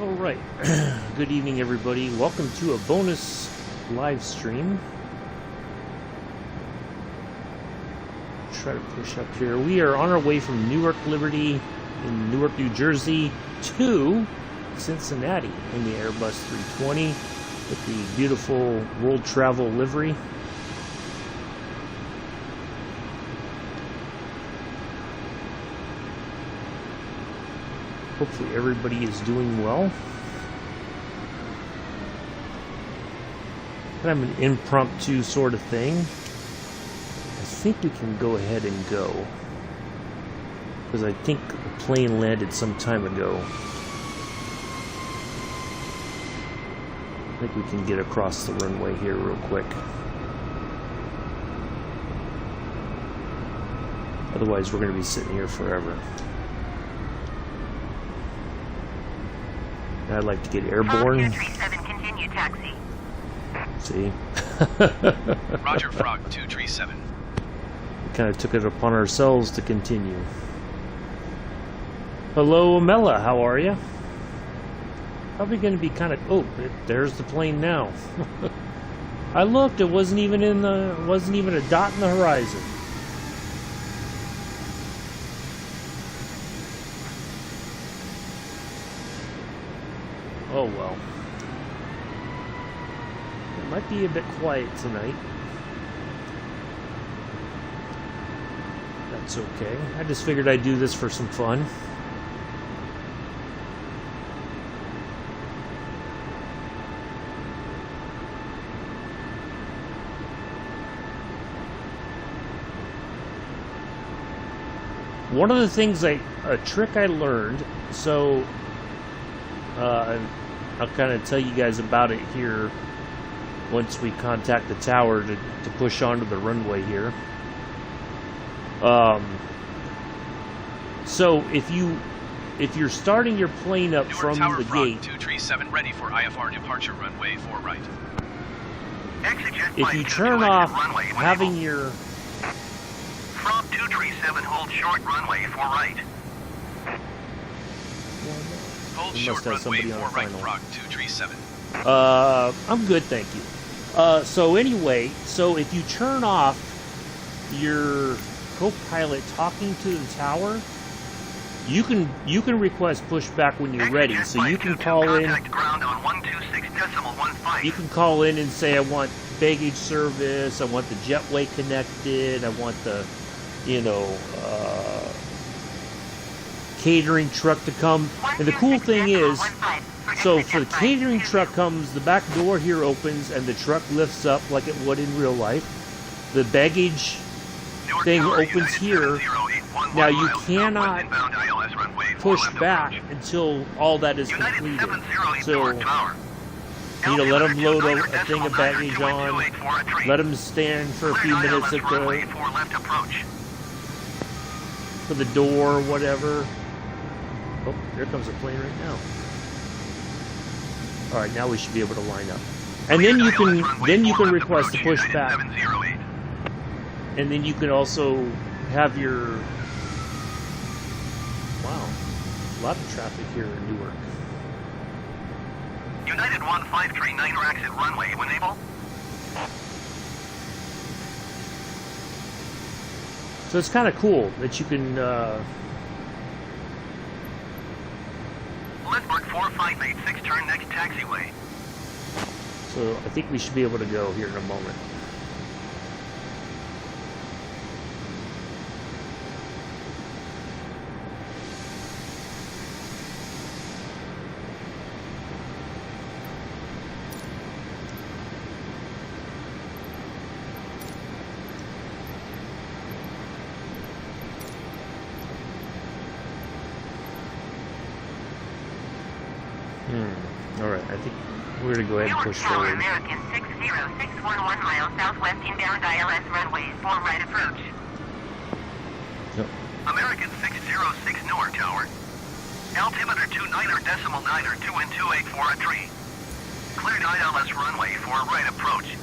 Alright, good evening everybody. Welcome to a bonus live stream. Try to push up here. We are on our way from Newark Liberty in Newark, New Jersey to Cincinnati in the Airbus 320 with the beautiful world travel livery. Hopefully everybody is doing well. Kind of an impromptu sort of thing. I think we can go ahead and go, because I think the plane landed some time ago. I think we can get across the runway here real quick. Otherwise we're going to be sitting here forever. I'd like to get airborne. 237, continue taxi. See? Roger, Frog 237. We kind of took it upon ourselves to continue. Hello, Amela. How are you? Probably going to be kind of... Oh, there's the plane now. I looked. It wasn't even in the... Wasn't even a dot in the horizon. Oh well. It might be a bit quiet tonight. That's okay. I just figured I'd do this for some fun. One of the things a trick I learned, so I'll kind of tell you guys about it here once we contact the tower to push onto the runway here. So if you're starting your plane up Newark from Tower the Frog gate, 237 ready for IFR departure runway 4 right. if you turn off having your Frog 237, hold short runway 4 right. Hold We short must have runway somebody on 4 the right, final. Frog 237. I'm good, thank you. So anyway, so if you turn off your co-pilot talking to the tower, you can request pushback when you're ready. So you can call in. You can call in and say, I want baggage service, I want the jetway connected, I want the, catering truck to come. And the cool thing is, so for the catering truck comes, the back door here opens and the truck lifts up like it would in real life. The baggage thing opens here. Now you cannot push back until all that is completed. So, let them load a thing of baggage on, let them stand for a few minutes at for the door or whatever. Oh, here comes a plane right now. All right, now we should be able to line up. And then you can request to push back. And then you can also have your... Wow, a lot of traffic here in Newark. United 1539 exit runway when able. So it's kind of cool that you can... Lindbergh 4586, turn next taxiway. So I think we should be able to go here in a moment. Alright, I think we're going to go ahead and push forward. American 60611 miles southwest inbound ILS runway 4 right approach. Yep. American 606 Newark Tower. Altimeter 29.9 2 and 284 at tree. Cleared ILS runway 4 right approach.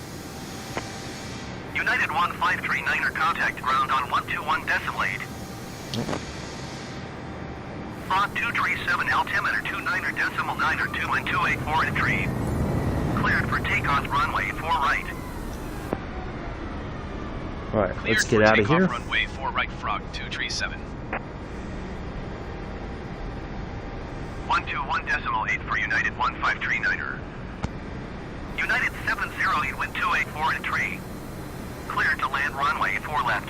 United 1539 contact ground on 121 decimal 8. Font 237, altimeter 29.9 and 284 at tree. Cleared for takeoff runway 4 right. All right, Cleared let's get for out of takeoff here. runway 4 right, Frog 237. 121.8 for United 1539er. United 708, wind 284 at tree. Cleared to land runway 4 left.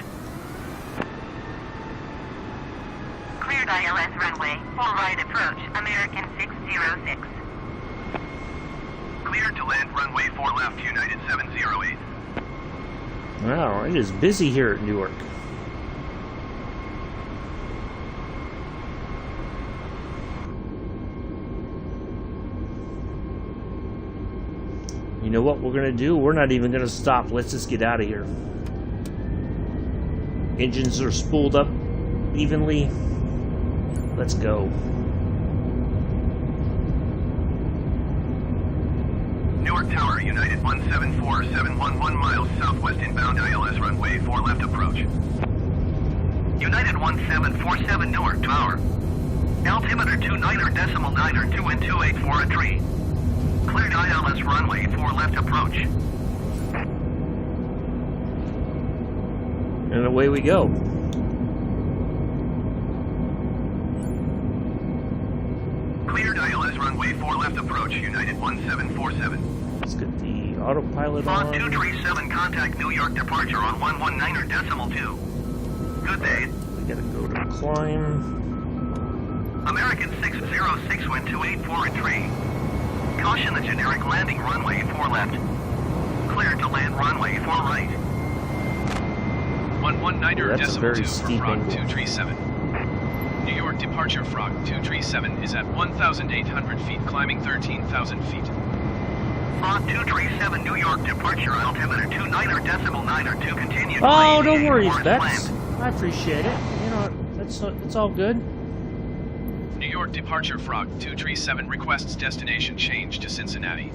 Cleared ILS runway 4 right approach, American 606. Cleared to land runway 4 left, United 708. Wow, it is busy here at Newark. You know what we're going to do? We're not even going to stop. Let's just get out of here. Engines are spooled up evenly. Let's go. Newark Tower, United 174711 miles southwest inbound ILS runway 4 left approach. United 1747 Newark Tower. Altimeter 29.9 or 2 and 284 at tree. Cleared ILS runway 4 left approach. And away we go. Cleared ILS runway 4 left approach, United 1747. Let's get the autopilot Font on. 237, contact New York departure on 119.2. Good day. We gotta go to climb. American 606, wind 284 at tree. Caution the generic landing runway 4 left. Cleared to land runway 4 right. 119er That's a decimal very 2 for steep Frog angle. 237. New York departure Frog 237 is at 1,800 feet, climbing 13,000 feet. Font 237, New York departure, altimeter 29.9 or 2 continued. Oh, don't Radiation worry, forward Bex. planned. I appreciate it. You know, it's all good. New York departure Frog 237 requests destination change to Cincinnati.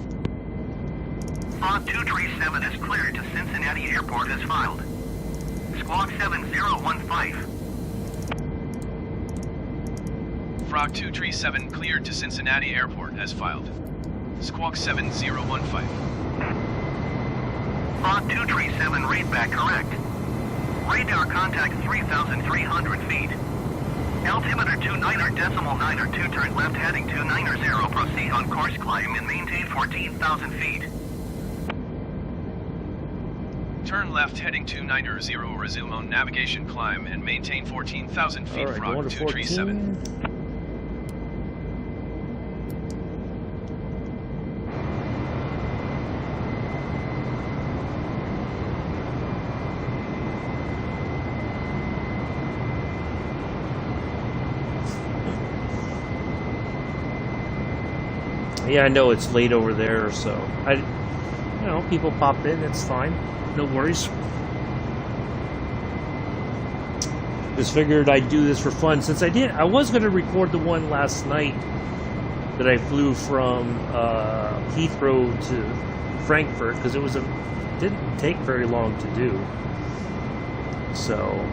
Font 237 is cleared to Cincinnati Airport as filed. Squawk 7015. Frog 237 cleared to Cincinnati Airport as filed. Squawk 7015. Font 237, read back correct. Radar contact 3,300 feet. Altimeter 29.9 or 2 turn left heading 290, proceed on course climb and maintain 14,000 feet. Turn left heading 290, resume on navigation climb and maintain 14,000 feet. All right, Frog going to 237. 14. Yeah, I know it's late over there, so people pop in. It's fine. No worries. Just figured I'd do this for fun since I was going to record the one last night that I flew from Heathrow to Frankfurt because it didn't take very long to do. So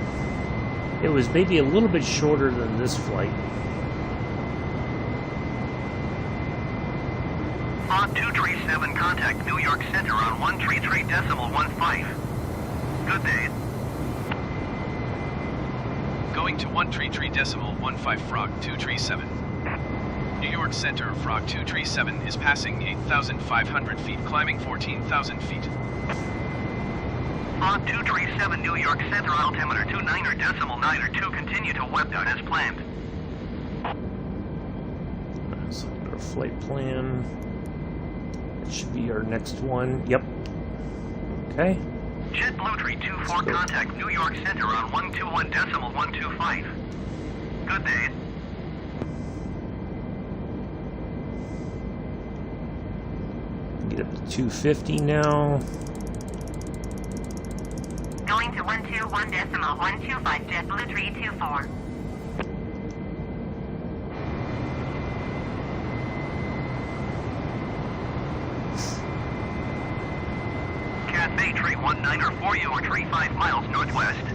it was maybe a little bit shorter than this flight. Font 237, contact New York Center on 133.15. Good day. Going to 133.15 Frog 237. New York Center Frog 237 is passing 8,500 feet, climbing 14,000 feet. Font 237, New York Center, altimeter 29.9 or 2, continue to WebDOT as planned. So our flight plan. That should be our next one. Yep. Okay. JetBlue 324, contact New York Center on 121.125. Good day. Get up to 250 now. Going to 121.125, JetBlue 324. Cathay 319 or 4 you or 35 miles northwest.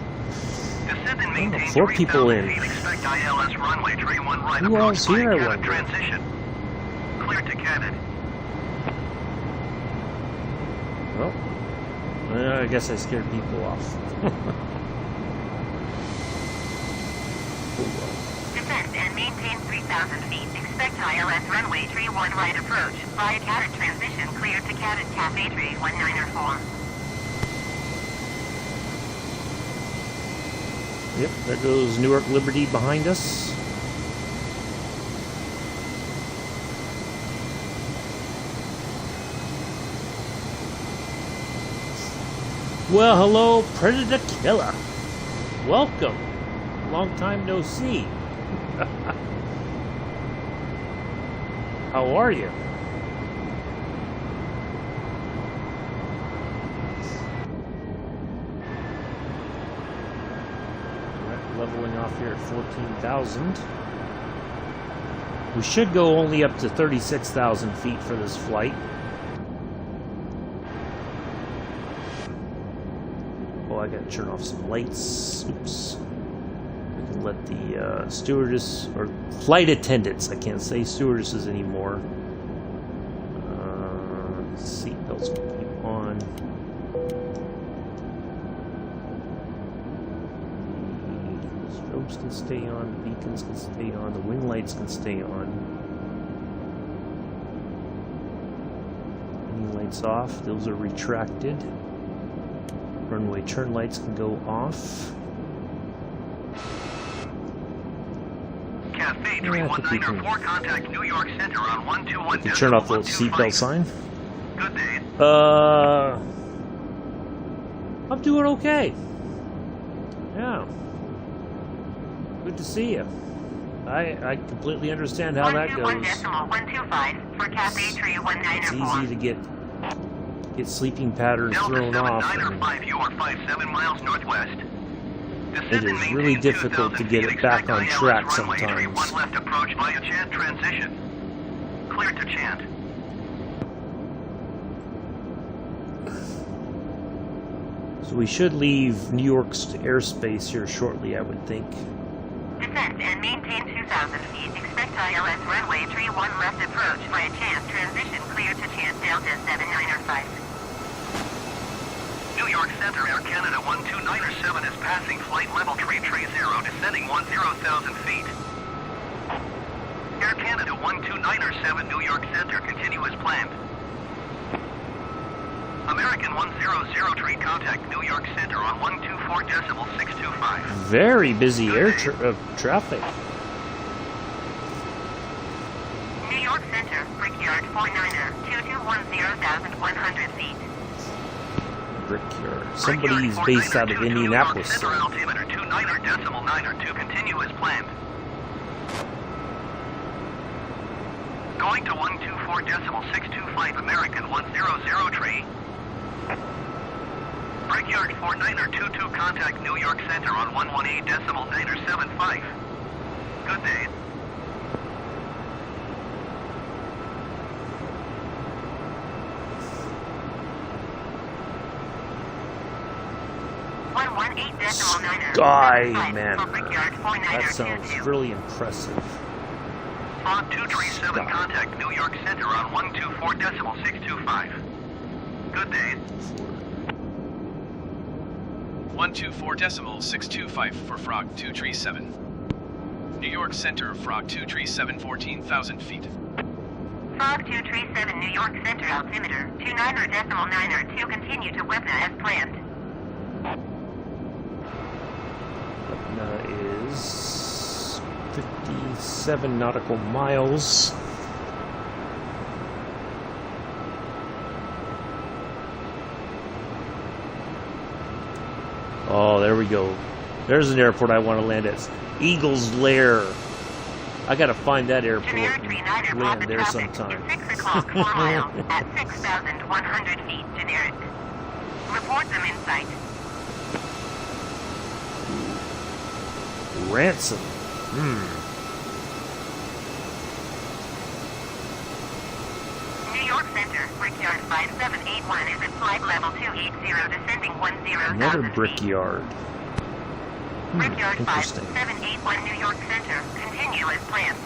Descend and maintain 4 people 3,000 in. feet. Expect ILS runway tree 1 right Who approach else by here, I Canada wonder? transition. Clear to Canada. Well, I guess I scared people off. Descend and maintain 3,000 feet. Expect ILS runway tree 1 right approach via Cadet transition. Clear to Cadet Cafe tree 1904. Yep, there goes Newark Liberty behind us. Well, hello, Predator Killer. Welcome. Long time no see. How are you? Leveling off here at 14,000. We should go only up to 36,000 feet for this flight. Oh, I gotta turn off some lights. Oops. We can let the stewardess, or flight attendants, I can't say stewardesses anymore. Seatbelts can keep on. Strobes can stay on, the beacons can stay on, the wing lights can stay on. Any lights off, those are retracted. Runway turn lights can go off. Cafe tree 1904, contact New York Center on 121. You can turn off the seatbelt sign. Good day. I'm doing okay. Yeah. Good to see you. I completely understand how that goes. 121.125 for Cafe tree It's 1904. easy to get sleeping patterns Delta thrown off. 7905, you are 57 miles northwest. It is really difficult to get it back on track sometimes. 1 left approach via Chant transition. Clear to Chant. So we should leave New York's airspace here shortly, I would think. Descend and maintain 2,000 feet. Expect ILS runway tree 1 left approach via Chant transition. Clear to Chant Delta 7905. New York Center, Air Canada 12907 is passing flight level tree 0, descending 10,000 feet. Air Canada 12907, New York Center, continue as planned. American 100 tree, contact New York Center on 124.625. Very busy air traffic. New York Center, Brickyard 49er, 2210,100 feet. Brickyard. Somebody's based out of Indianapolis. Center altimeter 29.9 continue as planned. Going to 124.625 American 100 tree. Brickyard 49er 22, contact New York Center on 118.975. Good day. Sky, man. That sounds really impressive. Fog 237, contact New York Center on 124.625. Good day. 124.625 for Frog 237. New York Center, Frog 237, 14,000 feet. Frog 237, New York Center altimeter 29.9 continue to Webna as planned. Is 57 nautical miles. Oh, there we go. There's an airport I want to land at. Eagle's Lair. I gotta find that airport and land there sometime. 6 o'clock, 4 miles at 6,100 feet, generic. Report them in sight. Ransom. New York Center, Brickyard 5781 is at flight level 280, descending 10,000 Another feet. brickyard. Brickyard Interesting. 5781 New York Center. Continue as planned.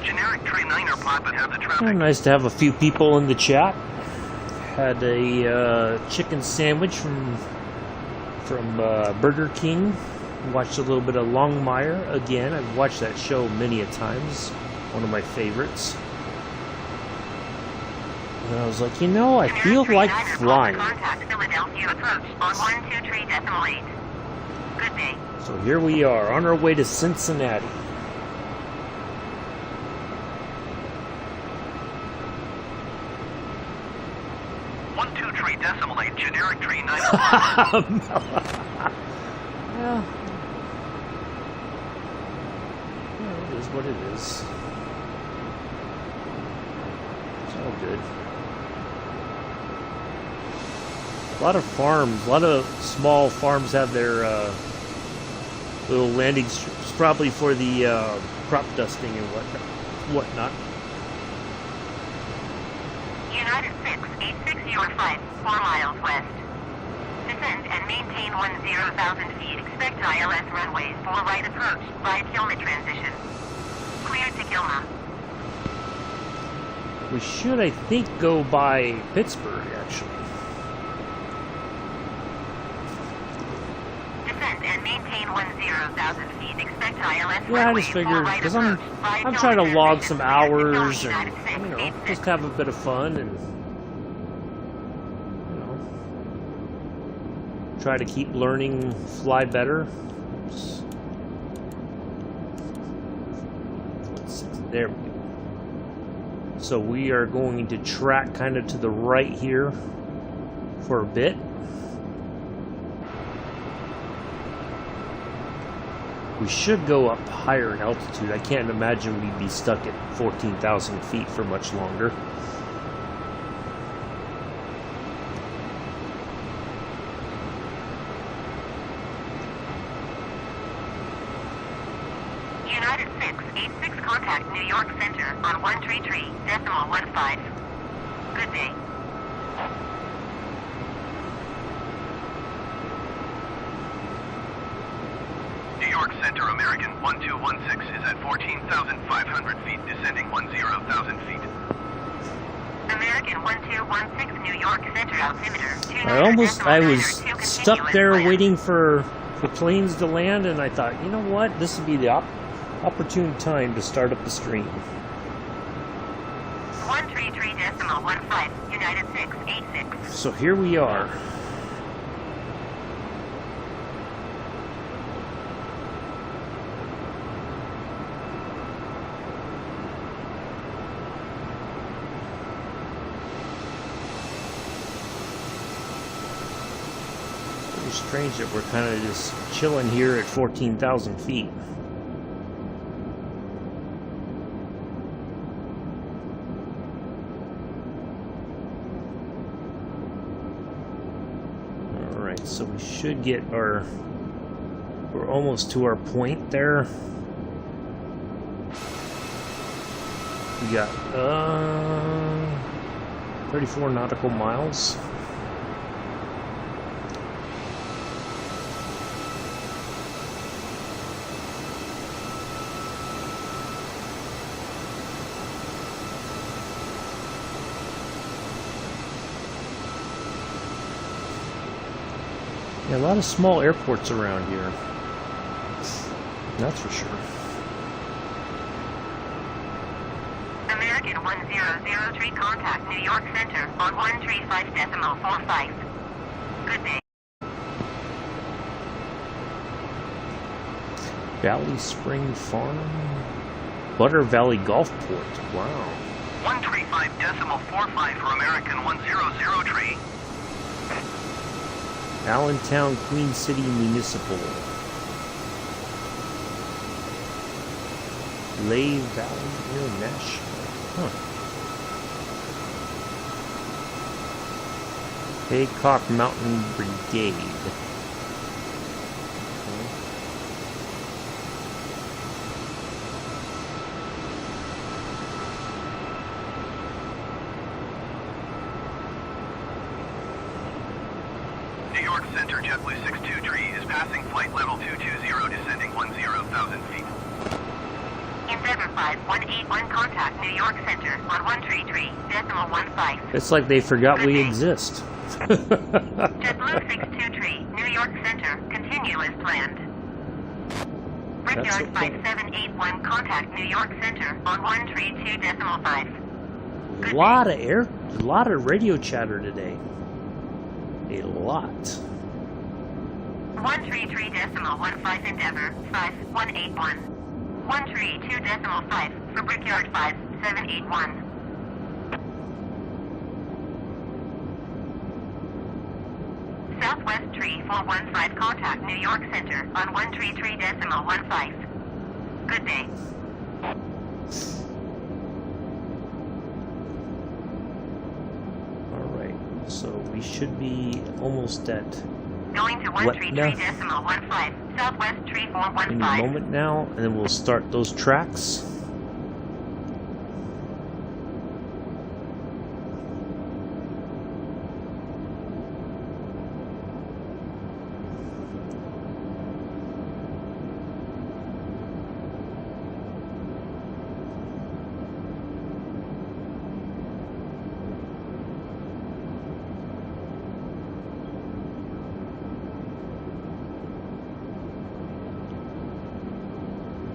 Generic tree 9 or plot but have the traffic. Oh, nice to have a few people in the chat. Had a chicken sandwich from Burger King. Watched a little bit of Longmire again. I've watched that show many a times. One of my favorites. And I was like, you know, I feel like flying. Contact Philadelphia approach on 123.8. Good day. So here we are on our way to Cincinnati. .8 generic tree 9. Yeah, it is what it is. It's all good. A lot of farms, a lot of small farms have their little landing strips, probably for the crop dusting and whatnot. United 68605, 4 miles west. Descend and maintain 10,000 feet. Expect ILS runways for right approach. Right Kilma transition. Clear to Kilma. We should, I think, go by Pittsburgh, actually. Descend and maintain 10,000 feet. Expect ILS Yeah, I runways just for figured, right because approach. I'm trying to log some hours United and, 6, you know, 86. just have a bit of fun and, you know, try to keep learning fly better. Oops. There we go. So we are going to track kind of to the right here for a bit. We should go up higher in altitude. I can't imagine we'd be stuck at 14,000 feet for much longer. United 686 contact New York Center on 133.15. Good day. New York Center American 1216 is at 14,500 feet, descending 10,000 feet. American 1216 New York Center altimeter. I was stuck there waiting for planes to land, and I thought, you know what, this would be the opportune time to start up the stream. 133.15 United 686. So here we are. Pretty strange that we're kind of just chilling here at 14,000 feet. So we should get we're almost to our point there. We got 34 nautical miles. Yeah, a lot of small airports around here. That's for sure. American 1003 contact New York Center on 135.45. Good day. Valley Spring Farm, Butter Valley Gulfport. Wow. 135.45 for American 100 Allentown, Queen City Municipal. Lay Valley International. Huh. Haycock Mountain Brigade. New York Center JetBlue 62 is passing flight level 220, descending 10,000 feet. Endeavor 5181, contact New York Center on 133.15. It's like they forgot we exist. JetBlue 62 New York Center, continue as planned. Brickyard okay. 5781, contact New York Center on 132.5. A lot of radio chatter today. A lot. 133.15 Endeavor 5181. 132.5 for Brickyard 5781. Southwest Tree 415, contact New York Center on 133.15. Good day. Alright, so we should be almost at Going to 133.15. Southwest Tree any 415. moment now, and then we'll start those tracks.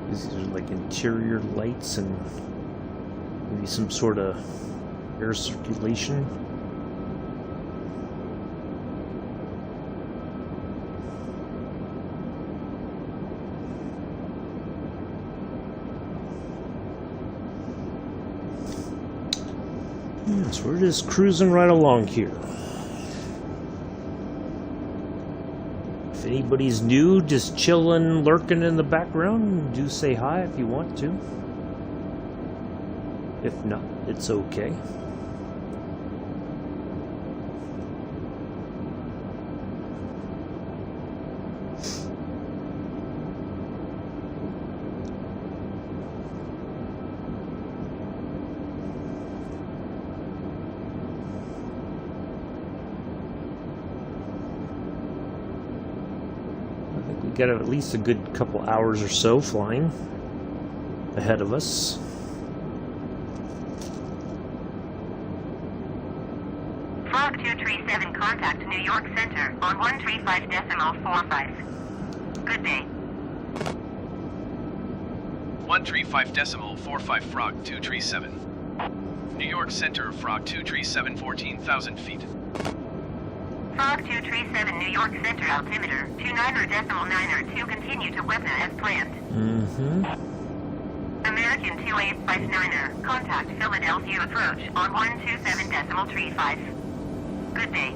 These are like interior lights and maybe some sort of air circulation. So we're just cruising right along here. If anybody's new, just chilling, lurking in the background, do say hi if you want to. If not, it's okay. Got at least a good couple hours or so flying ahead of us. Frog 237, contact New York Center on 135.45. Good day. 135.45 Frog 237. New York Center, Frog 237, 14,000 feet. Frog 237, New York Center, altimeter 29.902, continue to Webna as planned. American 2859er, contact Philadelphia approach on 127.35. Good day.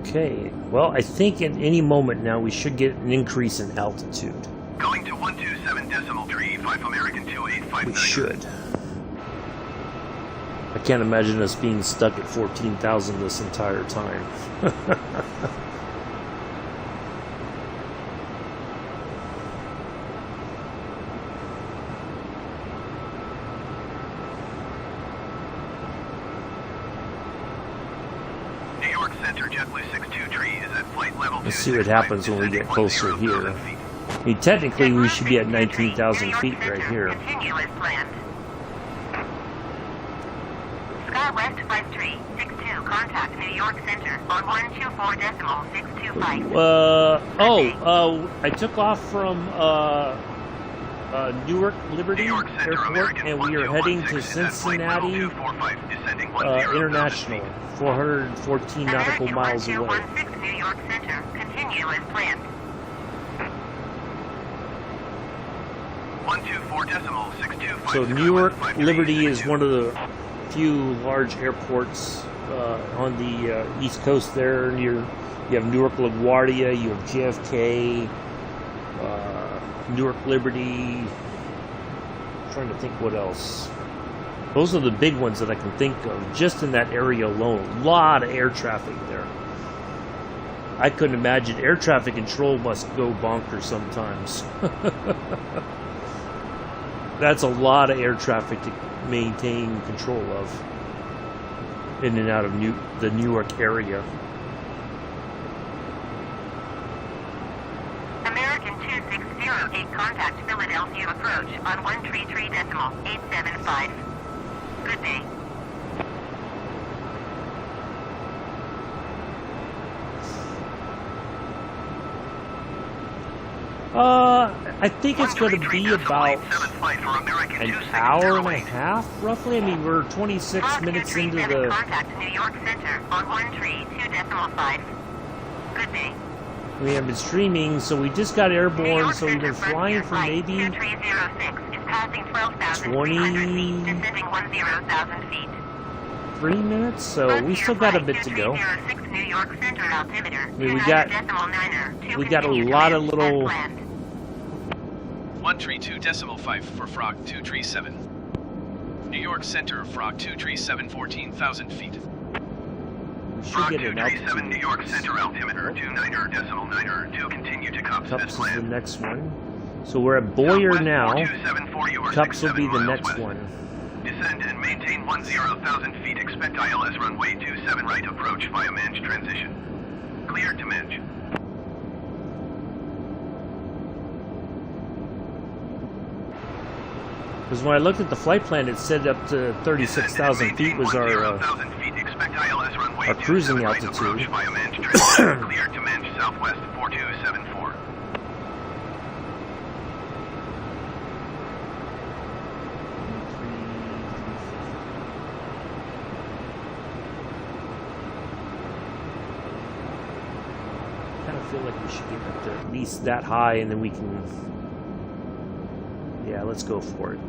Okay, well, I think at any moment now we should get an increase in altitude. Going to 127.35 American 2859. We should. I can't imagine us being stuck at 14,000 this entire time. New York Center JetBlue 62 is at flight level. Let's see what happens when we get closer here. I mean, technically we should be at 19,000 feet right here. Continue as planned. West 5362, contact New York Center on 124.625. I took off from Newark Liberty Airport, and we are heading to Cincinnati International, 414 nautical miles away. 1216 New York Center, continue as planned. 124.625. So Newark Liberty is one of the few large airports on the East Coast there. You have Newark LaGuardia, you have JFK, Newark Liberty. I'm trying to think what else. Those are the big ones that I can think of just in that area alone. A lot of air traffic there. I couldn't imagine. Air traffic control must go bonkers sometimes. That's a lot of air traffic to maintain control of. in and out of the Newark area. American 2608, contact Philadelphia approach on 133.875. Good day. I think it's going to be about an hour and a half, roughly. I mean, we're 26 minutes into the... Contact New York Center on 132.5. Good day. We have been streaming, so we just got airborne, so we've been flying for maybe 2306 is passing 12,300 feet, descending 10,000 feet. 3 minutes, so we still got a bit to go. I mean, we got a lot of little... 132.5 for Frog 237. New York Center, Frog 237, 14,000 feet. We should Frog get an 237, altitude. New York Center, altimeter 29.9, continue to Cups as Cups is the planned. next one. So we're at Boyer Southwest now. 4274, you are Cups will 67 be the miles next west. one. Descend and maintain 10,000 feet. Expect ILS runway 27 right approach via Mange transition. Cleared to Mange. Because when I looked at the flight plan, it said up to 36,000 feet was our 10,000 feet. Expect ILS runway our cruising 27 right altitude. approach via Mange transition. Cleared to Mange Southwest 4274. I kind of feel like we should get up to at least that high, and then we can... Yeah, let's go for it.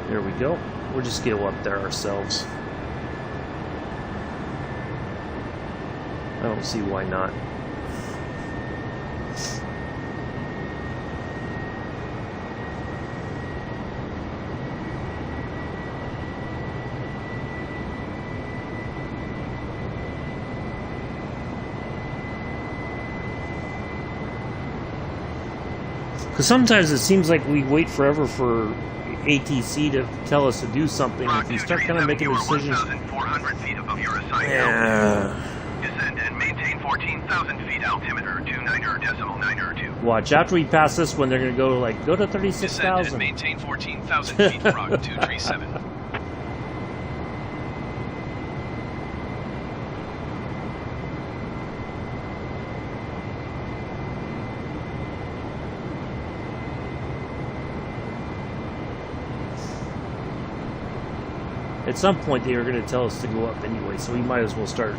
There we go. We'll just go up there ourselves. I don't see why not. Because sometimes it seems like we wait forever for ATC to tell us to do something. If you start kind of making decisions... 1,400 feet above your assigned Descend and maintain 14,000 feet, altimeter 29.9. Watch, after we pass this one, they're going to go like, go to Descend and 36,000. maintain 14,000 feet, Frog 237. At some point, they are going to tell us to go up anyway, so we might as well start.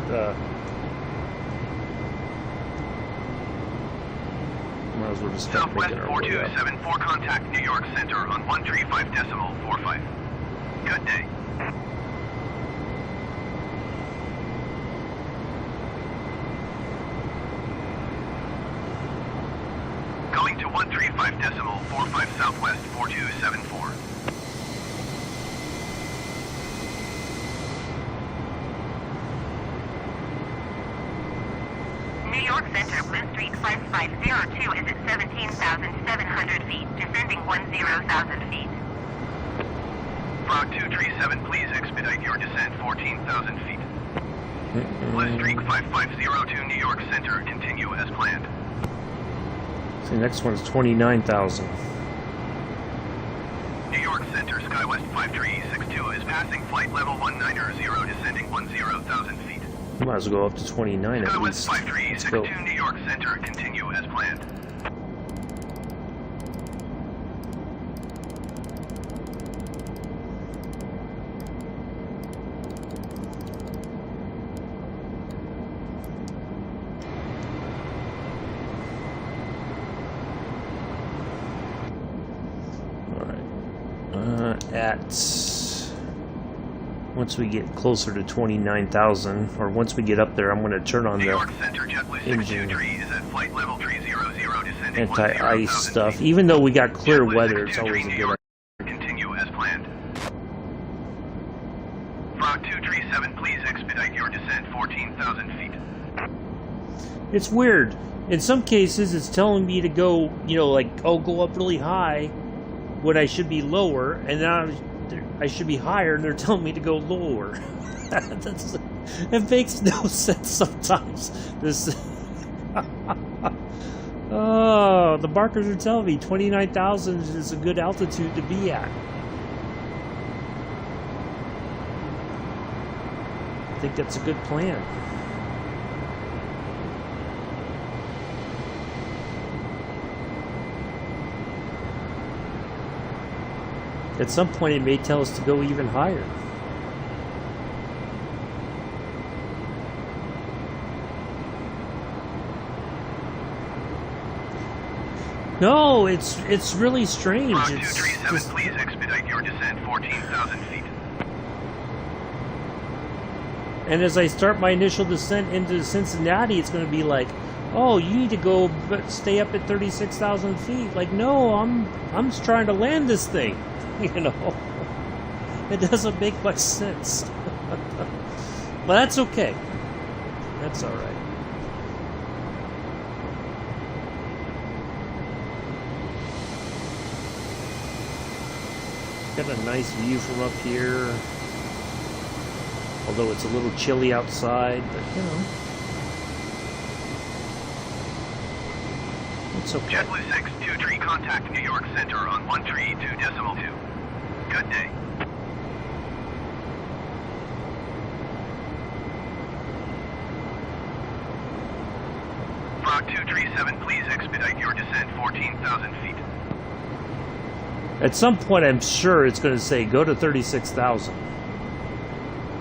Might as well just start Southwest making our way up. 4274, contact New York Center on 135.45. Good day. Going to 135.45 Southwest 4274. New York Center, Blue Street 5502 is at 17,700 feet, descending 10,000 feet. Frog 237, please expedite your descent 14,000 feet. Blue Streak 5502, New York Center, continue as planned. So the next one's 29,000. New York Center, Skywest 5362 is passing flight level 190, descending 10,000 feet. Might as well go up to 29 at Skywest least. Let's go. 5362, New York Center, continue as planned. Alright. At Once we get closer to 29,000, or once we get up there, I'm going to turn on New the York Center JetBlue 623 is at flight level 300 descending anti-ice 10,000 stuff. feet. Even though we got clear JetBlue weather, it's 623 always a New good York, continue as planned. Frog 237, please expedite your descent 14,000 feet. It's weird. In some cases, it's telling me to go, you know, like, oh, go up really high when I should be lower, and now I should be higher, and they're telling me to go lower. It makes no sense sometimes. This. Oh, the markers are telling me 29,000 is a good altitude to be at. I think that's a good plan. At some point, it may tell us to go even higher. No, it's really strange. Frog It's 237, just, please expedite your descent 14,000 feet. and as I start my initial descent into Cincinnati, it's going to be like, oh, you need to go stay up at 36,000 feet. Like, no, I'm just trying to land this thing. You know, it doesn't make much sense. But that's okay. That's all right. Got a nice view from up here. Although it's a little chilly outside, but you know. It's okay. JetBlue 623, contact New York Center on 132.2. Good day. Frog 237, please expedite your descent 14,000 feet. At some point, I'm sure it's going to say go to 36,000.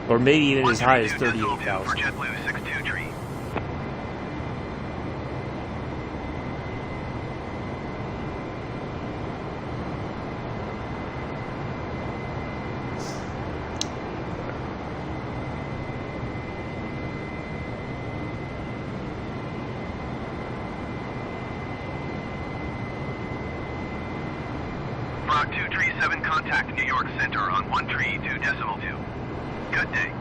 Or maybe even as high as 38,000 for 38,000. JetBlue 623. Frog 237, contact New York Center on 132.2. Good day.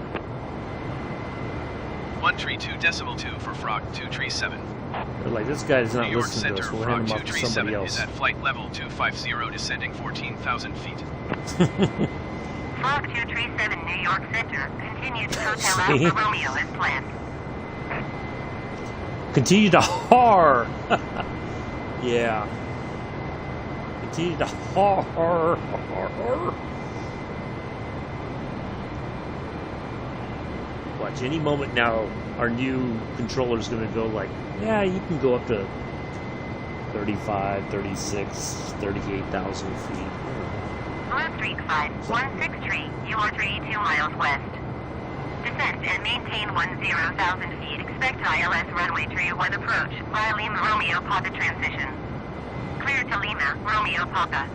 132.2 for Frog 237. They're like, this guy's not New York listening to Center, us. We'll hand Frog him off to somebody 237 else. is at flight level 250, descending 14,000 feet. Frog 237 New York Center, continue to Hotel See? Alpha Romeo as planned. Continue to har. Yeah. Continue to har. Watch, any moment now, our new controller's going to go like, yeah, you can go up to 35, 36, 38,000 feet. Blue Streak 5163, you are 32 miles west. Descend and maintain 10,000 feet. Expect ILS runway tree with approach via Lima Romeo Papa transition. Clear to Lima Romeo Papa.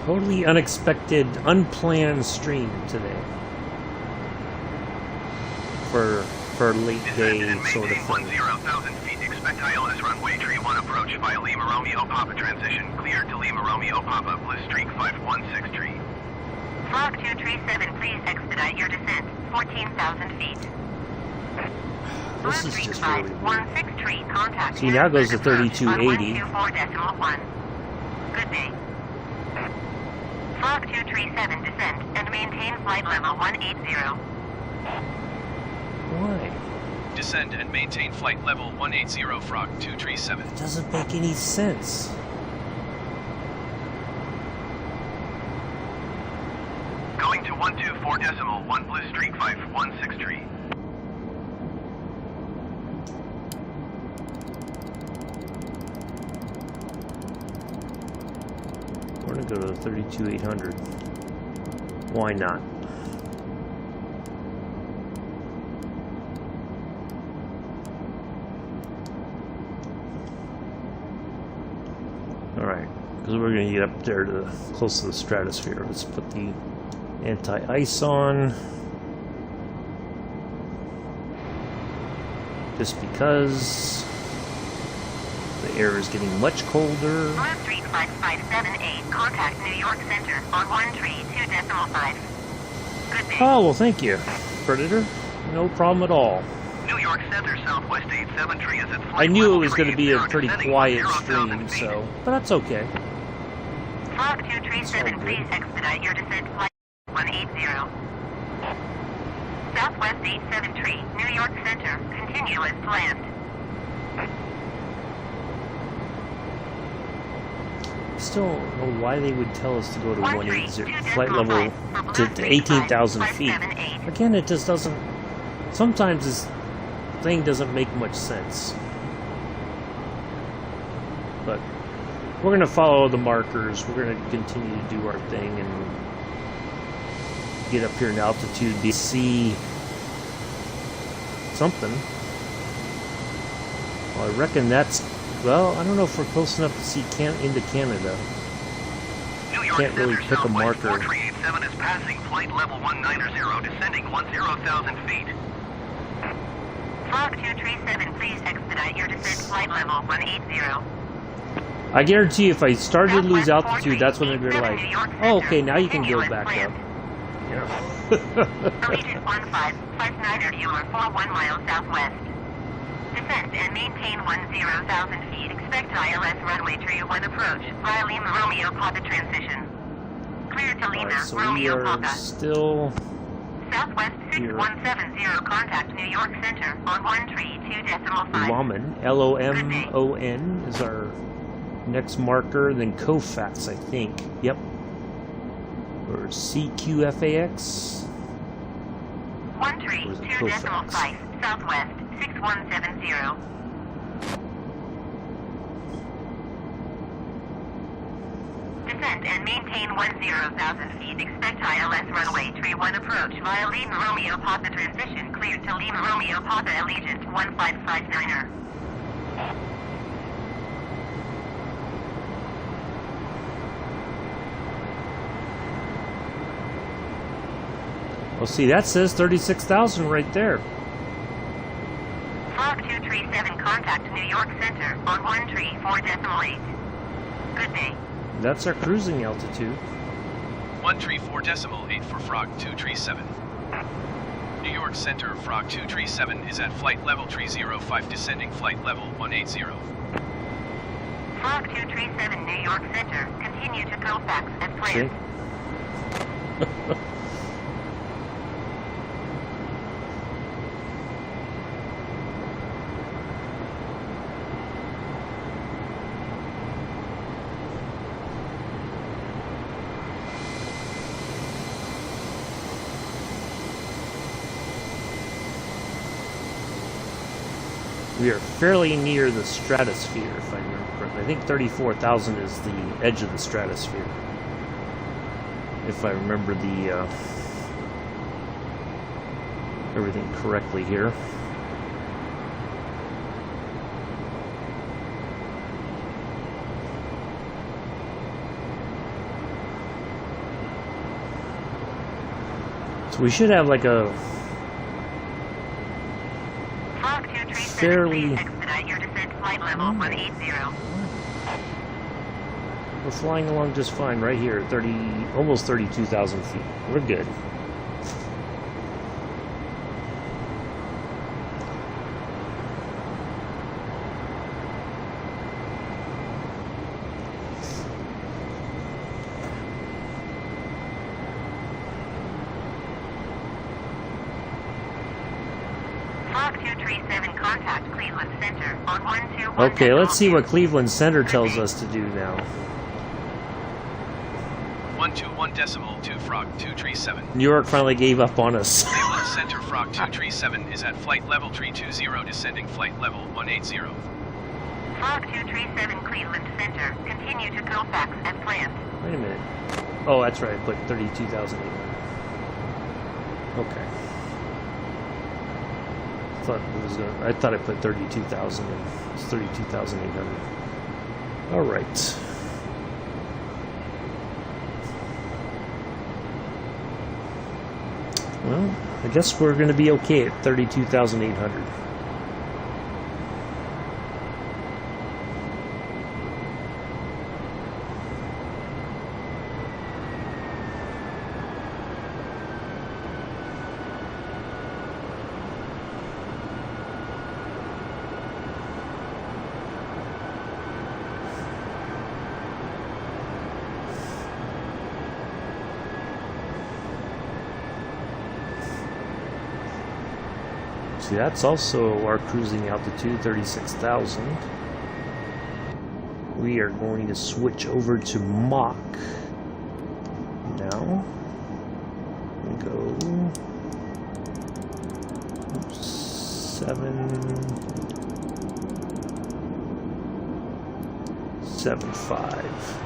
Totally unexpected, unplanned stream today. For late day Descend and sort of maintain thing. 10,000 feet. Expect ILS runway tree 1 approach via Lima Romeo Papa transition. Clear to Lima Romeo Papa, Blue Streak 5163. Frog 237, please expedite your descent 14,000 feet. Blue This is Streak just really weird. 5163, contact. See, now goes to approach on 3280. 124.1. Good day. Frog 237, descend and maintain flight level 180. Why? Descend and maintain flight level 180, Frog 237. It doesn't make any sense. Going to 124.1 Blue Streak 5163. We're gonna go to 32,800. Why not? Alright, because we're going to get up there to close to the stratosphere. Let's put the Anti-ice on. Just because the air is getting much colder. North Street 5578, contact New York Center on 132.5. Good day. Oh, well, thank you, Predator. No problem at all. New York Center, Southwest 87 tree is at flight I knew level it was going to be a 380, pretty descending quiet 10,000 stream, feet. so... But that's okay. Frog 237, It's all good. please expedite your descent flight 180. Southwest 873, New York Center, continue as planned. Still don't know why they would tell us to go to 180, 132.5, flight level to 18,000 feet. 578. Again, it just doesn't... Sometimes this thing doesn't make much sense. But we're going to follow the markers. We're going to continue to do our thing and get up here in altitude to see something. Well, I reckon that's... Well, I don't know if we're close enough to see into Canada. New York Can't really Center, pick a Southwest marker. 4387 is passing flight level 190, descending 10,000 feet. Frog 237, please expedite your descent flight level 180. I guarantee if I started to lose Southwest altitude, that's when they're going to be 4387, like, New York oh, Center, okay, now you can continue go as back planned. up. Yeah. Allegiant 1559er, you are 41 miles southwest. Descend and maintain 10,000 feet. Expect ILS runway 31 approach via Lima Romeo Papa transition. Clear to Lima, Alright, so we Romeo are Papa. still... Southwest here. 6170, contact New York Center on 132.5. Lomon, Lomon is our next marker, then Koufax, I think. Yep. Or CQFAX. 132.5, Southwest 6170. Descend and maintain 10,000 feet. Expect ILS runway 31 approach via Lima Romeo Papa transition. Cleared to Lima Romeo Papa Allegiant 1559er. Well, see, that says 36,000 right there. Frog 237, contact New York Center on 134.8. Good day. That's our cruising altitude. 134.8 for Frog 237. New York Center, Frog 237 is at flight level 305, descending flight level 180. Frog 237, New York Center, continue to Koufax as See? planned. We are fairly near the stratosphere, if I remember correctly. I think 34,000 is the edge of the stratosphere. If I remember the everything correctly here. So we should have like a Frog 237, fairly... please expedite your descent flight level 180. We're flying along just fine right here at almost 32,000 feet. We're good. Frog 237, contact Cleveland Center on 121. Okay, let's see what Cleveland Center tells us to do now. 121.2 Frog 237. New York finally gave up on us. Cleveland Center, Frog 237 is at flight level 320, descending flight level 180. Frog 237, Cleveland Center, continue to Koufax as planned. Wait a minute. Oh, that's right. I put 32,800. Okay. I thought I put 32,000. It's 32,800. All right. Well, I guess we're going to be okay at 32,800. See, that's also our cruising altitude, 36,000. We are going to switch over to Mach now. We go 775.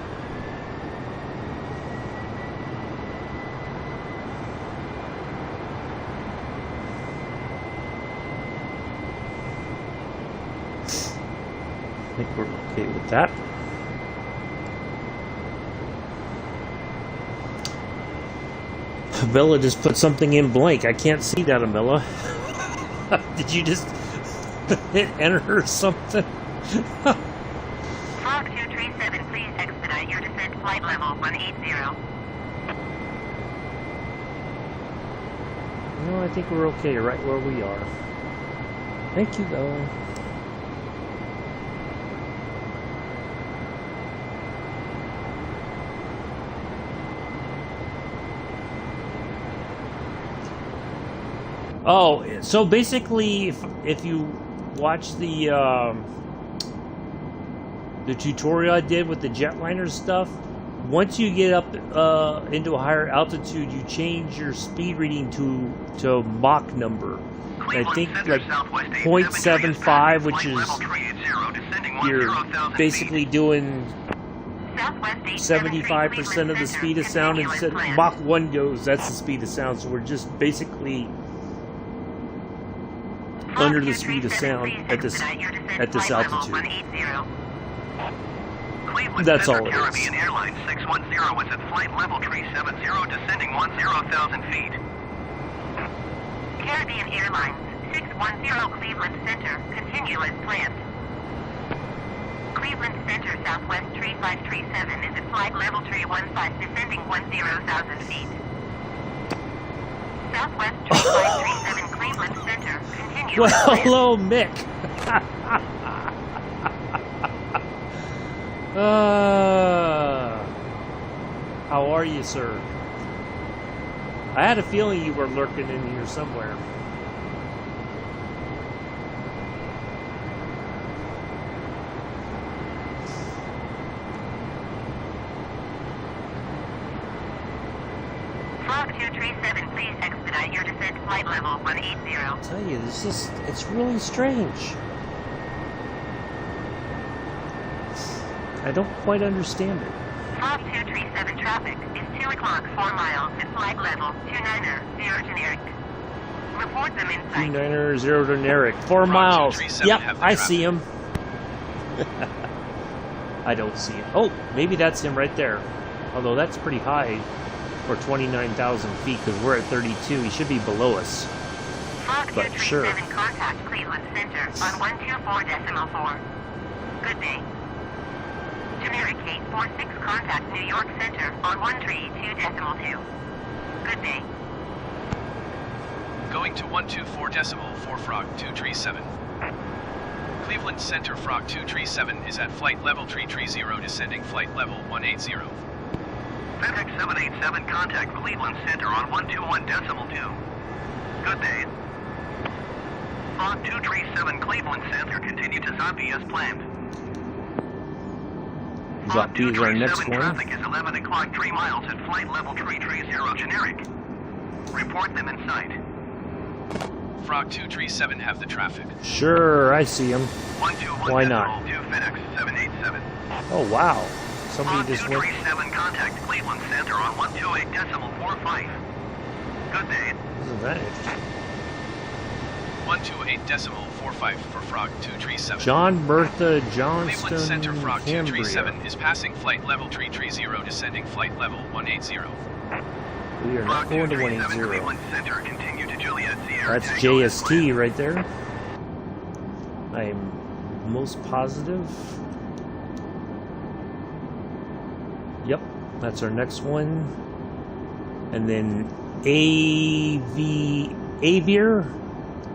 I think we're okay with that. Bella just put something in blank. I can't see that, Amilla. Did you just hit enter or something? Frog 237, please expedite your descent flight level 180. No, I think we're okay right where we are. Thank you, though. Oh, so basically, if you watch the tutorial I did with the jetliner stuff, once you get up into a higher altitude, you change your speed reading to Mach number. And I think like 0.75, which is you're basically doing 75% of the speed of sound, and Mach 1 goes, that's the speed of sound. So we're just basically under the speed of sound at this altitude. That's all it is. Caribbean Airlines 610 is at flight level 370, descending 10,000 feet. Caribbean Airlines 610 Cleveland Center, continue as planned. Cleveland Center Southwest 3537 is at flight level 315, descending 10,000 feet. Southwest 3537 Cleveland Center, continue Well, as planned. hello, Mick. How are you, sir? I had a feeling you were lurking in here somewhere. Frog 237, please expedite your descent flight level 180. I tell you, it's really strange. I don't quite understand it. Frog 237 traffic is 2 o'clock 4 miles at flight level 290 generic. Report them in sight. 290 generic. 4 miles. 237 Yep, have the I traffic. see him. I don't see him. Oh, maybe that's him right there. Although that's pretty high for 29,000 feet because we're at 32. He should be below us. Frog But 237 sure. contact Cleveland Center on 124.4. Good day. Generic 846 contact New York Center on 132.2. Good day. Going to 124.4 Frog 237. Cleveland Center Frog 237 is at flight level 330, descending flight level 180. FedEx 787 contact Cleveland Center on 121.2. Good day. Frog 237 Cleveland Center, continue to Zombi as planned. Frog Zombi is our next 237 one. traffic is 11 o'clock 3 miles at flight level 330 generic. Report them in sight. Frog 237 have the traffic. Sure, I see him. 121 Why not? to FedEx 787. Oh, wow. Somebody Frog just went... 237 contact Cleveland Center on 128.45. Good day. Isn't that interesting? 128.45 for Frog 237. John Bertha Cleveland Johnston Center Frog 237 Cambria. is passing flight level 330, descending flight level 180. We are not Frog going to 237, 180. Cleveland Center, continue to Juliet Sierra. That's Tango West. JST right there. I am most positive. Yep, that's our next one. And then Avere,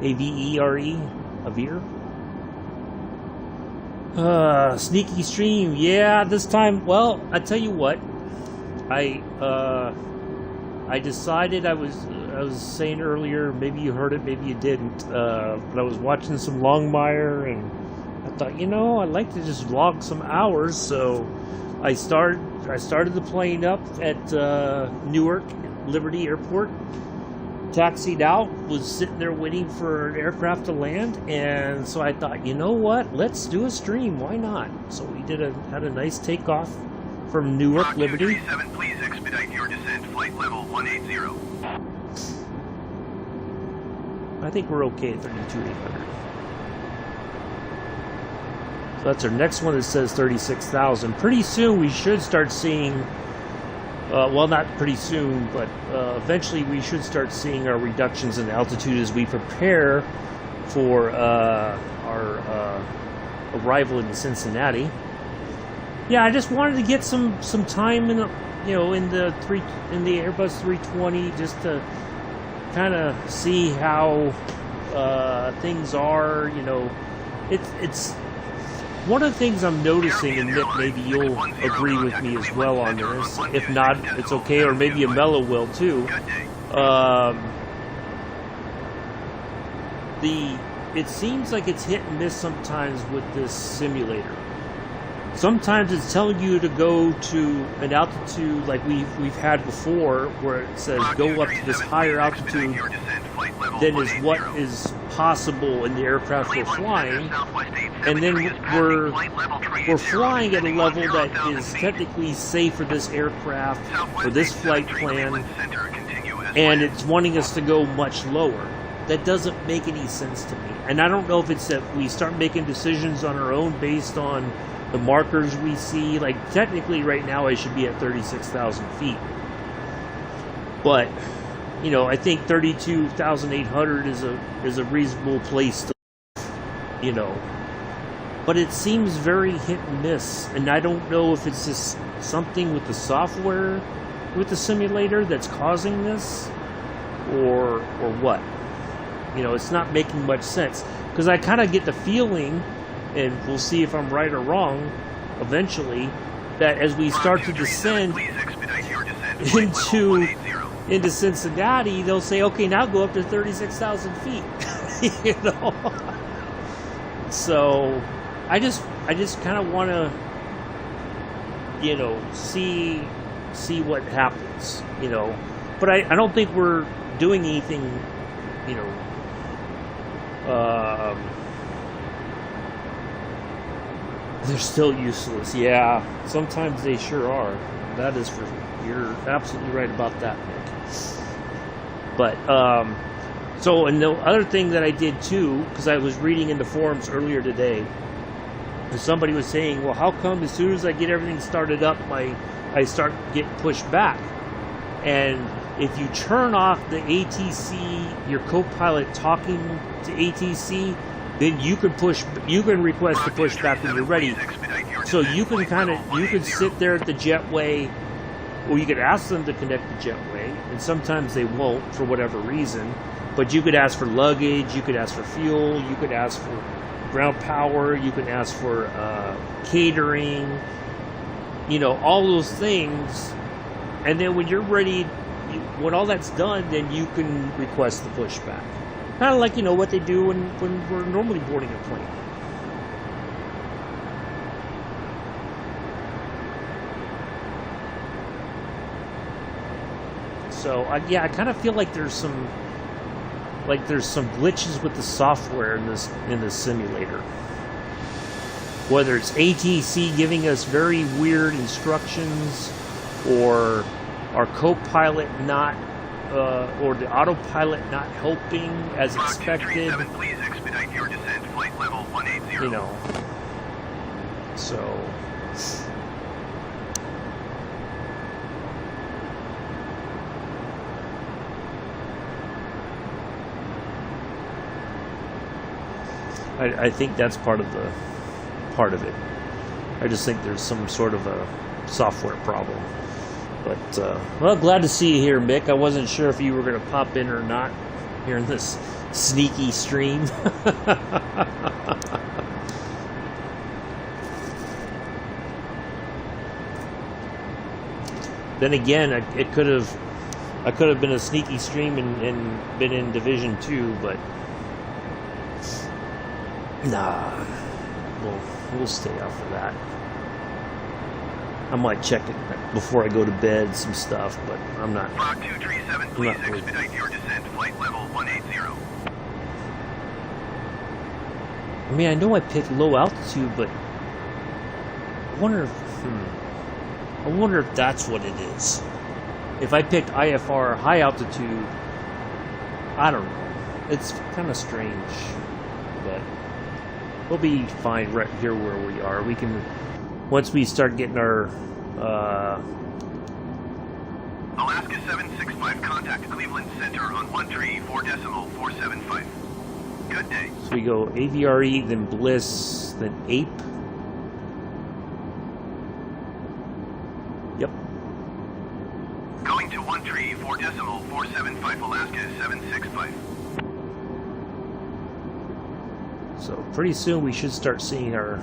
A-V-E-R-E, Avere. Sneaky stream, yeah, this time, well, I tell you what, I decided I was saying earlier, maybe you heard it, maybe you didn't, but I was watching some Longmire, and I thought, you know, I'd like to just log some hours, so I started the plane up at Newark Liberty Airport, taxied out, was sitting there waiting for an aircraft to land, and so I thought, you know what, let's do a stream, why not? So we had a nice takeoff from Newark Frog Liberty. 237, please expedite your descent, flight level 180. I think we're okay at 32,800. So that's our next one that says 36,000. Pretty soon we should start seeing, well, not pretty soon, but eventually we should start seeing our reductions in altitude as we prepare for our arrival in Cincinnati. Yeah, I just wanted to get some time in, in the Airbus 320, just to kind of see how things are. It's one of the things I'm noticing, and Nick, maybe you'll agree with me as well on this. If not, it's okay, or maybe Amela will too. It seems like it's hit and miss sometimes with this simulator. Sometimes it's telling you to go to an altitude like we've had before, where it says go up to this higher altitude than is what is possible in the aircraft we're flying, and then we're flying at a level that is technically safe for this aircraft, for this flight plan, and it's wanting us to go much lower. That doesn't make any sense to me. And I don't know if it's that we start making decisions on our own based on the markers we see. Like, technically right now I should be at 36,000 feet. But, I think 32,800 is a reasonable place to live, But it seems very hit and miss. And I don't know if it's just something with the software, with the simulator that's causing this, or what. It's not making much sense. Because I kind of get the feeling, and we'll see if I'm right or wrong eventually, that as we start to descend into Cincinnati, they'll say, okay, now go up to 36,000 feet. So I just kind of want to see what happens, but I don't think we're doing anything, they're still useless. Yeah, sometimes they sure are. That is for, you're absolutely right about that, Nick. But so, and the other thing that I did too, because I was reading in the forums earlier today, somebody was saying, well, how come as soon as I get everything started up, I start getting pushed back? And if you turn off the ATC, your co-pilot talking to ATC, then you can request to push back when you're ready. So you can sit there at the jetway, or you could ask them to connect the jetway, and sometimes they won't for whatever reason. But you could ask for luggage, you could ask for fuel, you could ask for ground power, you could ask for catering, all those things. And then when you're ready, when all that's done, then you can request the pushback. Kind of like, what they do when we're normally boarding a plane. So, I kind of feel like there's some glitches with the software in this simulator. Whether it's ATC giving us very weird instructions, or our co-pilot not, or the autopilot not helping as expected. Please expedite your descent, flight level 180. So. I think that's part of it. I just think there's some sort of a software problem. But well, glad to see you here, Mick. I wasn't sure if you were going to pop in or not here in this sneaky stream. Then again, I could have been a sneaky stream and been in Division 2, but nah, we'll stay off of that. I might check it before I go to bed, some stuff, but I'm not. Frog 237, please expedite your descent, flight level 180. I mean, I know I picked low altitude, but I wonder if that's what it is. If I picked IFR high altitude, I don't know. It's kind of strange, but we'll be fine right here where we are. We can, once we start getting our Alaska 765, contact Cleveland Center on 134.475. Good day. So we go AVRE, then Bliss, then APE. Yep. Going to 134.475, Alaska 765. So pretty soon we should start seeing our.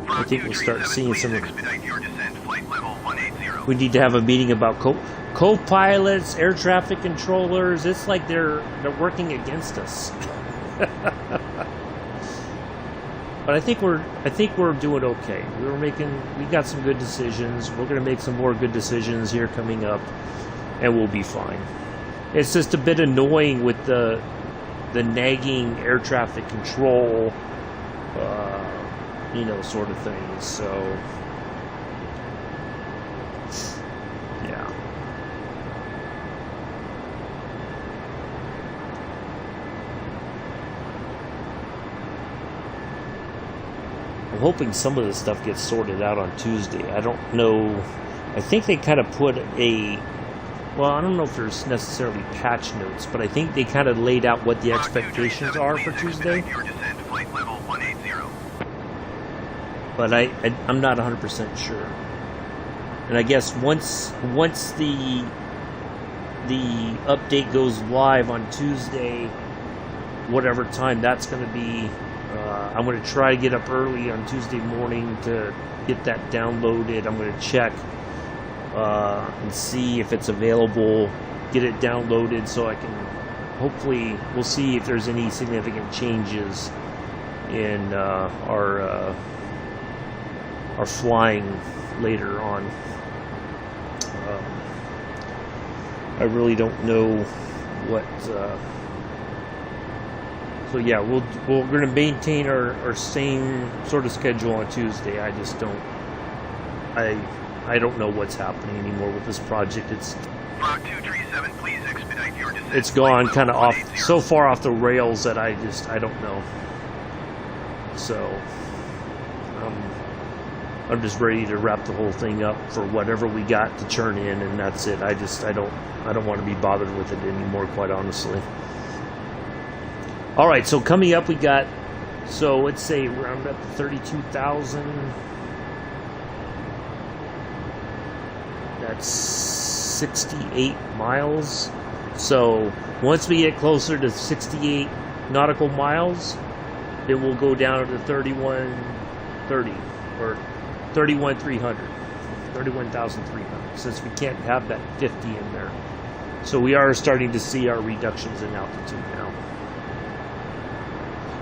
I think we'll start seeing some. Expedite your descent, flight level 180. We need to have a meeting about co-pilots, air traffic controllers. It's like they're working against us. But I think we're doing okay. We got some good decisions. We're going to make some more good decisions here coming up, and we'll be fine. It's just a bit annoying with the nagging air traffic control, sort of things. So, yeah. I'm hoping some of this stuff gets sorted out on Tuesday. I don't know. I think they kind of put well, I don't know if there's necessarily patch notes, but I think they kind of laid out what the expectations are for Tuesday. But I'm not 100% sure. And I guess once the update goes live on Tuesday, whatever time that's going to be, I'm going to try to get up early on Tuesday morning to get that downloaded. I'm going to check and see if it's available, get it downloaded so I can, hopefully, we'll see if there's any significant changes in our flying later on. I really don't know what. So yeah, we're going to maintain our same sort of schedule on Tuesday. I just don't. I don't know what's happening anymore with this project. Frog 237, please expedite your descent. It's gone kind of off, so far off the rails that I don't know. So I'm just ready to wrap the whole thing up for whatever we got to churn in, and that's it. I don't want to be bothered with it anymore, quite honestly. All right, so coming up we got, so let's say round up to 32,000. That's 68 miles. So once we get closer to 68 nautical miles, it will go down to 3130 or 31,300, since we can't have that 50 in there. So we are starting to see our reductions in altitude now.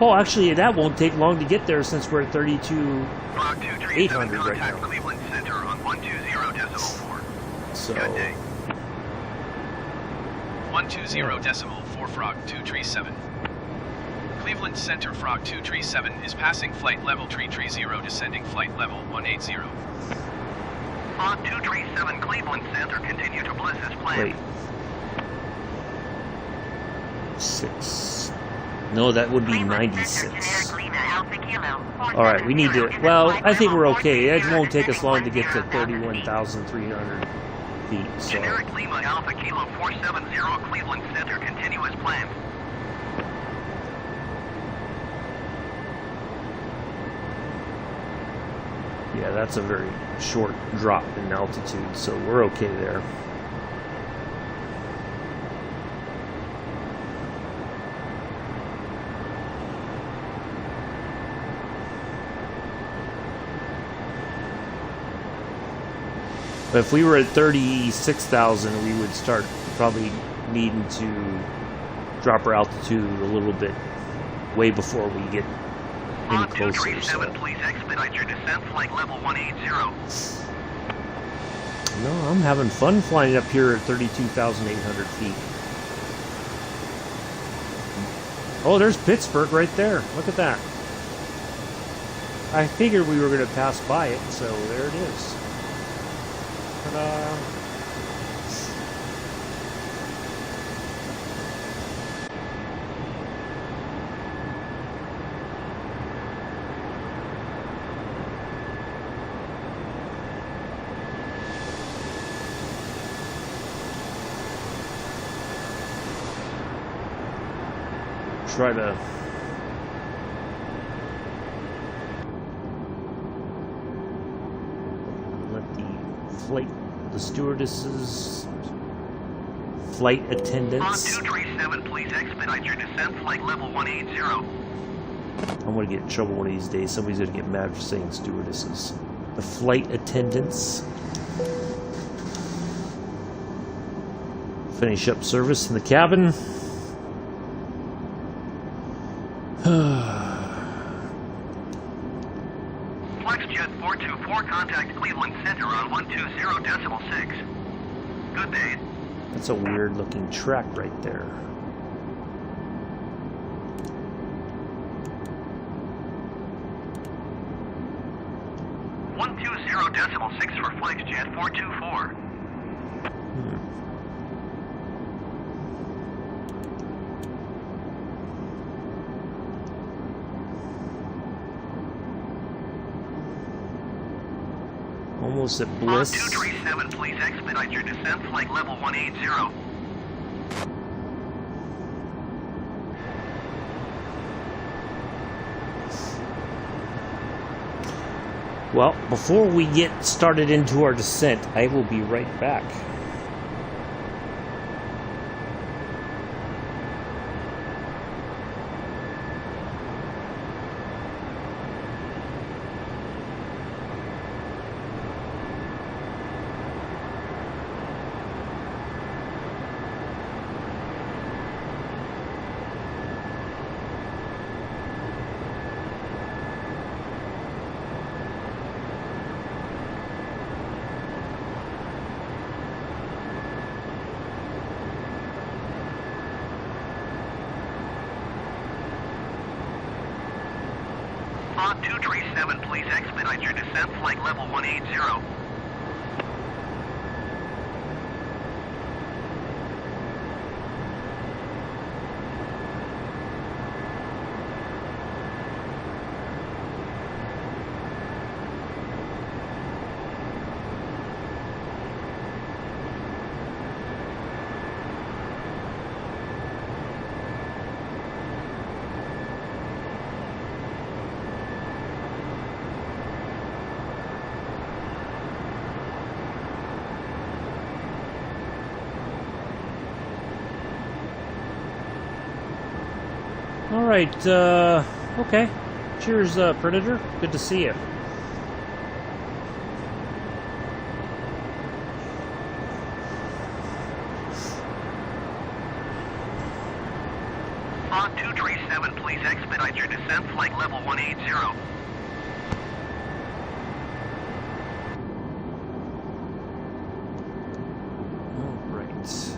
Oh, actually, that won't take long to get there since we're at 32,800 right now. Cleveland Center on 120.4. So. Good day. 120.4 Frog 237. Cleveland Center Frog 237 is passing flight level 330, descending flight level 180. Frog 237, Cleveland Center, continue to Bliss as planned. Wait. 6. No, that would be 96. Alright, we need to. Well, I think we're okay. It won't take us long to get to 31,300 feet. So. Generic Lima Alpha Kilo 470, Cleveland Center, continue as planned. Yeah, that's a very short drop in altitude, so we're okay there. But if we were at 36,000, we would start probably needing to drop our altitude a little bit way before we get any closer. So. Please expedite your descent, flight level 180. No, I'm having fun flying up here at 32,800 feet. Oh, there's Pittsburgh right there. Look at that. I figured we were going to pass by it, so there it is. Ta-da. Try to let the stewardesses, flight attendants. On 237, please expedite your descent, flight level 180. I'm gonna get in trouble one of these days. Somebody's gonna get mad for saying stewardesses. The flight attendants. Finish up service in the cabin. FlexJet 424, contact Cleveland Center on 120.6. Good day. That's a weird looking track right there. .6 for FlexJet 424. Almost at Bliss. On 237, please expedite your descent, flight level 180. Well, before we get started into our descent, I will be right back. On 237, please expedite your descent, flight level 180. Alright, okay. Cheers, Predator. Good to see you. On 237, please expedite your descent, flight level 180. Alright.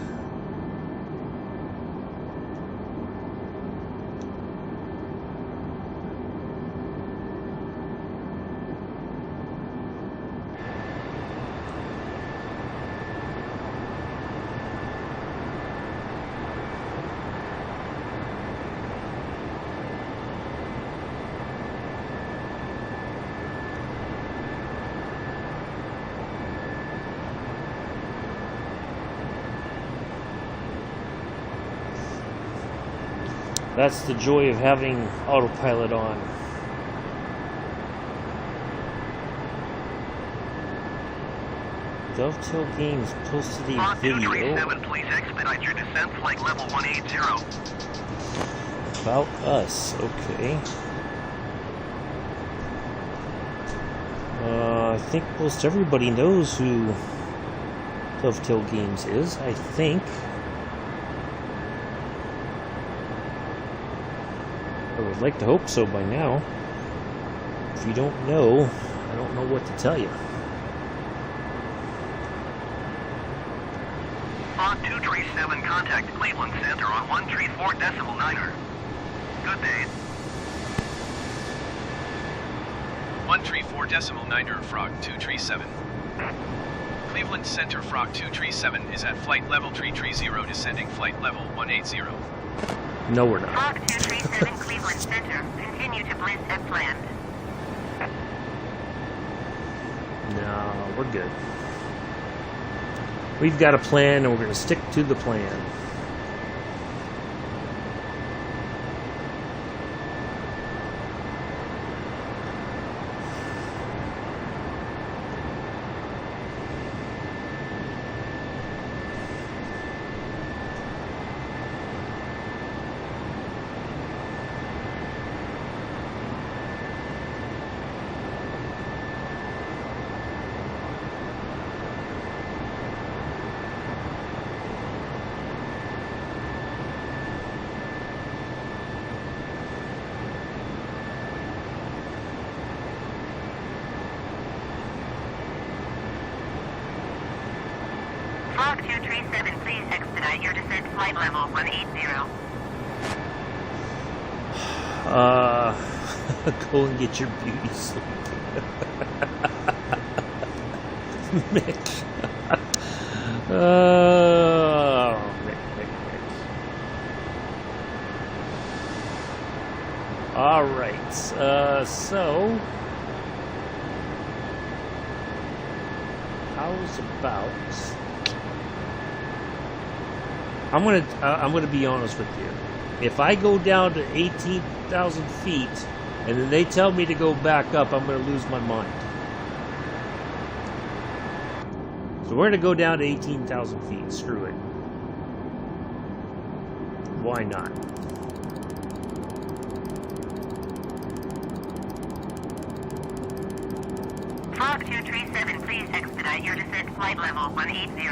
That's the joy of having autopilot on. Dovetail Games posted a Fog video 237, please expedite your descent, flight level 180. about us. Okay. I think most everybody knows who Dovetail Games is, I think. I would like to hope so by now. If you don't know, I don't know what to tell you. Fog 237, contact Cleveland Center on 134.9er. Good day. 134.9er, Frog 237. Cleveland Center, Frog 237 is at flight level 330, descending flight level 180. No, we're not. Fog 237 Cleveland Center. Continue to bliss as planned. No, we're good. We've got a plan, and we're going to stick to the plan. Fog 237, please expedite your descent, flight level 180. Go and get your beauty sleep. Mick. Mick. Alright, so... how's about... I'm gonna be honest with you. If I go down to 18,000 feet and then they tell me to go back up, I'm gonna lose my mind. So we're gonna go down to 18,000 feet. Screw it. Why not? Fog 237, please expedite your descent, flight level 180.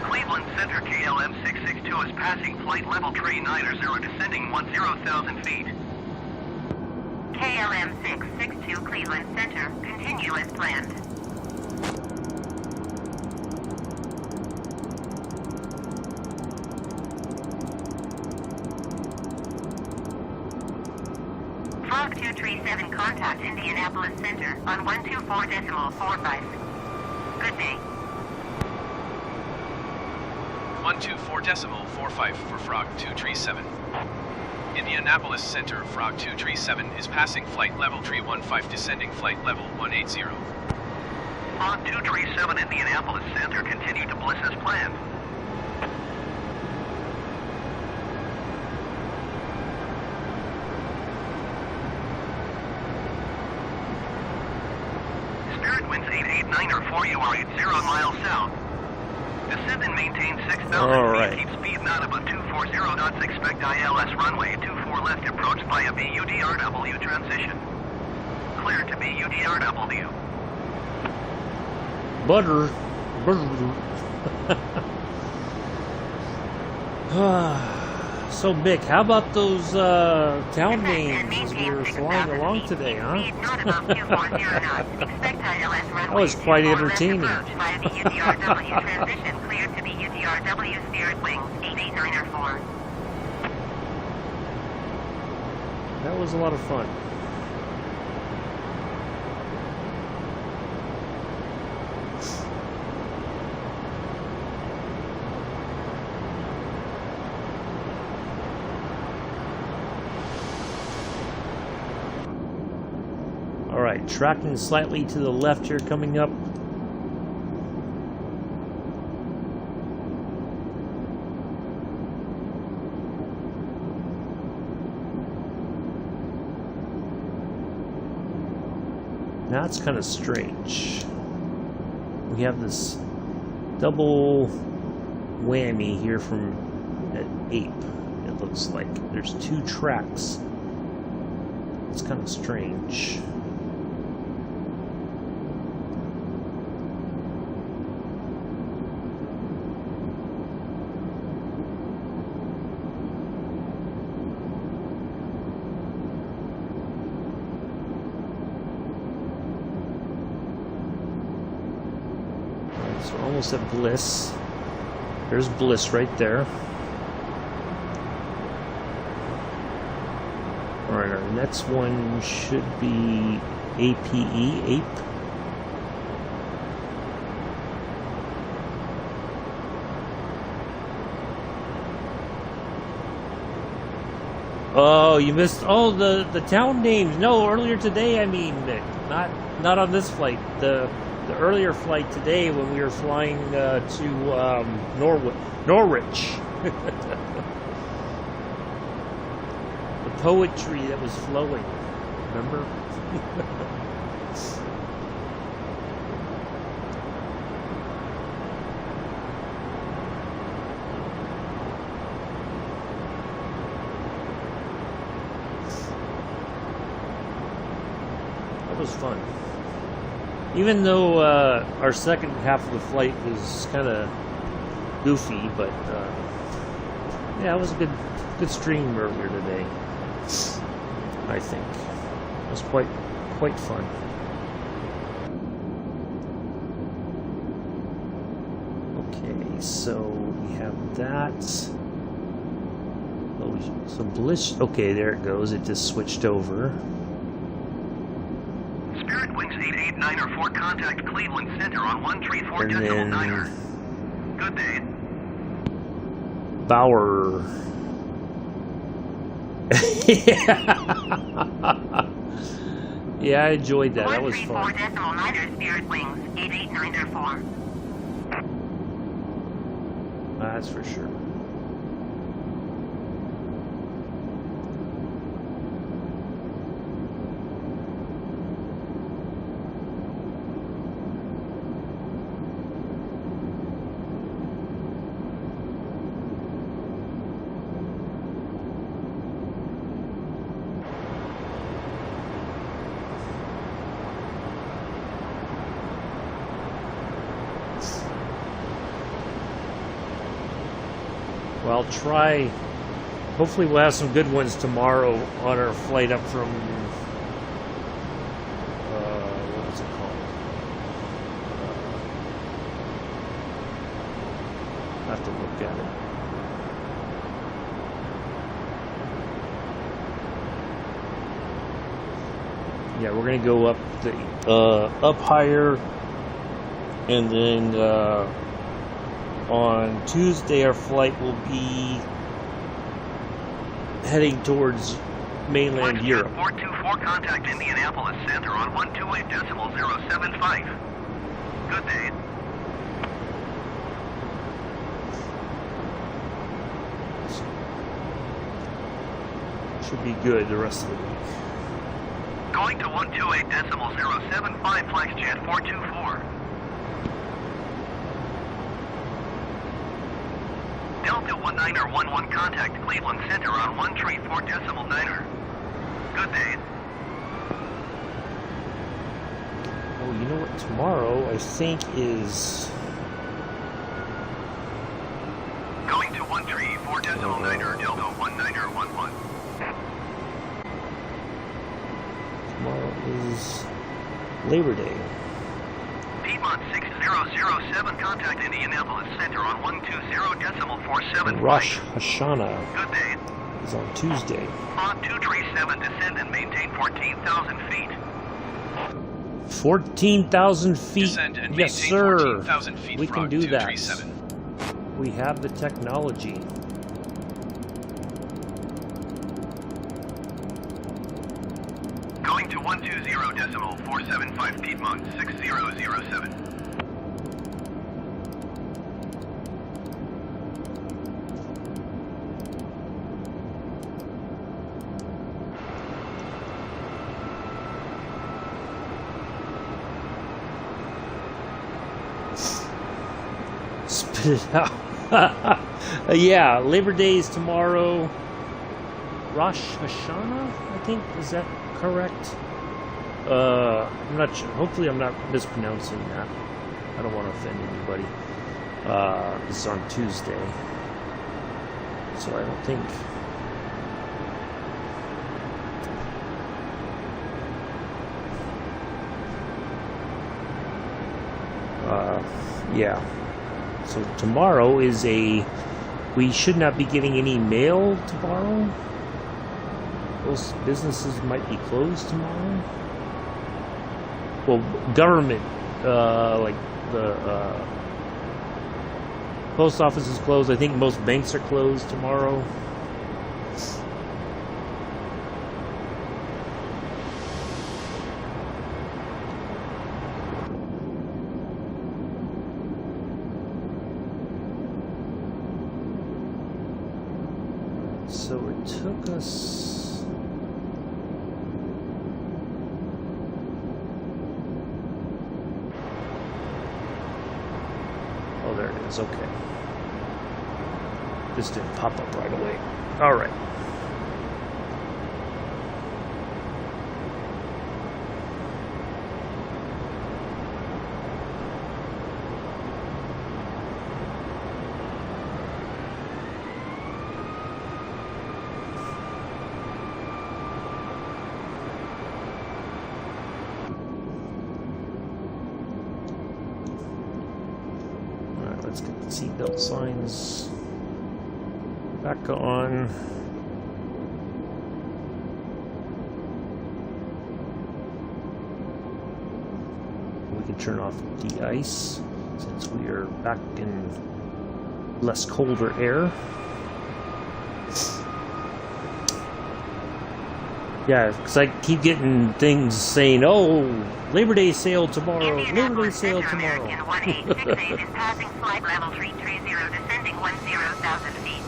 Cleveland Center KLM 662 is passing flight level 390, descending 10,000 feet. KLM 662 Cleveland Center. Continue as planned. Fog 237, contact Indianapolis Center on 124.45. Good day. 124.45 for Frog 237. Indianapolis Center, Frog 237 is passing flight level 315, descending flight level 180. Fog 237 Indianapolis Center, continue to bliss as planned. Spirit winds 889 for you are 80 miles south. Descend and maintain 6,000 Alright. feet. Keep speed not above 240 knots. Expect ILS runway 24 left approach via BUDRW transition. Clear to BUDRW. Butter. So, Mick, how about those town names as we were flying along today, huh? Speed not above 240 knots. Expect ILS runway That was quite 24 left entertaining. approach via BUDRW transition. Clear to BUDRW Spirit Wings 889 That was a lot of fun. Alright, tracking slightly to the left here coming up. That's kind of strange. We have this double whammy here from an ape. It looks like there's 2 tracks. It's kind of strange. So we're almost at Bliss. There's Bliss right there. Alright, our next one should be APE, Ape. Oh, you missed all the town names. No, earlier today, I mean, Nick. Not on this flight. The earlier flight today when we were flying to Norwich. The poetry that was flowing. Remember? That was fun. Even though our second half of the flight was kind of goofy, but yeah, it was a good stream earlier today. I think it was quite fun. Okay, so we have that. Oh, so Bliss. Okay, there it goes. It just switched over. Spirit Wings 8894, contact Cleveland Center on 134.9. Good day. Bauer. Yeah, I enjoyed that. That was fun. 134.9 Spirit Wings 8894. That's for sure. Well, I'll try. Hopefully, we'll have some good ones tomorrow on our flight up from. What was it called? I have to look at it. Yeah, we're gonna go up higher, and then. On Tuesday, our flight will be heading towards mainland Europe. 424, contact Indianapolis Center on 128.075. Good day. Should be good the rest of the week. Going to 128.075, FlexJet 424. Delta 1911, contact Cleveland Center on 134.9. Good day. Oh, you know what? Tomorrow, I think, is... Going to 134.9, Delta 1911. Tomorrow is Labor Day. Piedmont 6007, contact Indianapolis Center on 120.475. Rosh Hashanah Good day. is on Tuesday. On 237, descend and maintain 14,000 feet. 14,000 feet. Descend and Yes, maintain sir. 14,000 feet. We can Frog do that. 237. We have the technology. Going to 120.475, Piedmont 6007. cut it out. Yeah, Labor Day is tomorrow. Rosh Hashanah, I think, is that correct? I'm not sure. Hopefully I'm not mispronouncing that. I don't want to offend anybody. This is on Tuesday. So I don't think... yeah. So tomorrow is we should not be getting any mail tomorrow. Those businesses might be closed tomorrow. Well, government, like the post office is closed. I think most banks are closed tomorrow. So it took us... Oh, there it is. Okay. This didn't pop up right away. All right. Let's get the seatbelt signs back on. We can turn off the ice since we are back in less colder air. Yeah, because I keep getting things saying, oh, Labor Day sale tomorrow, Labor Day sale tomorrow. American 1868 is passing flight level 330, descending 10,000 feet.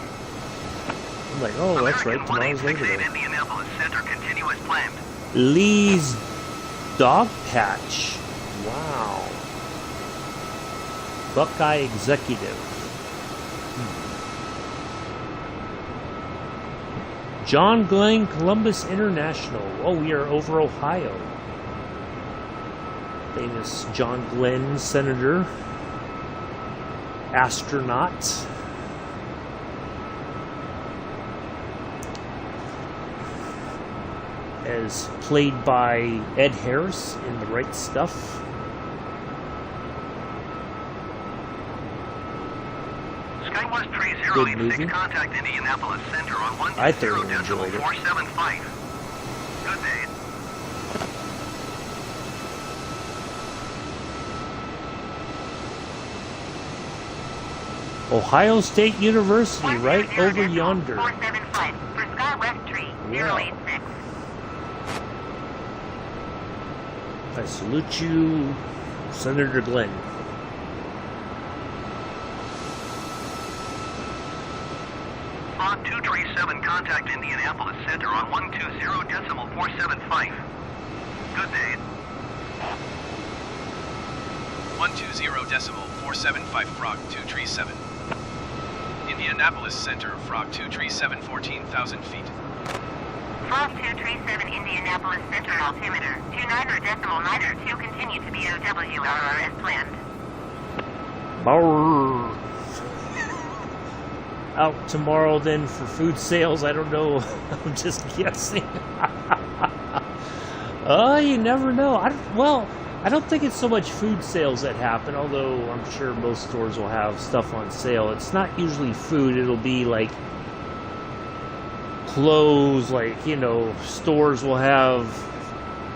I'm like, oh, that's right, tomorrow's Labor Day. Indianapolis Center, continue as planned. Lee's Dog Patch. Wow. Buckeye Executive. John Glenn Columbus International. Oh, we are over Ohio. Famous John Glenn, senator, astronaut. As played by Ed Harris in The Right Stuff. Skywest Good movie. 3086, contact Indianapolis Center on I thoroughly enjoyed it. 120.475. Good day. Ohio State University, right over yonder. 475 for Skywest Tree Yeah. 086. I salute you, Senator Glenn. On 237, contact Indianapolis Center on 120.475. Good day. 120.475 Frog 237. Indianapolis Center, Frog 237, 14,000 feet. Frog 237 Indianapolis Center altimeter 29.9 continue to be OWRR as planned. Brrr. Out tomorrow then for food sales. I don't know. I'm just guessing. Oh, you never know. I don't think it's so much food sales that happen, although I'm sure most stores will have stuff on sale. It's not usually food. It'll be like clothes, like, you know, stores will have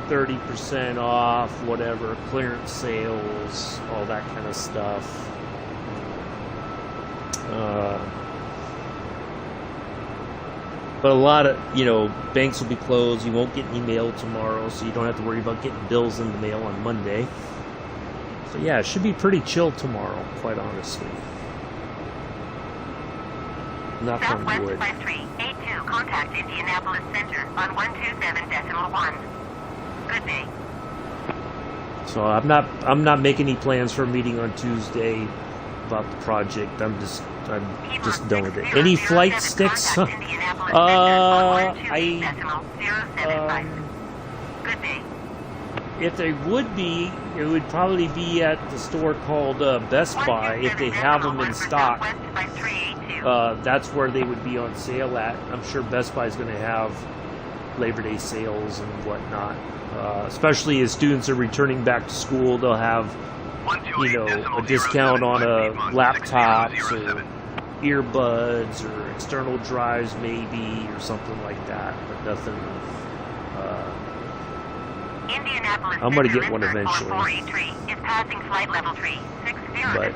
30% off, whatever, clearance sales, all that kind of stuff. But a lot of, you know, banks will be closed. You won't get any mail tomorrow, so you don't have to worry about getting bills in the mail on Monday. So yeah, it should be pretty chill tomorrow, quite honestly. Knock on Southwest wood. 5382, contact Indianapolis Center on 127.1. Good day. So I'm not making any plans for a meeting on Tuesday, about the project. I'm just done with it. Any flight sticks? If there would be, it would probably be at the store called Best Buy if they have them in stock. That's where they would be on sale at. I'm sure Best Buy is going to have Labor Day sales and whatnot. Especially as students are returning back to school, they'll have, you know, a discount on laptops or earbuds or external drives maybe or something like that. But nothing. I'm going to get one eventually. But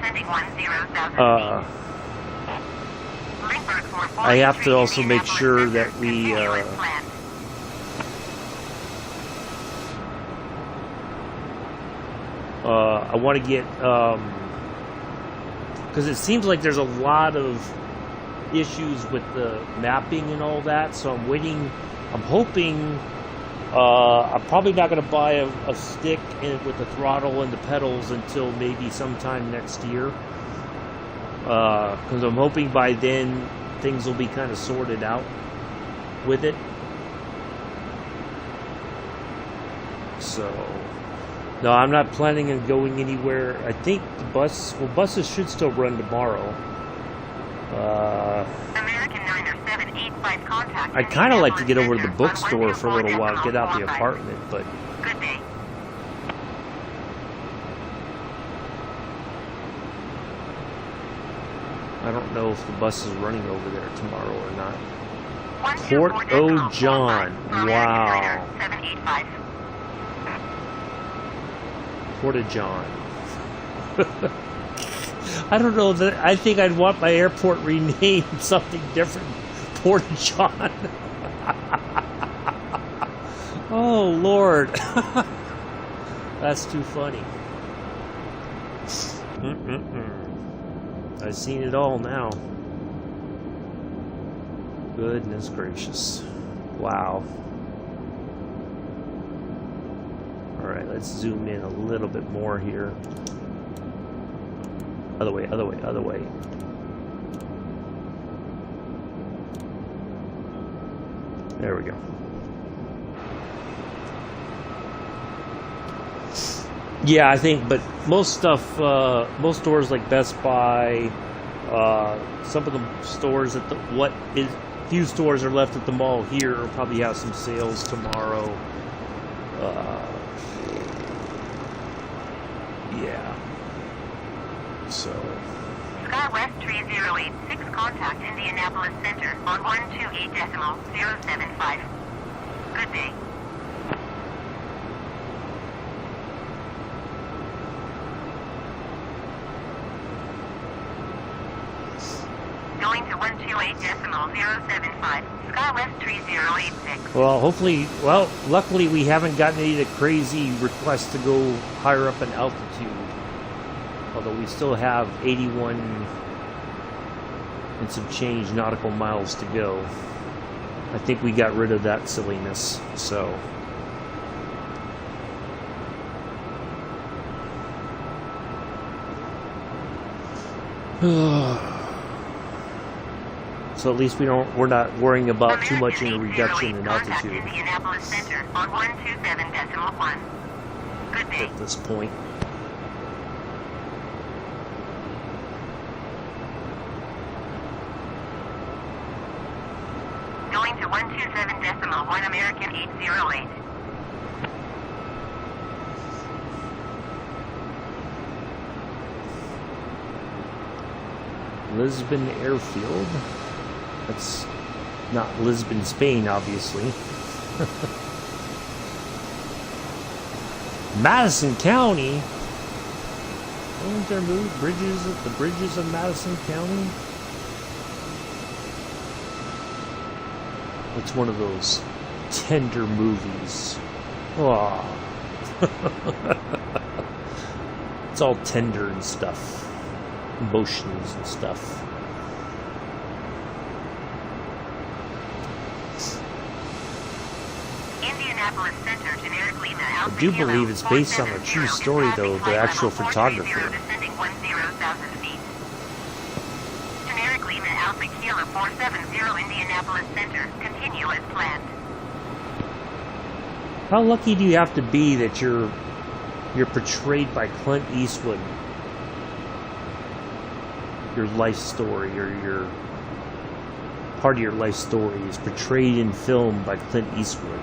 I have to also make sure that we I want to get because it seems like there's a lot of issues with the mapping and all that, so I'm waiting. I'm hoping I'm probably not going to buy a stick with the throttle and the pedals until maybe sometime next year, because I'm hoping by then things will be kind of sorted out with it. So no, I'm not planning on going anywhere. I think the buses should still run tomorrow. I'd kind of like to get over to the bookstore for a little while, get out the apartment, but I don't know if the bus is running over there tomorrow or not. Port O John, wow. Port of John. I don't know that. I think I'd want my airport renamed something different. Port of John. Oh Lord, that's too funny. I've seen it all now. Goodness gracious! Wow. All right, let's zoom in a little bit more here. Other way, other way, other way. There we go. Yeah, I think, but most stuff, most stores like Best Buy, some of the stores at the few stores are left at the mall here will probably have some sales tomorrow. Yeah. So. SkyWest 3086, contact Indianapolis Center on 128.075. Good day. Going to 128.075. SkyWest 3086. Well, hopefully, luckily we haven't gotten any of the crazy requests to go higher up in altitude. Although we still have 81 and some change nautical miles to go. I think we got rid of that silliness, so. So at least we're not worrying about too much in a reduction in altitude. Indianapolis Center on 127.1. Good day. At this point. Going to 127.1 American 808. Lisbon Airfield. That's not Lisbon, Spain, obviously. Madison County. Weren't there bridges at the bridges of Madison County? It's one of those tender movies. Oh. It's all tender and stuff. Emotions and stuff. Indianapolis Center, generically the I do believe it's based on a true story, though, the actual photographer. Descending 10,000 feet. Alpha Kilo 470 Indianapolis Center. Continue as planned. How lucky do you have to be that you're portrayed by Clint Eastwood? Your life story, or your part of your life story is portrayed in film by Clint Eastwood.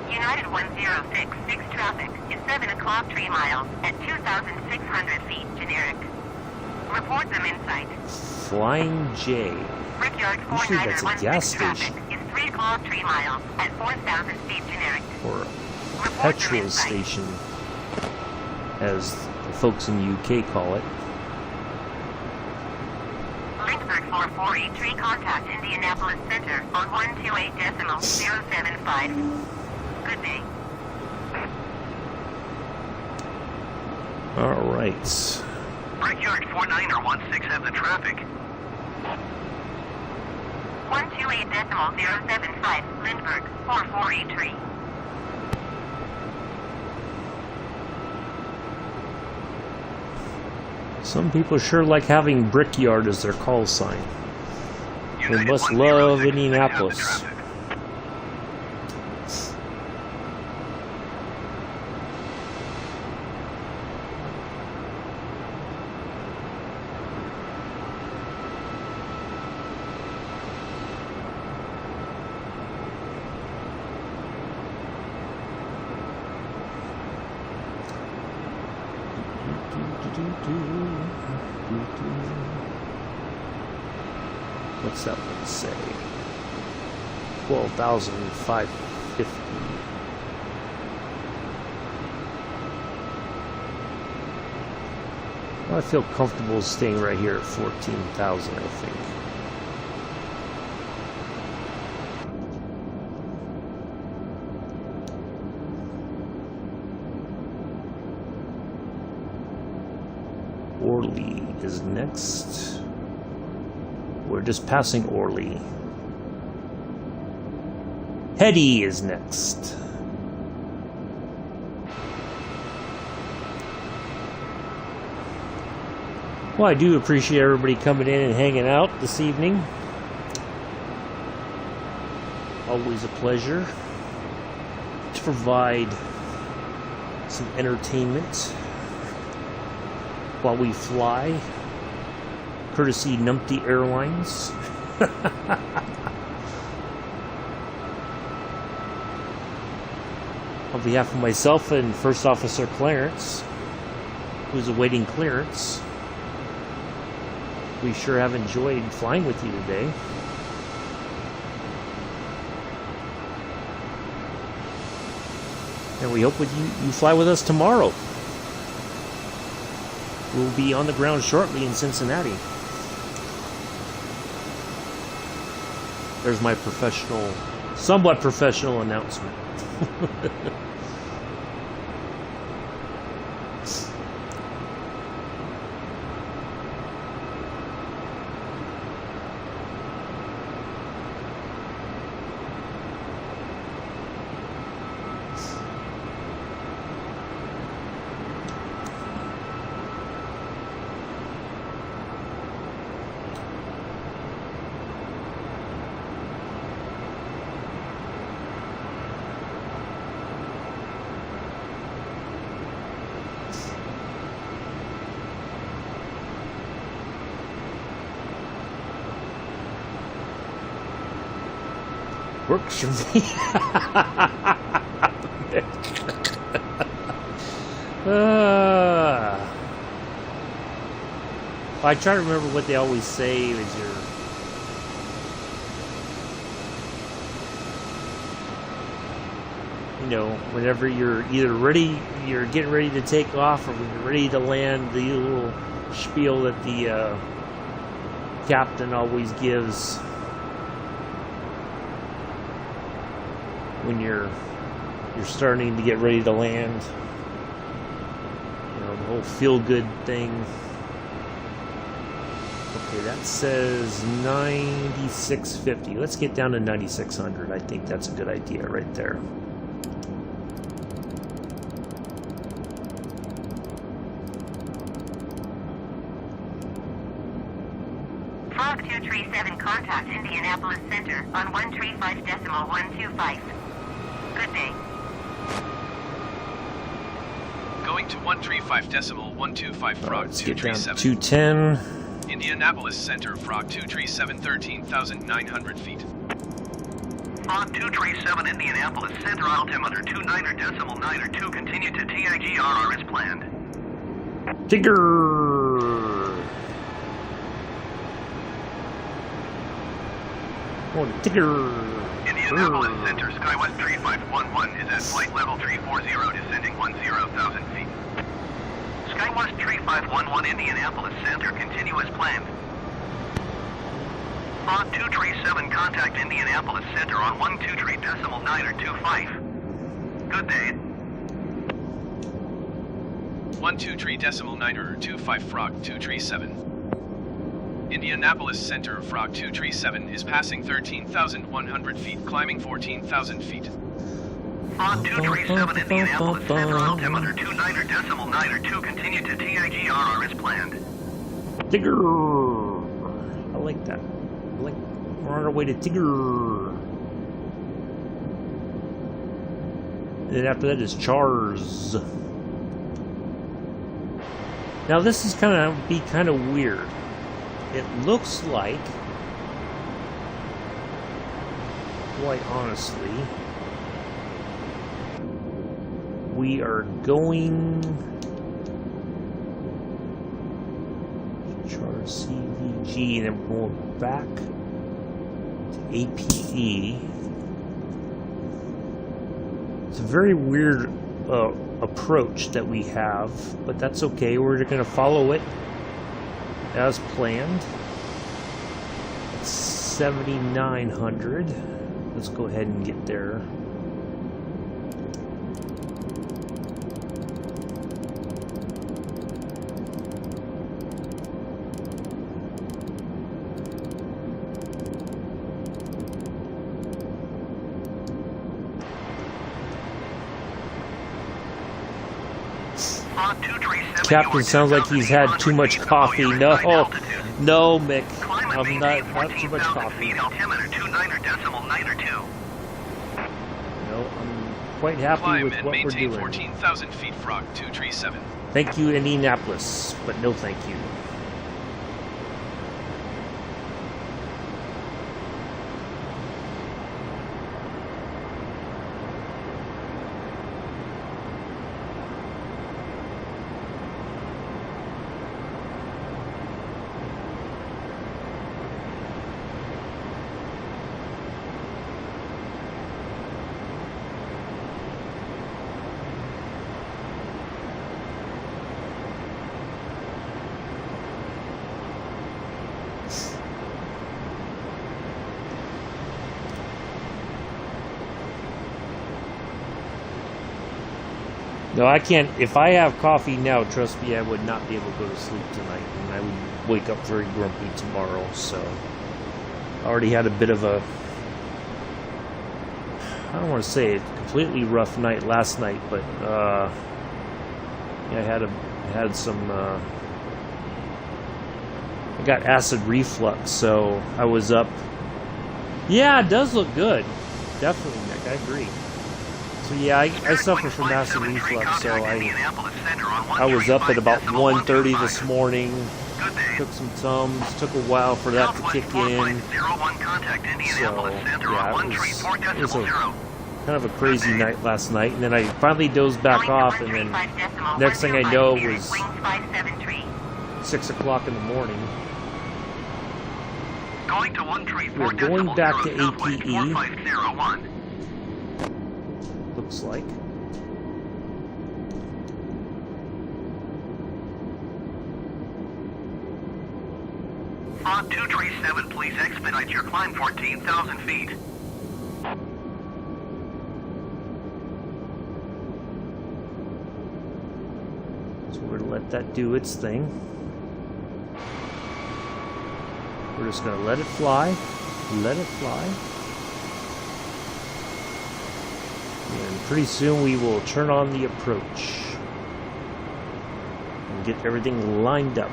United 1066 traffic is 7 o'clock 3 miles at 2,600 feet generic. Report them in sight. Flying J. Brickyard Usually that's a gas 4916 station. traffic is 3 o'clock 3 miles at 4,000 feet generic. Or a Report them petrol in sight. station, as the folks in the UK call it. Lynchburg 4483 contact Indianapolis Center on 128.075. Good day. All right. Brickyard 4916 have the traffic. 128.075 Lynchburg 4483. Some people sure like having Brickyard as their call sign. They United must 106 love have the Indianapolis. traffic. What's that one say? 12,550. Well, I feel comfortable staying right here at 14,000, I think. Orly is next. We're just passing Orly. Hetty is next. Well, I do appreciate everybody coming in and hanging out this evening. Always a pleasure to provide some entertainment while we fly, courtesy Numpty Airlines. On behalf of myself and First Officer Clarence, who's awaiting clearance, we sure have enjoyed flying with you today. And we hope you fly with us tomorrow. We'll be on the ground shortly in Cincinnati. There's my professional, somewhat professional announcement. Works for me. I try to remember what they always say as you're whenever you're either ready, you're getting ready to take off, or when you're ready to land, the little spiel that the captain always gives when you're starting to get ready to land. The whole feel-good thing. Okay, that says 9650. Let's get down to 9600. I think that's a good idea right there. 137, contact Indianapolis Center on 135.125. Good day. Going to 135.125 Frog Let's get down to 237. 210. Indianapolis Center, Frog 237, 13,900 feet. Frog 237, Indianapolis Center, altimeter 29.902, continue to TIGRR as planned. Tigger! Oh, Tigger! Indianapolis Center, Skywest 3511 is at flight level 340, descending 10,000 feet. Skywest 3511, Indianapolis Center, continue as planned. Frog 237, contact Indianapolis Center on 123.925. Good day. 123.925 Frog 237. Indianapolis Center, Frog 237 is passing 13,100 feet, climbing 14,000 feet. Frog 237, Indianapolis Center, altimeter 29.902, continue to TIGRR as planned. Tigger! I like that. We're on our way to Tigger. And then after that is Chars. Now this is kind of weird. It looks like, quite honestly, we are going Chars CVG and then we're going back to APE. It's a very weird approach that we have, but that's okay. We're going to follow it as planned. It's 7,900. Let's go ahead and get there. Captain sounds like he's had too much coffee. No, Mick, I'm not too much coffee. No, I'm quite happy with what we're doing. 14,000 feet, Frog 237. Thank you, Indianapolis, but no thank you. No, I can't. If I have coffee now, trust me, I would not be able to go to sleep tonight, and I would wake up very grumpy tomorrow. So, I already had a bit of a, I don't want to say a completely rough night last night, but yeah, I had some. I got acid reflux, so I was up. Yeah, it does look good. Definitely, Nick. I agree. So yeah, I suffer from acid reflux, so I was up at about 1:30 this morning, took some Tums, took a while for that to kick in, so yeah, it was a kind of a crazy night last night, and then I finally dozed back off, and then next thing I know it was 6 o'clock in the morning. We're going back to APE. Looks like. Frog 237, please expedite your climb 14,000 feet. So we're gonna let that do its thing. We're just gonna let it fly. Let it fly. And pretty soon we will turn on the approach and get everything lined up.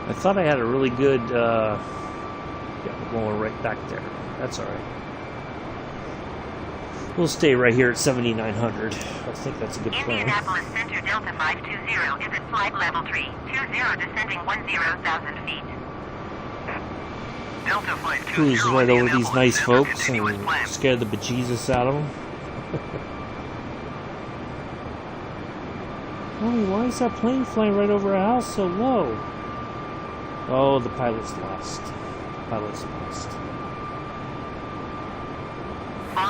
I thought I had a really good, yeah, we're going right back there. That's alright. We'll stay right here at 7,900. I think that's a good plan. Indianapolis Center Delta 520 is at flight level 320 descending 10,000 feet. Delta 520. Cruise right over these Indianapolis nice Center, folks continue as and planned. scare the bejesus out of them. Mommy, why is that plane flying right over our house so low? Oh, the pilot's lost. Pilot's lost.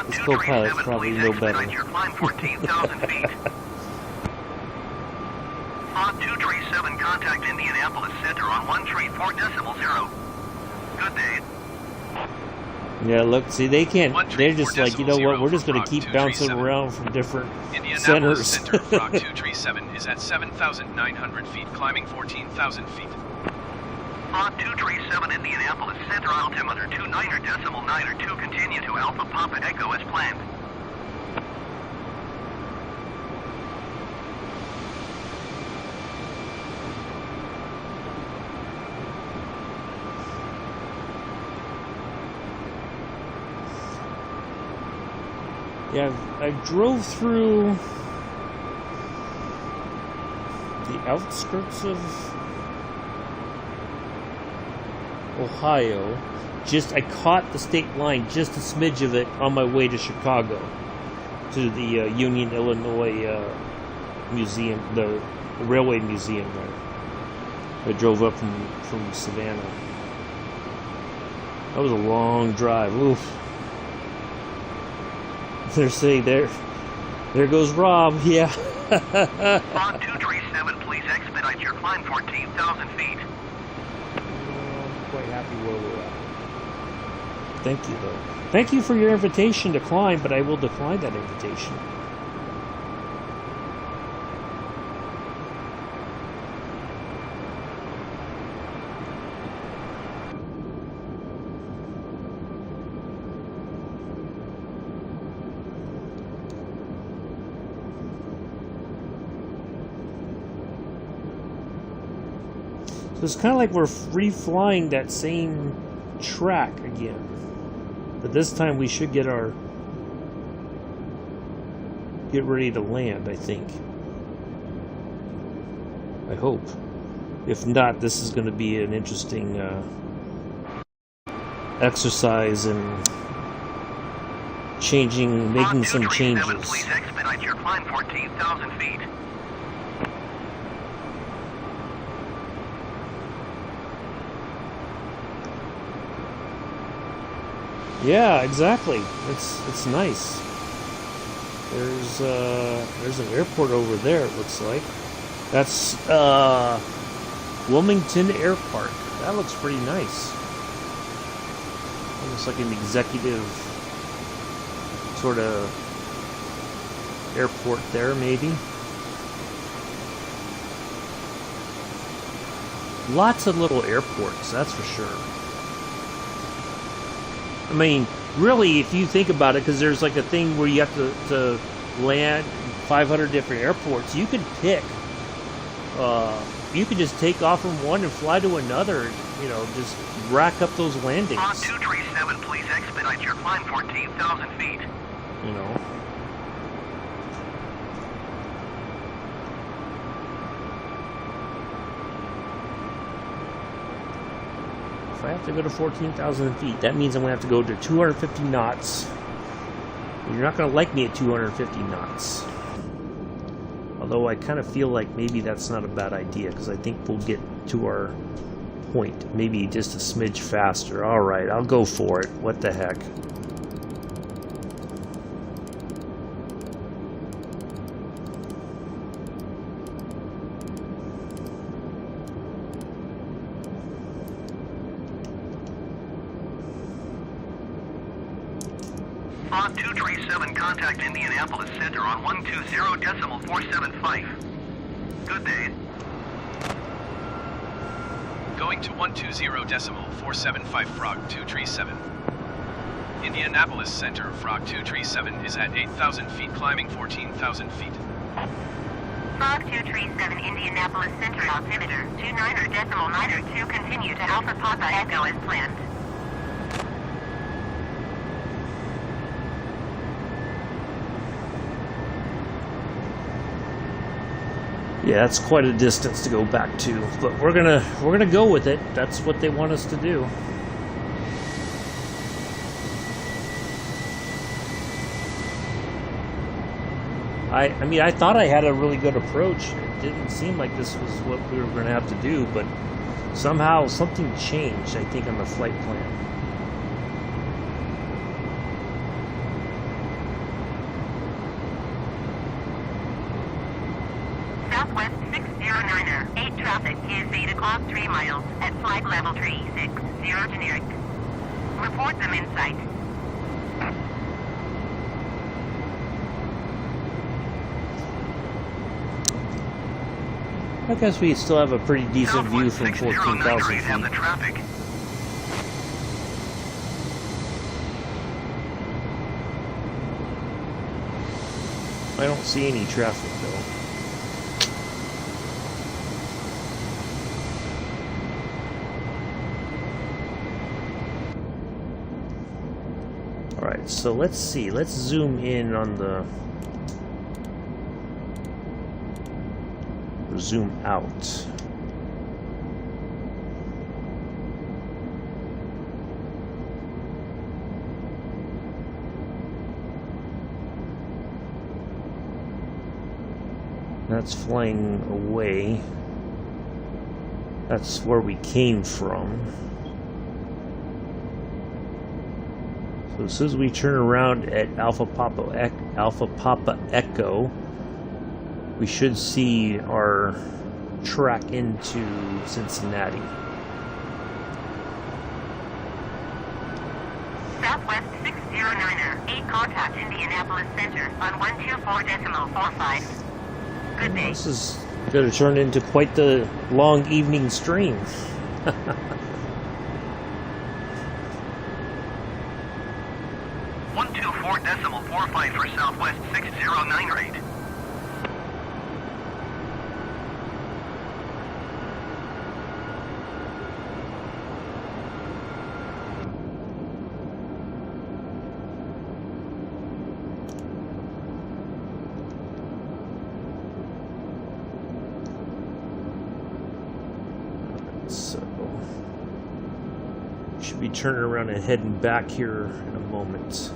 This co-pilot's probably no better. Your climb 14,000 feet. Fog 237, contact Indianapolis Center on 134.0. Good day. Yeah, look, see, they can't, they're just like, you know what, we're just going to Frog keep bouncing 237. around from different Indianapolis centers. Center Frog 237 is at 7,900 feet, climbing 14,000 feet. Fog 237, Indianapolis Center, altimeter 29.902, continue to Alpha Papa Echo as planned. Yeah, I drove through the outskirts of Ohio. I caught the state line, just a smidge of it, on my way to Chicago, to the Union, Illinois museum, the railway museum there. I drove up from Savannah. That was a long drive. Oof. They're saying there goes Rob. Yeah. Fog 237, please expedite your climb 14,000 feet. I'm quite happy where we're at. Thank you, though. Thank you for your invitation to climb, but I will decline that invitation. So it's kind of like we're re-flying that same track again. But this time we should get ready to land, I think. I hope. If not, this is going to be an interesting exercise in making some changes. Please expedite your climb 14,000 feet. Yeah, exactly. It's nice. There's an airport over there. It looks like that's Wilmington Air Park. That looks pretty nice. Looks like an executive sort of airport there, maybe. Lots of little airports, that's for sure. I mean, really, if you think about it, because there's like a thing where you have to land 500 different airports, you could pick. You could just take off from one and fly to another. You know, just rack up those landings. Fog 237, please expedite your climb 14,000 feet. You know. If I have to go to 14,000 feet, that means I'm going to have to go to 250 knots. You're not going to like me at 250 knots. Although I kind of feel like maybe that's not a bad idea, because I think we'll get to our point. Maybe just a smidge faster. Alright, I'll go for it. What the heck. Fog 237, contact Indianapolis Center on 120.475. Good day. Going to 120.475 Frog 237. Indianapolis Center Frog 237 is at 8,000 feet, climbing 14,000 feet. Frog 237 Indianapolis Center altimeter 29.902 continue to Alpha Papa Echo as planned. Yeah, that's quite a distance to go back to, but we're gonna go with it. That's what they want us to do. I mean, I thought I had a really good approach. It didn't seem like this was what we were going to have to do, but somehow something changed, I think, on the flight plan. Southwest 609er, 8 traffic is 8 o'clock 3 miles at flight level 360 generic. Report them in sight. I guess we still have a pretty decent view from Southwest 14,000 609 have the feet. traffic. I don't see any traffic, though. Alright, so let's see. Let's zoom in on the... zoom out. That's flying away. That's where we came from. So as soon as we turn around at Alpha Papa Echo, we should see our track into Cincinnati. Southwest 609er, 8 contact Indianapolis Center on 124.45. Good day. This is going to turn into quite the long evening stream. 124.45 for Southwest 609 rate. So, we should be turning around and heading back here in a moment.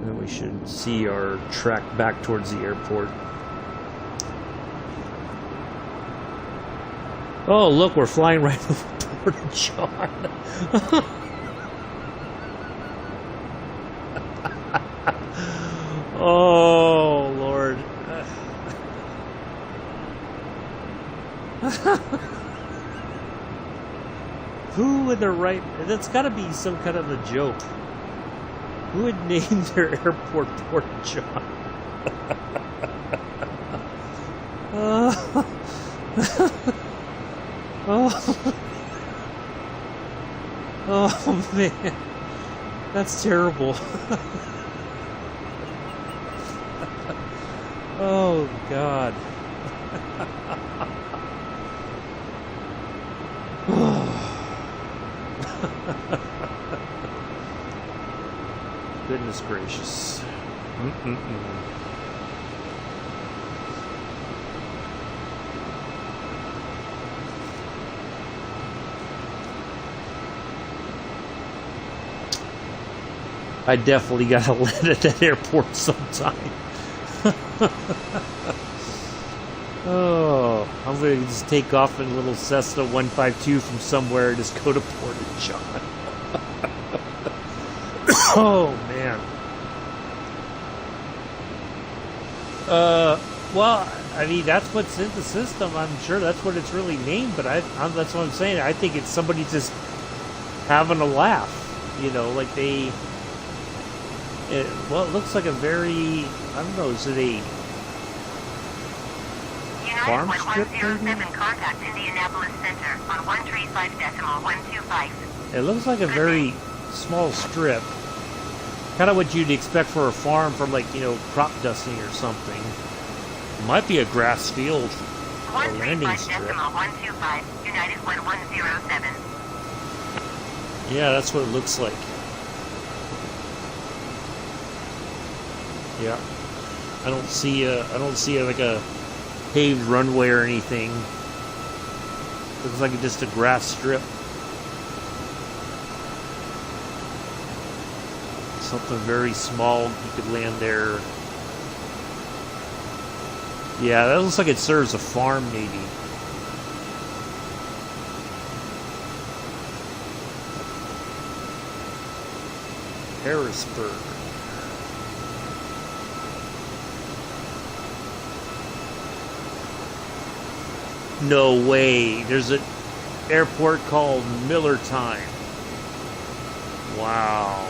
And we should see our track back towards the airport. Oh, look, we're flying right over Port John. Oh, Lord. Who in their right... That's got to be some kind of a joke. Who would name their airport Port John? Oh, man. That's terrible. Oh, God. Goodness gracious. I definitely gotta land at that airport sometime. Oh, I'm going to just take off in a little Cessna 152 from somewhere and just go to Port John. Oh, man. Well, I mean, that's what's in the system. I'm sure that's what it's really named, but that's what I'm saying. I think it's somebody just having a laugh. You know, like they... well, it looks like a very... I don't know, is it a... farm strip, maybe? United 107 contact Indianapolis Center on 135.125. It looks like a very small strip. Kind of what you'd expect for a farm from, like, you know, crop dusting or something. Might be a grass field or landing strip. 125, United 1107. Yeah, that's what it looks like. Yeah. I don't see like a paved runway or anything. Looks like it's just a grass strip. Something very small, you could land there. Yeah, that looks like it serves a farm, maybe. Harrisburg. No way. There's an airport called Millertime. Wow.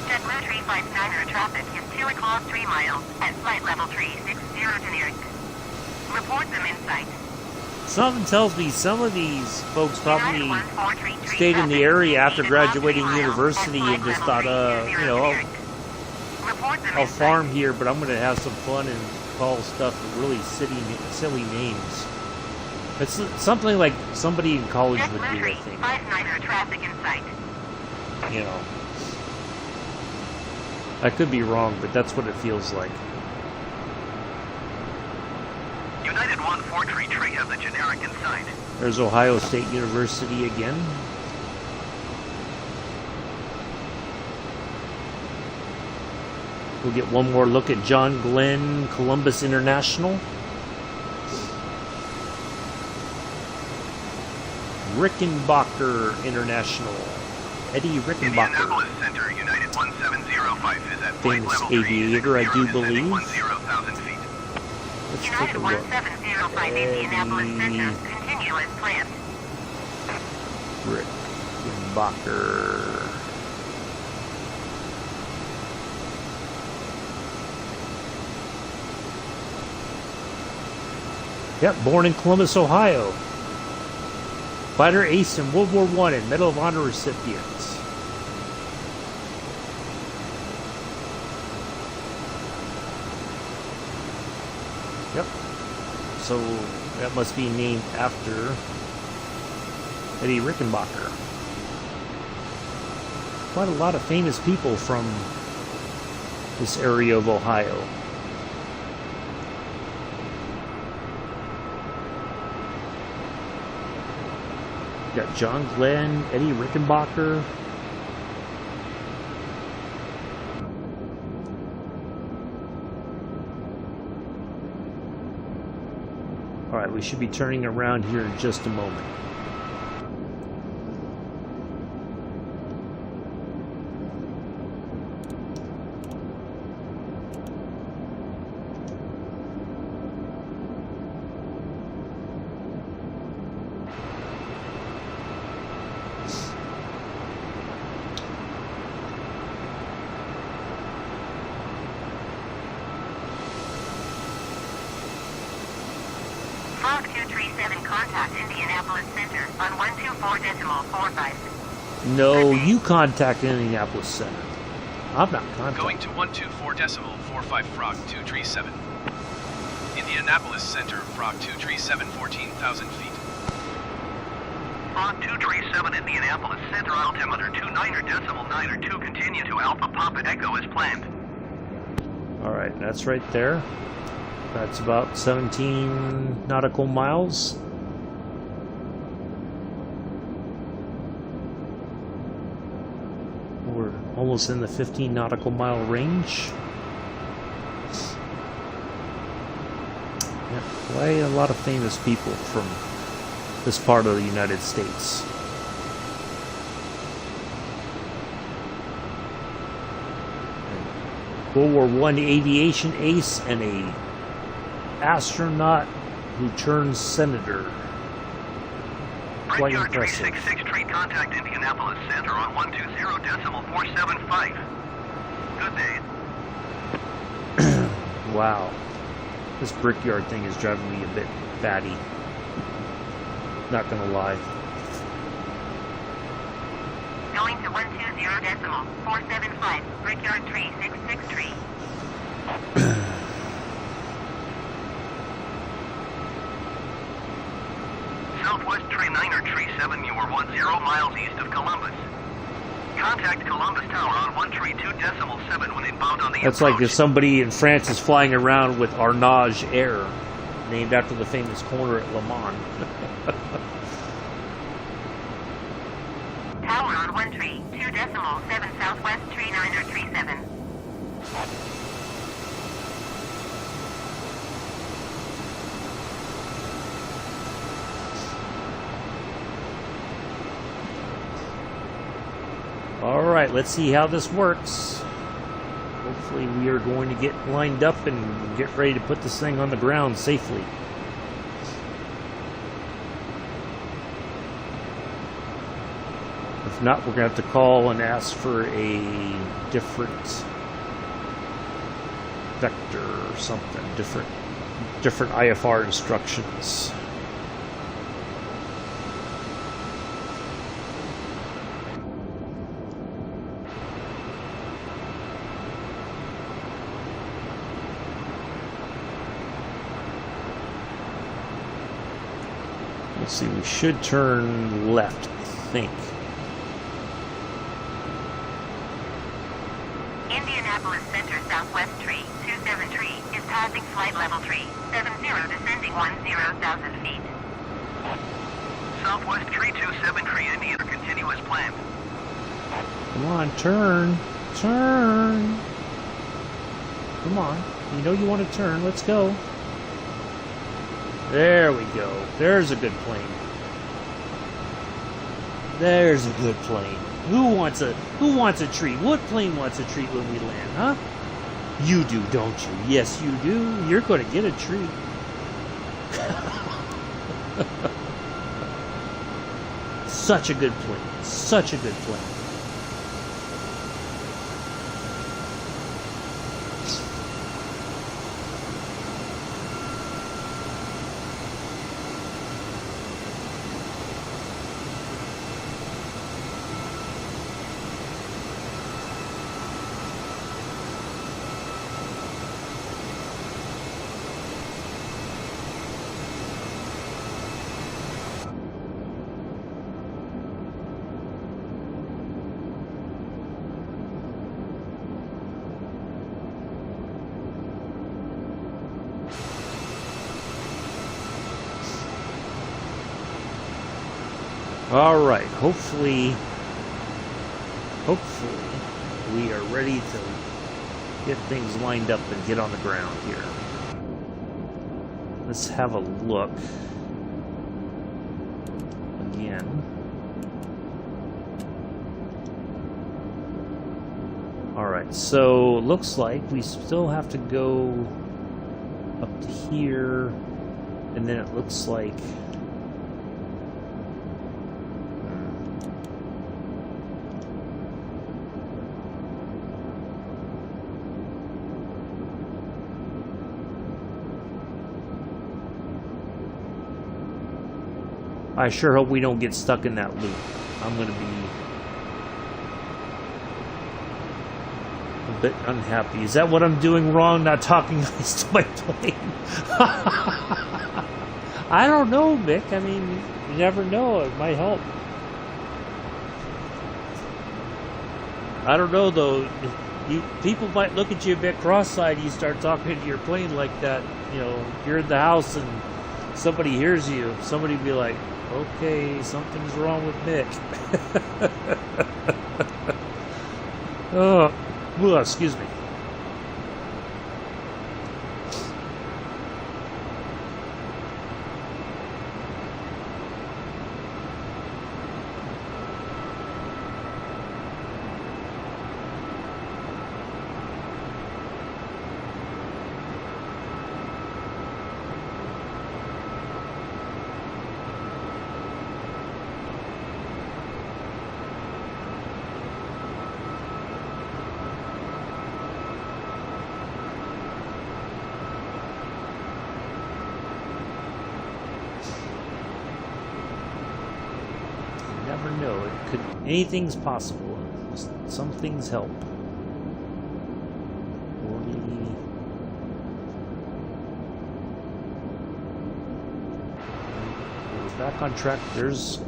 JetBlue 359er traffic is 2 o'clock 3 miles at flight level 360 to Newark. Report them in sight. Something tells me some of these folks probably stayed in the area after graduating university and just thought, you know, I'll farm here, but I'm going to have some fun and call stuff really silly names. It's something like somebody in college would do, I think. 59er traffic in sight. You know. I could be wrong, but that's what it feels like. United 143 have the generic in sight. There's Ohio State University again. We'll get one more look at John Glenn Columbus International. Rickenbacker International. Eddie Rickenbacker. Indianapolis Center, United 1705 is at flight Famous level 360 aviator, I do believe. 10,000 feet. Let's take United a look. 1705 Indianapolis Center, continue as planned. Rickenbacker. Yep, born in Columbus, Ohio. Fighter ace in World War I and Medal of Honor recipients. Yep. So that must be named after Eddie Rickenbacker. Quite a lot of famous people from this area of Ohio. Got John Glenn, Eddie Rickenbacker. Alright, we should be turning around here in just a moment. Frog 237 contact Indianapolis Center on 124.45. No, you contact Indianapolis Center. I'm not Going contacting. to 124.45 Frog 237. Indianapolis Center, Frog 237, 14,000 feet. Frog 237 Indianapolis Center, altimeter 29.902, continue to Alpha Papa Echo as planned. Alright, that's right there. That's about 17 nautical miles. We're almost in the 15 nautical mile range. Yeah, quite a lot of famous people from this part of the United States. World War I aviation ace and a astronaut who turned senator. Quite Brickyard impressive. 366 tree contact Indianapolis Center on 120.475. Good day. Wow. This Brickyard thing is driving me a bit batty. Not gonna lie. Going to 120.475, Brickyard 3663. Southwest Tree 9 or Tree 7, you are 10 miles east of Columbus. Contact Columbus Tower on 132.7 when inbound on the That's approach. like if somebody in France is flying around with Arnage Air, named after the famous corner at Le Mans. Tower on 132.7 Southwest Tree 9 or Tree 7. Alright, let's see how this works. Hopefully we are going to get lined up and get ready to put this thing on the ground safely. If not, we're going to have to call and ask for a different vector or something, different IFR instructions. Let's see, we should turn left, I think. Indianapolis Center Southwest Tree 273 is passing flight level 370 descending 10,000 feet. Southwest Tree 27 Tree Indiana continuous plan. Come on, turn. Turn. Come on. You know you want to turn. Let's go. There we go. There's a good plane. There's a good plane. Who wants a treat? What plane wants a treat when we land, huh? You do, don't you? Yes, you do. You're going to get a treat. Such a good plane. Such a good plane. Alright, hopefully we are ready to get things lined up and get on the ground here. Let's have a look again. Alright, so looks like we still have to go up to here, and then it looks like I sure hope we don't get stuck in that loop. I'm going to be a bit unhappy. Is that what I'm doing wrong, not talking nice to my plane? I don't know, Mick. I mean, you never know. It might help. I don't know, though. People might look at you a bit cross-eyed. You start talking to your plane like that. You know, you're in the house and somebody hears you. Somebody be like, okay, something's wrong with Mick. Oh, excuse me. Never know. Anything's possible. Some things help. We're back on track. There's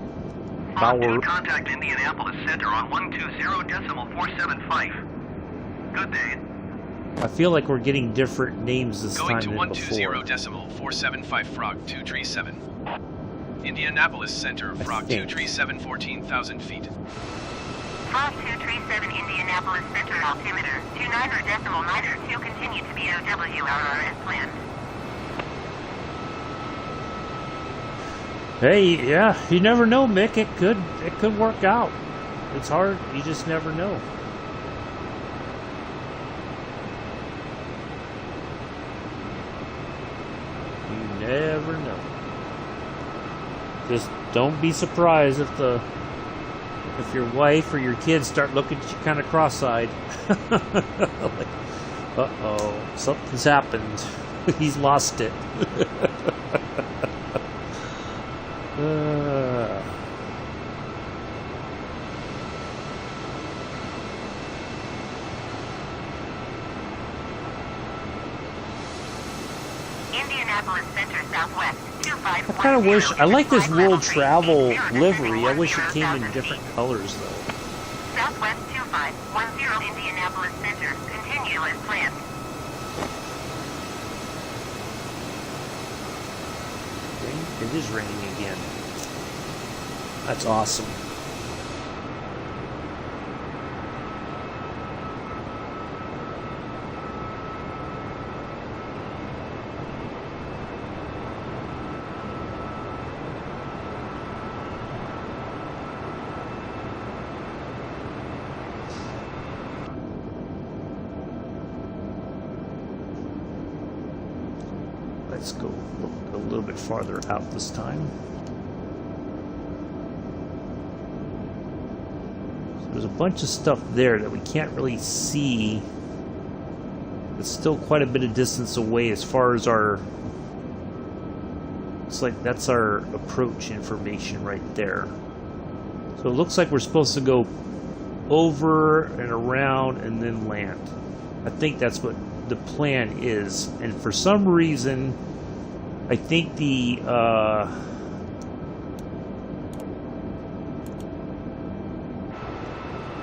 Bauer. Contact Indianapolis Center on 120.475. Good day. I feel like we're getting different names this Going time to than before. 120.475 Frog 237. Indianapolis Center, Frog 237, 14,000 feet. Frog 237 Indianapolis Center altimeter 29.9 continue to be OWR as planned. Hey, yeah, you never know, Mick. It could work out. It's hard. You just never know. You never know. Just don't be surprised if your wife or your kids start looking at you kind of cross-eyed. Like, uh-oh, something's happened. He's lost it. Indianapolis Center Southwest I kind of wish, I like this world travel livery. I wish it came in different colors though. Southwest 2510 Indianapolis Center, continue as planned. It is raining again. That's awesome. Let's go a little bit farther out this time. So there's a bunch of stuff there that we can't really see. It's still quite a bit of distance away as far as our... It's like that's our approach information right there. So it looks like we're supposed to go over and around and then land. I think that's what the plan is. And for some reason, I think the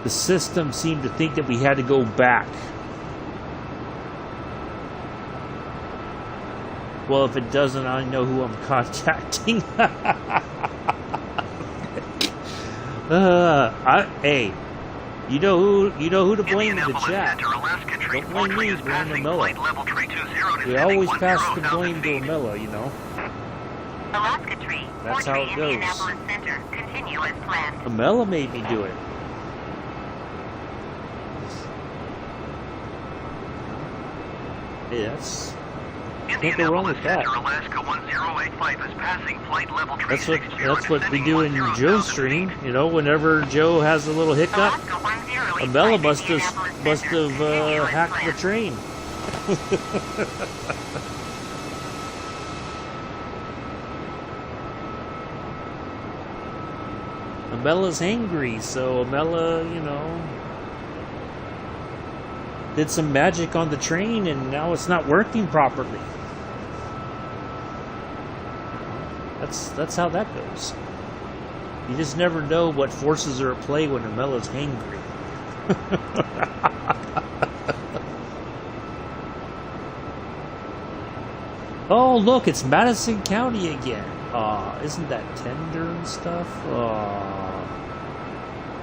system seemed to think that we had to go back. Well, if it doesn't, I know who I'm contacting. Hey, you know who to blame in the chat. Don't blame me, blame Amela. We always pass the blame to Amela, you know. Alaska Tree, That's how it goes. Indianapolis Center, continue as planned. Amela made me do it. Hey, that's... Can't go wrong with that. Alaska 1085 is passing flight level tree That's what we do in Joe's stream. You know, whenever Joe has a little hiccup, Amela must have hacked the train. Amela's hangry, so Amela, you know, did some magic on the train, and now it's not working properly. That's how that goes. You just never know what forces are at play when Amela's hangry. Oh, look, it's Madison County again. Aw, isn't that tender and stuff? Aw.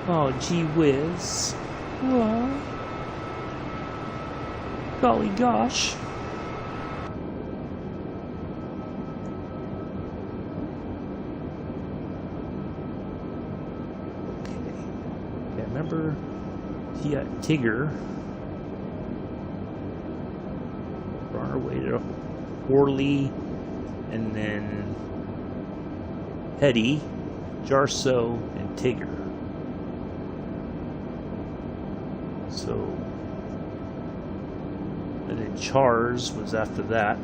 Oh, gee whiz. Aw. Golly gosh. Okay. Yeah, remember Tigger. We're on our way to Orly, and then Hetty, Jarso, and Tigger. So, and then Chars was after that.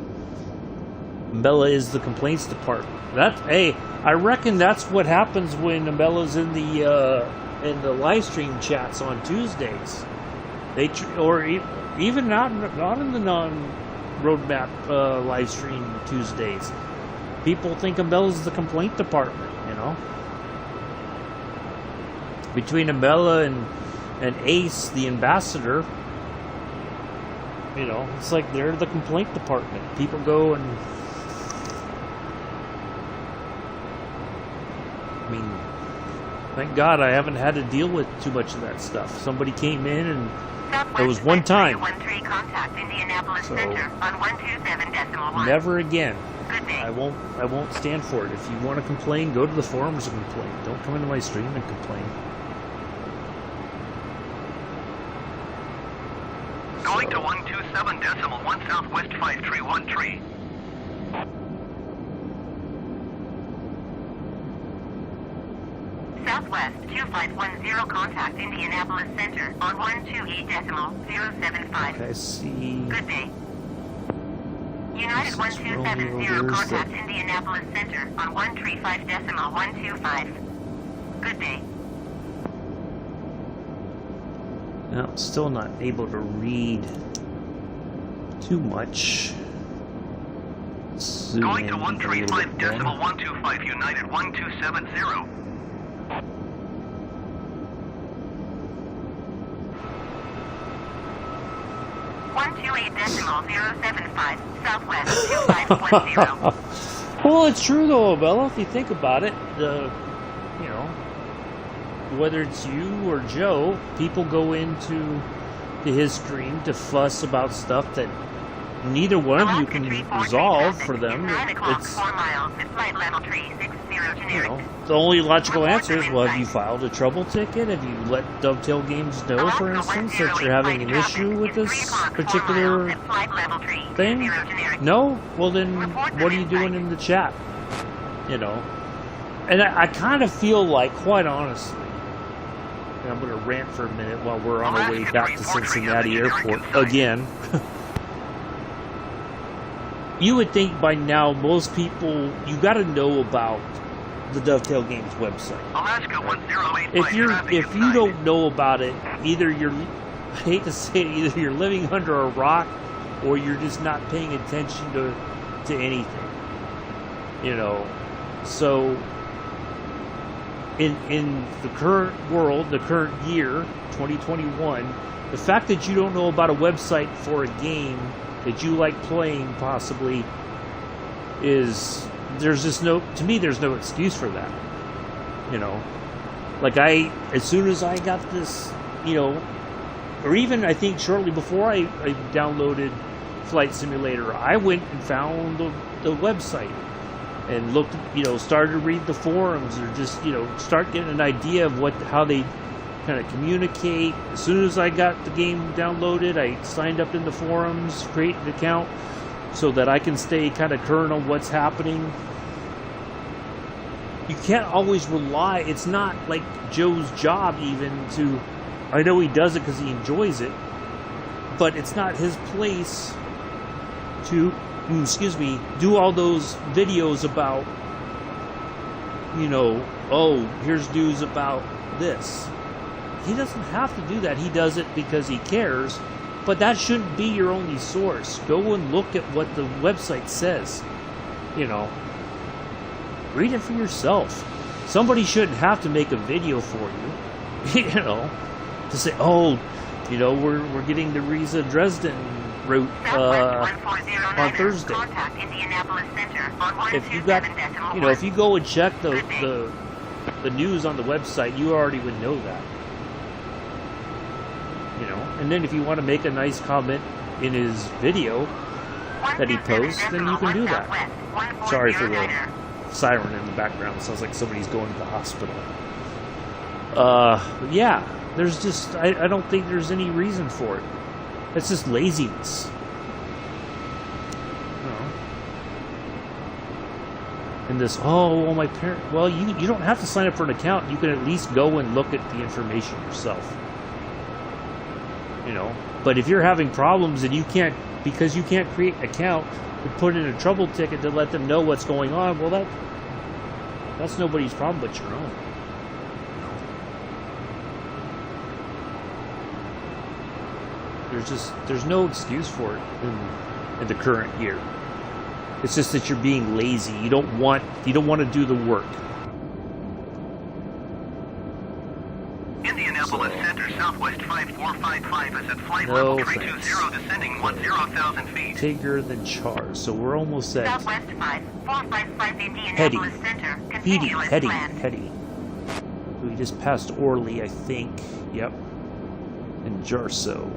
Bella is the complaints department. Hey, I reckon that's what happens when Abella's in the live stream chats on Tuesdays. Even not in the non-roadmap live stream Tuesdays. People think Abella's the complaint department, you know. Between Abella and Ace, the ambassador, you know, it's like they're the complaint department. People go and, I mean, thank God I haven't had to deal with too much of that stuff. Somebody came in and there was one time. So, never again. I won't stand for it. If you want to complain, go to the forums and complain. Don't come into my stream and complain. Going to 127.1 Southwest 5313. Southwest 2510, contact Indianapolis Center on 128.075. Okay, I see. Good day. United 1270, contact Indianapolis Center on 135.125. Good day. No, still not able to read too much. Zoom Going in to a little bit more. 135.125 United 1270. 128.075, Southwest 2510. Well, it's true though, Bella. If you think about it, you know, whether it's you or Joe, people go into his stream to fuss about stuff that neither one of you can resolve for them. It's, 4 miles at flight level 360 you know, the only logical answer is, well, have you filed a trouble ticket? Have you let Dovetail Games know, for instance, that you're having an issue with this particular thing? No? Well, then what are you doing in the chat? You know? And I kind of feel like, quite honestly, and I'm going to rant for a minute while we're on our way back to Cincinnati Airport again. You would think by now most people, you got to know about the Dovetail Games website. Alaska 108. If you don't know about it, either you're, I hate to say it, either you're living under a rock or you're just not paying attention to anything. You know, so in the current world, the current year, 2021, the fact that you don't know about a website for a game that you like playing possibly is, there's just no, to me there's no excuse for that. You know, like as soon as I got this, you know, or even I think shortly before I downloaded Flight Simulator, I went and found the website and looked, you know, started to read the forums, or just, you know, start getting an idea of how they kind of communicate. As soon as I got the game downloaded, I signed up in the forums, created an account so that I can stay kind of current on what's happening. You can't always rely, it's not like Joe's job even to, I know he does it because he enjoys it, but it's not his place to, do all those videos about, you know, oh, here's news about this. He doesn't have to do that. He does it because he cares, but that shouldn't be your only source. Go and look at what the website says. You know, read it for yourself. Somebody shouldn't have to make a video for you, you know, to say, oh, you know, we're getting the Riesa Dresden route on Thursday. If you got, you know, if you go and check the news on the website, you already would know that. You know, and then if you want to make a nice comment in his video that he posts, then you can do that. Sorry for the siren in the background. It sounds like somebody's going to the hospital. Yeah, there's just, I don't think there's any reason for it. It's just laziness. You know. And this, oh, well, my parent, well, you don't have to sign up for an account. You can at least go and look at the information yourself. You know, but if you're having problems and you can't, because you can't create an account to put in a trouble ticket to let them know what's going on, well, That's nobody's problem but your own. There's no excuse for it in the current year. It's just that you're being lazy. You don't want to do the work. Indianapolis Center, Southwest 5455 is at flight No level thanks. 320, descending 10,000 feet. Tigger than Char. So we're almost at Southwest 5455 Indianapolis Center. Continue as planned. Hetty. We just passed Orly, I think. Yep. And Jarso.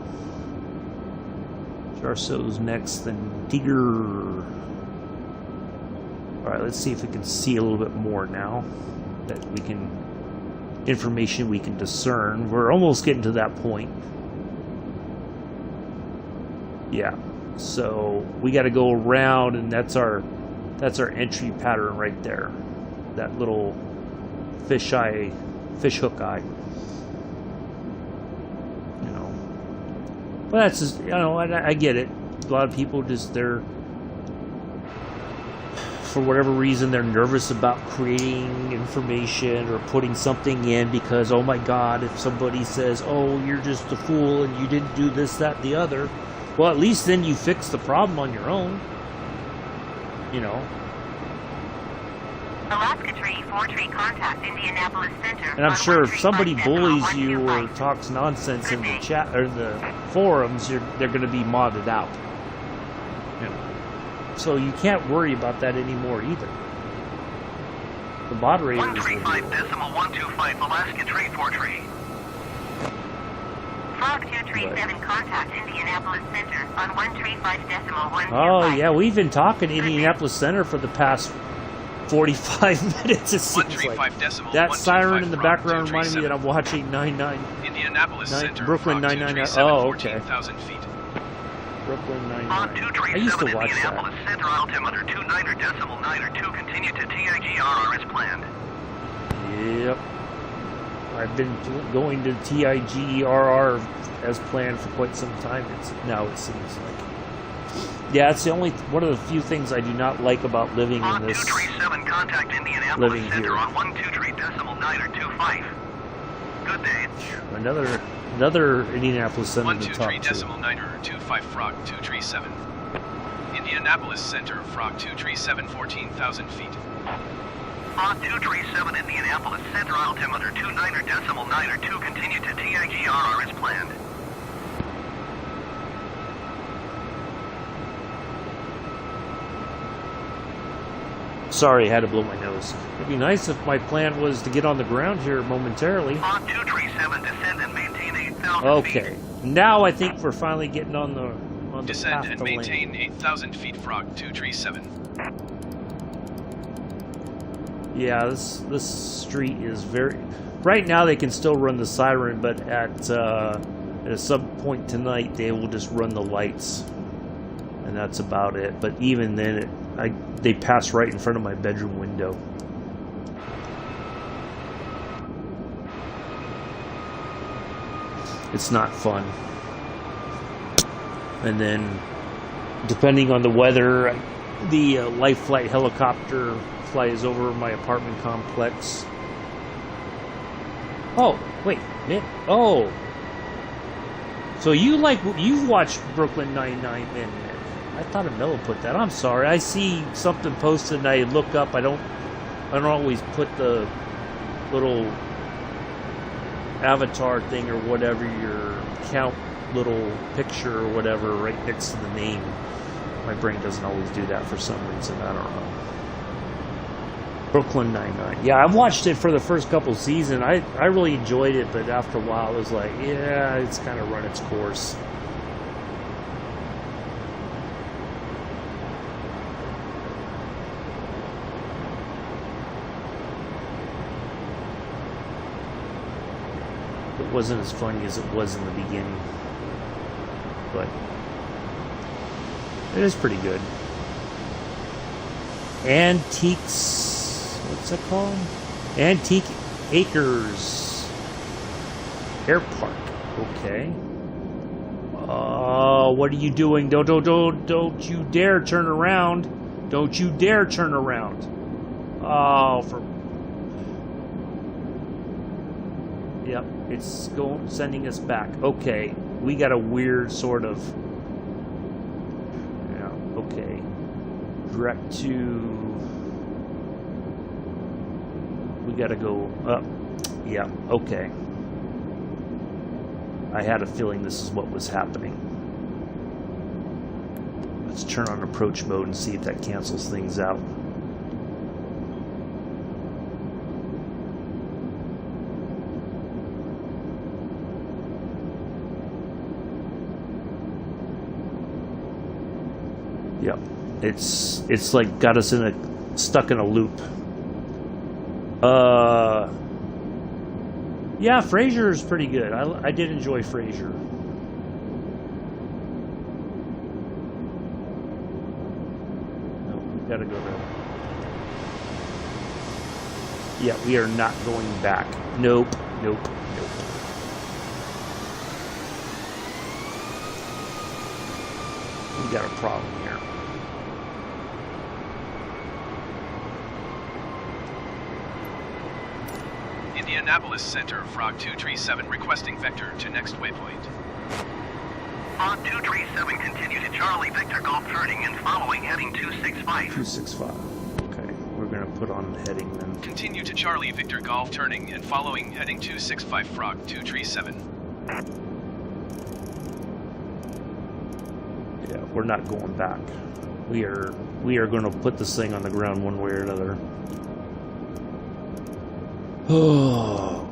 Jarso's next, then Tigger. Alright, let's see if we can see a little bit more now. That we can... information we can discern. We're almost getting to that point. Yeah. So we got to go around, and that's our entry pattern right there. That little fish hook eye. You know. But that's just, you know, I get it. A lot of people just, they're, for whatever reason, they're nervous about creating information or putting something in because, oh my God, if somebody says, oh, you're just a fool and you didn't do this, that, and the other, well, at least then you fix the problem on your own. You know. Alaska Tree, 4-tree contact, Indianapolis Center. And I'm sure if somebody 135 bullies you or 125. talks nonsense in the chat or the forums, they're going to be modded out. You know. So you can't worry about that anymore either. The moderators will do it. 135.125 Alaska Tree 4-tree. Frog 237 contact Indianapolis Center on 135.125. Oh yeah, we've been talking Indianapolis Center for the past 45 minutes. It seems like that siren in the background reminded me that I'm watching 99. Indianapolis Center, Brooklyn Frog 999. 237, Oh, okay. 14,000 feet. Brooklyn On 99. I used to 237 watch Indianapolis that. Center, altimeter 29.9 continue to TIGRR as planned. Yep. I've been going to TIGRR as planned for quite some time. Now it seems like. Yeah, it's the only one of the few things I do not like about living On in this. 237 contact Indianapolis Living Center here. on 123.925. Good day. Another Indianapolis Center to talk to. 123.925 Frog 237. Indianapolis Center, Frog 237, 14,000 feet. On 237 Indianapolis Center, altimeter 29.9 continue to TIGRR as planned. Sorry, I had to blow my nose. It'd be nice if my plan was to get on the ground here momentarily. On 237, descend and maintain 8,000 Okay, feet. now I think we're finally getting on the Descend path and to maintain land. 8,000 feet, Frog 237. Yeah, this street is very. Right now they can still run the siren, but at some point tonight they will just run the lights, and that's about it. But even then, they pass right in front of my bedroom window. It's not fun. And then, depending on the weather, the life flight helicopter flies over my apartment complex. Oh, wait, man. Oh. So you've watched Brooklyn Nine-Nine, then? I thought Amella put that. I'm sorry. I see something posted and I look up. I don't always put the little avatar thing or whatever, your count little picture or whatever right next to the name. My brain doesn't always do that for some reason. I don't know. Brooklyn Nine-Nine. Yeah, I watched it for the first couple seasons. I really enjoyed it, but after a while it was like, yeah, it's kind of run its course. It wasn't as funny as it was in the beginning, but it is pretty good. Antiques, what's that called? Antique Acres Air Park. Okay. What are you doing? Don't you dare turn around! Don't you dare turn around! Oh, for Yep, it's sending us back. Okay, we got a weird sort of... Yeah, okay. Direct to... We gotta go up. Yeah, okay. I had a feeling this is what was happening. Let's turn on approach mode and see if that cancels things out. Yep, it's like got us stuck in a loop. Yeah, Frasier is pretty good. I did enjoy Frasier. No, we gotta go there. Yeah, we are not going back. Nope, nope, nope. We got a problem here. Indianapolis Center, Frog 237 requesting vector to next waypoint. Frog 237 continue to Charlie Victor Golf turning and following heading 265. 265. Okay, we're gonna put on the heading then. Continue to Charlie Victor Golf turning and following heading 265 Frog 237. Yeah, we're not going back. We are going to put this thing on the ground one way or another. Oh.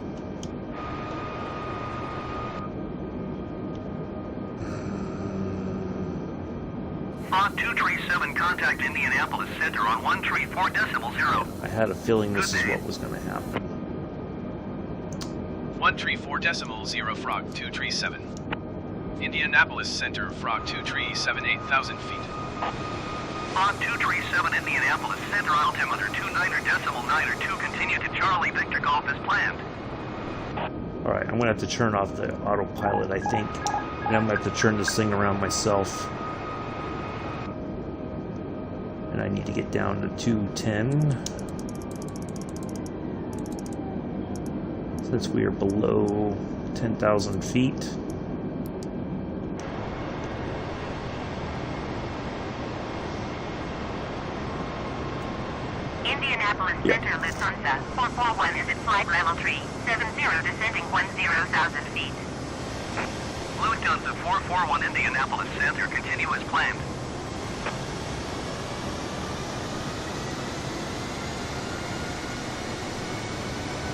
Frog 237 contact Indianapolis Center on 134.0. I had a feeling this is what was going to happen. 134.0 Frog 237. Indianapolis Center, Frog 237, 8,000 feet. Frog 237 Indianapolis Center, altimeter 29.902, continue to Charlie Victor Golf as planned. Alright, I'm going to have to turn off the autopilot, I think. And I'm going to have to turn this thing around myself. And I need to get down to 210. Since we are below 10,000 feet. Indianapolis Center, Lufthansa 441 is at flight level 370 descending 10,000 feet. Lufthansa 441 Indianapolis Center, continue as planned.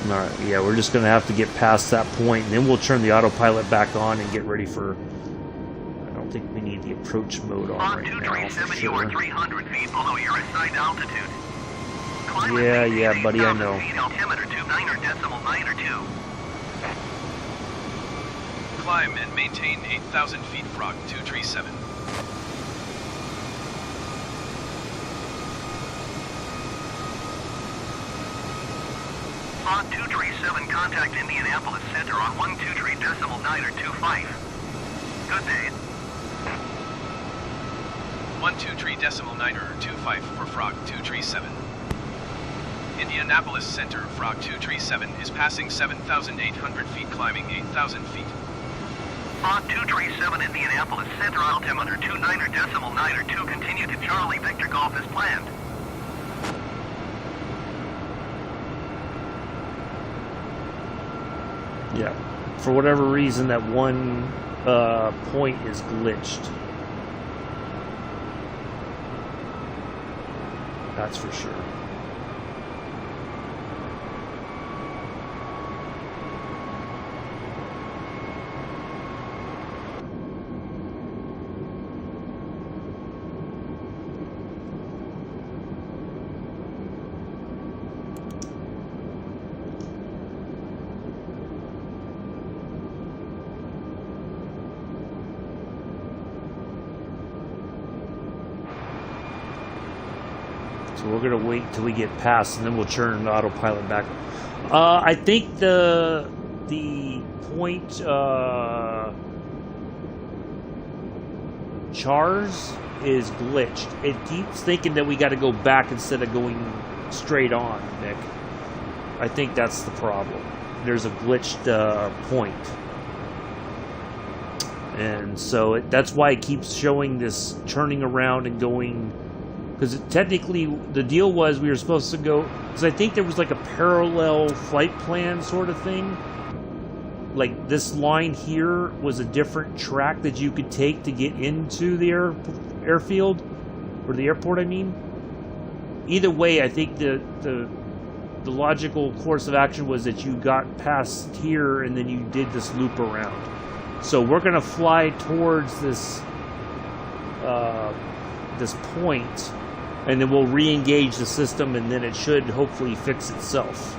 Alright, yeah, we're just going to have to get past that point, and then we'll turn the autopilot back on and get ready for... I don't think we need the approach mode on right now. 237, you are 300 feet below your assigned altitude. Yeah, buddy, I know. Altimeter 29.902. Climb and maintain 8,000 feet, Frog 237. Frog 237, contact Indianapolis Center on 123.925. Good day. 123.925 for Frog 237. Indianapolis Center, Frog 237 is passing 7,800 feet, climbing 8,000 feet. Frog 237 Indianapolis Center, altimeter 29.902, continue to Charlie Victor Golf as planned. Yeah, for whatever reason, that one point is glitched. That's for sure. So we're gonna wait till we get past, and then we'll turn the autopilot back. I think the point chars is glitched. It keeps thinking that we got to go back instead of going straight on, Nick. I think that's the problem. there's a glitched point. And so that's why it keeps showing this turning around and going, because technically the deal was we were supposed to go, because I think there was like a parallel flight plan sort of thing. Like this line here was a different track that you could take to get into the airfield, or the airport, I mean. Either way, I think the logical course of action was that you got past here and then you did this loop around. So we're going to fly towards this this point, and then we'll re-engage the system, and then it should hopefully fix itself.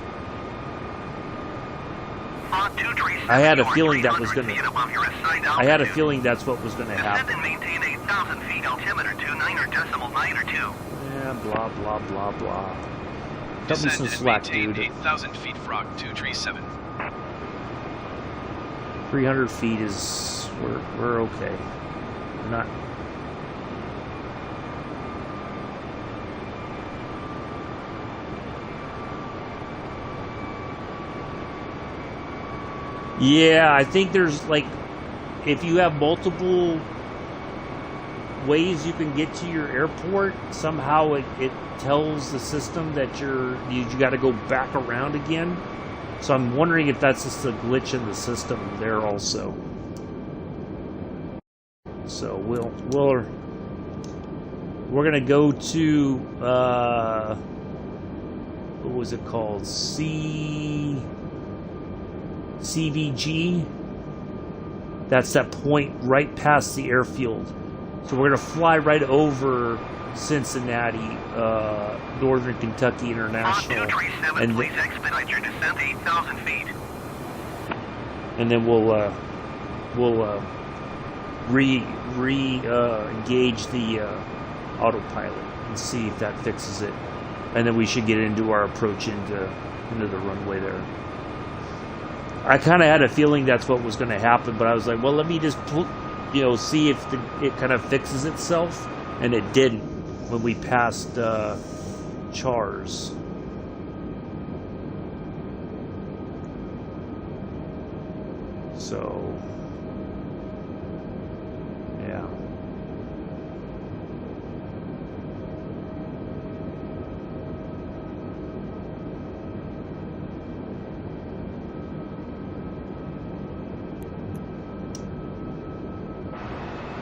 I had a feeling that was going to. I had a feeling that's what was going to happen. Maintain 8,000 feet altimeter 29.902. Yeah, blah blah blah blah. Cut me some slack, dude. 8,000 feet, Frog 237. 300 feet is we're okay. We're not. Yeah, I think there's like, if you have multiple ways you can get to your airport, somehow it tells the system that you got to go back around again. So I'm wondering if that's just a glitch in the system there also. So we're gonna go to what was it called? CVG. That's that point right past the airfield. So we're gonna fly right over Cincinnati, Northern Kentucky International, and please expedite your descent 8,000 feet. And then we'll engage the autopilot and see if that fixes it, and then we should get into our approach into the runway there. I kind of had a feeling that's what was going to happen, but I was like, well, let me just see if it kind of fixes itself, and it didn't when we passed Chars. So yeah.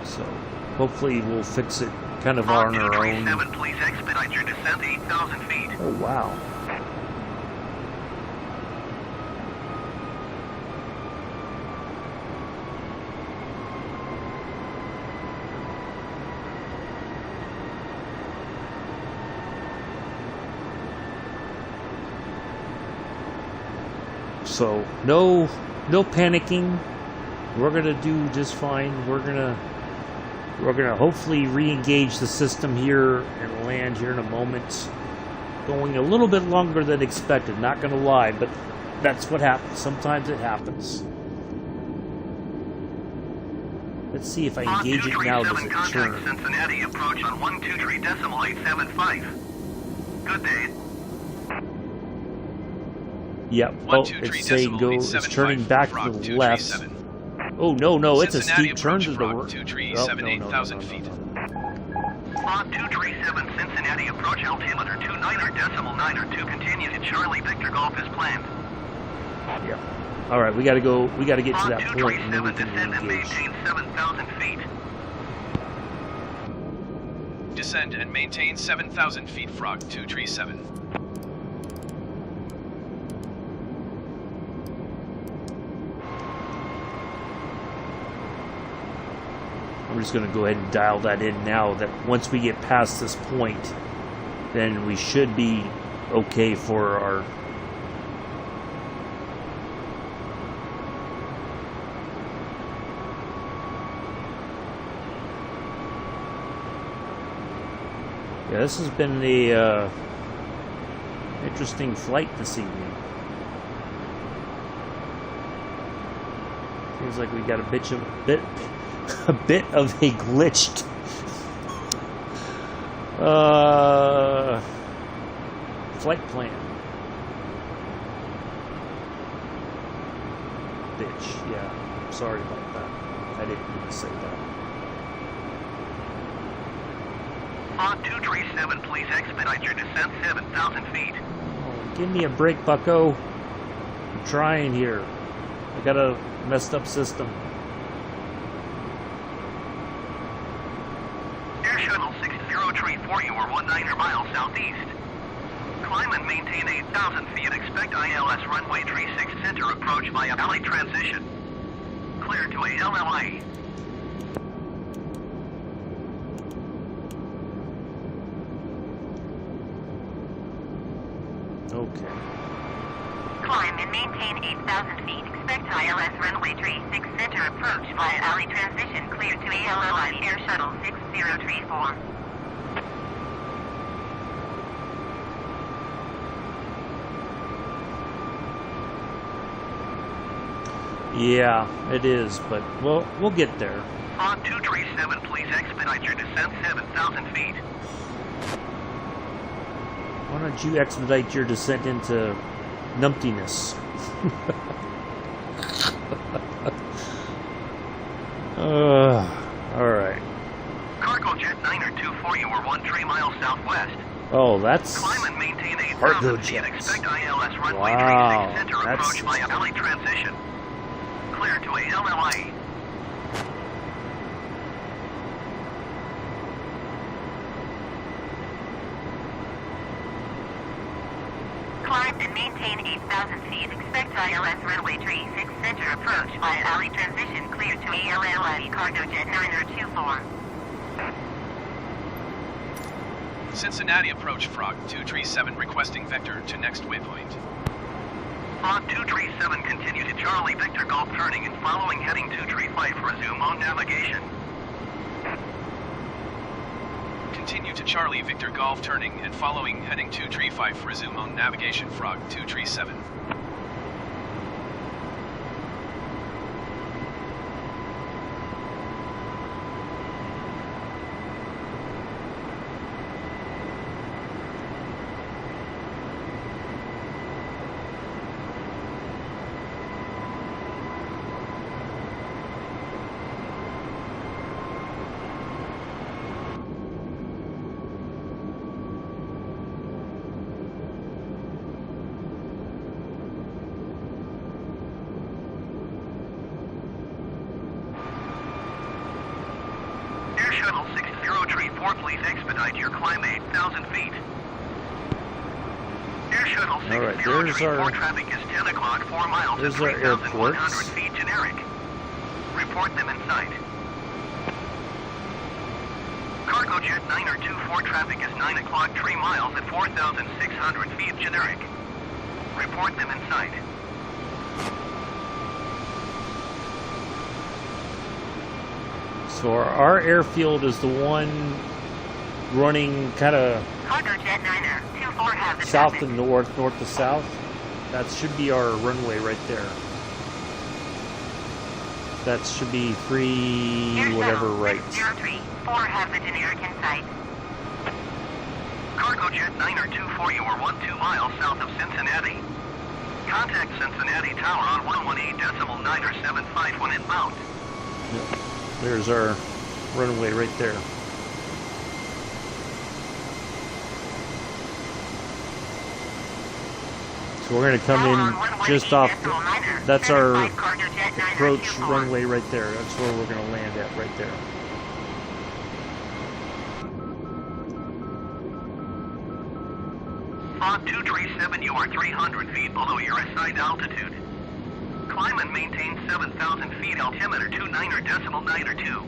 So hopefully we'll fix it kind of on our own. Please expedite your descent 8,000 feet. Oh wow. So no panicking. We're gonna do just fine. We're gonna hopefully re-engage the system here and land here in a moment. Going a little bit longer than expected, not gonna lie, but that's what happens. Sometimes it happens. Let's see if I engage it now. Does it turn? Cincinnati approach on 123.875. Good day. Yep. Oh, it's saying go. It's turning back to the left. Oh no! It's a steep turn to the right. 237, 8,000 feet. Pod 237 Cincinnati approach altimeter 29.902. Continue to Charlie Victor Golf as planned. Yeah. All right, we got to go. We got to get to that point, and then we can descend and engage. maintain 7,000 feet. Descend and maintain 7,000 feet, Frog 237. I'm just going to go ahead and dial that in now, that once we get past this point, then we should be okay for our... Yeah, this has been the interesting flight this evening. Seems like we got a bit of a glitched flight plan. bitch. Yeah, sorry about that. I didn't mean to say that. On 237, please expedite your descent 7,000 feet. Oh, give me a break, bucko. I'm trying here. I got a messed up system. Air Shuttle 6034, you are 19 miles southeast. Climb and maintain 8,000 feet. Expect ILS runway 36 center approach via alley transition. Clear to ALLA. Okay. Climb and maintain 8,000 feet. Expect ILS runway 36 center approach via alley transition. Clear to ALLA. Air Shuttle 6034. Yeah, it is, but we'll get there. On 237, please expedite your descent 7,000 feet. Why don't you expedite your descent into numptiness? Alright. Cargo jet 924, you are 13 miles southwest. Oh, that's Climb and maintain cargo 8,000 feet. jets. Expect ILS runway Wow, 36 center that's approach via alley transition. Clear to ALLA. Climb and maintain 8,000 feet. Expect ILS runway 36 center approach via alley transition. Clear to ALLA. Cargo jet 9024. Cincinnati approach Frog 237 requesting vector to next waypoint. On 237, continue to Charlie Victor Golf turning and following heading 235, resume on navigation. Continue to Charlie Victor Golf turning and following heading 235, resume on navigation Frog 237. Air Shuttle 6034, please expedite your climb 8,000 feet. Air Shuttle Alright, 6034, traffic is 10 o'clock, 4 miles and there's our 3,100 airports. feet generic. Report them in sight. Cargo jet 924, traffic is 9 o'clock, 3 miles at 4,600 feet generic. Report them in sight. So our airfield is the one running kind of Cargo jet 9024 have the south traffic. to north, north to south. That should be our runway right there. That should be free, Air whatever, Shuttle right. 6034 have the generic in sight. Cargo jet 924, you are 12 miles south of Cincinnati. Contact Cincinnati Tower on 118.975 when inbound. Yep. There's our runway right there. So we're going to come in just off, that's our approach runway right there. That's where we're going to land at right there. On 237, you are 300 feet below your assigned altitude. Climb and maintain 7,000 feet, altimeter 29.92.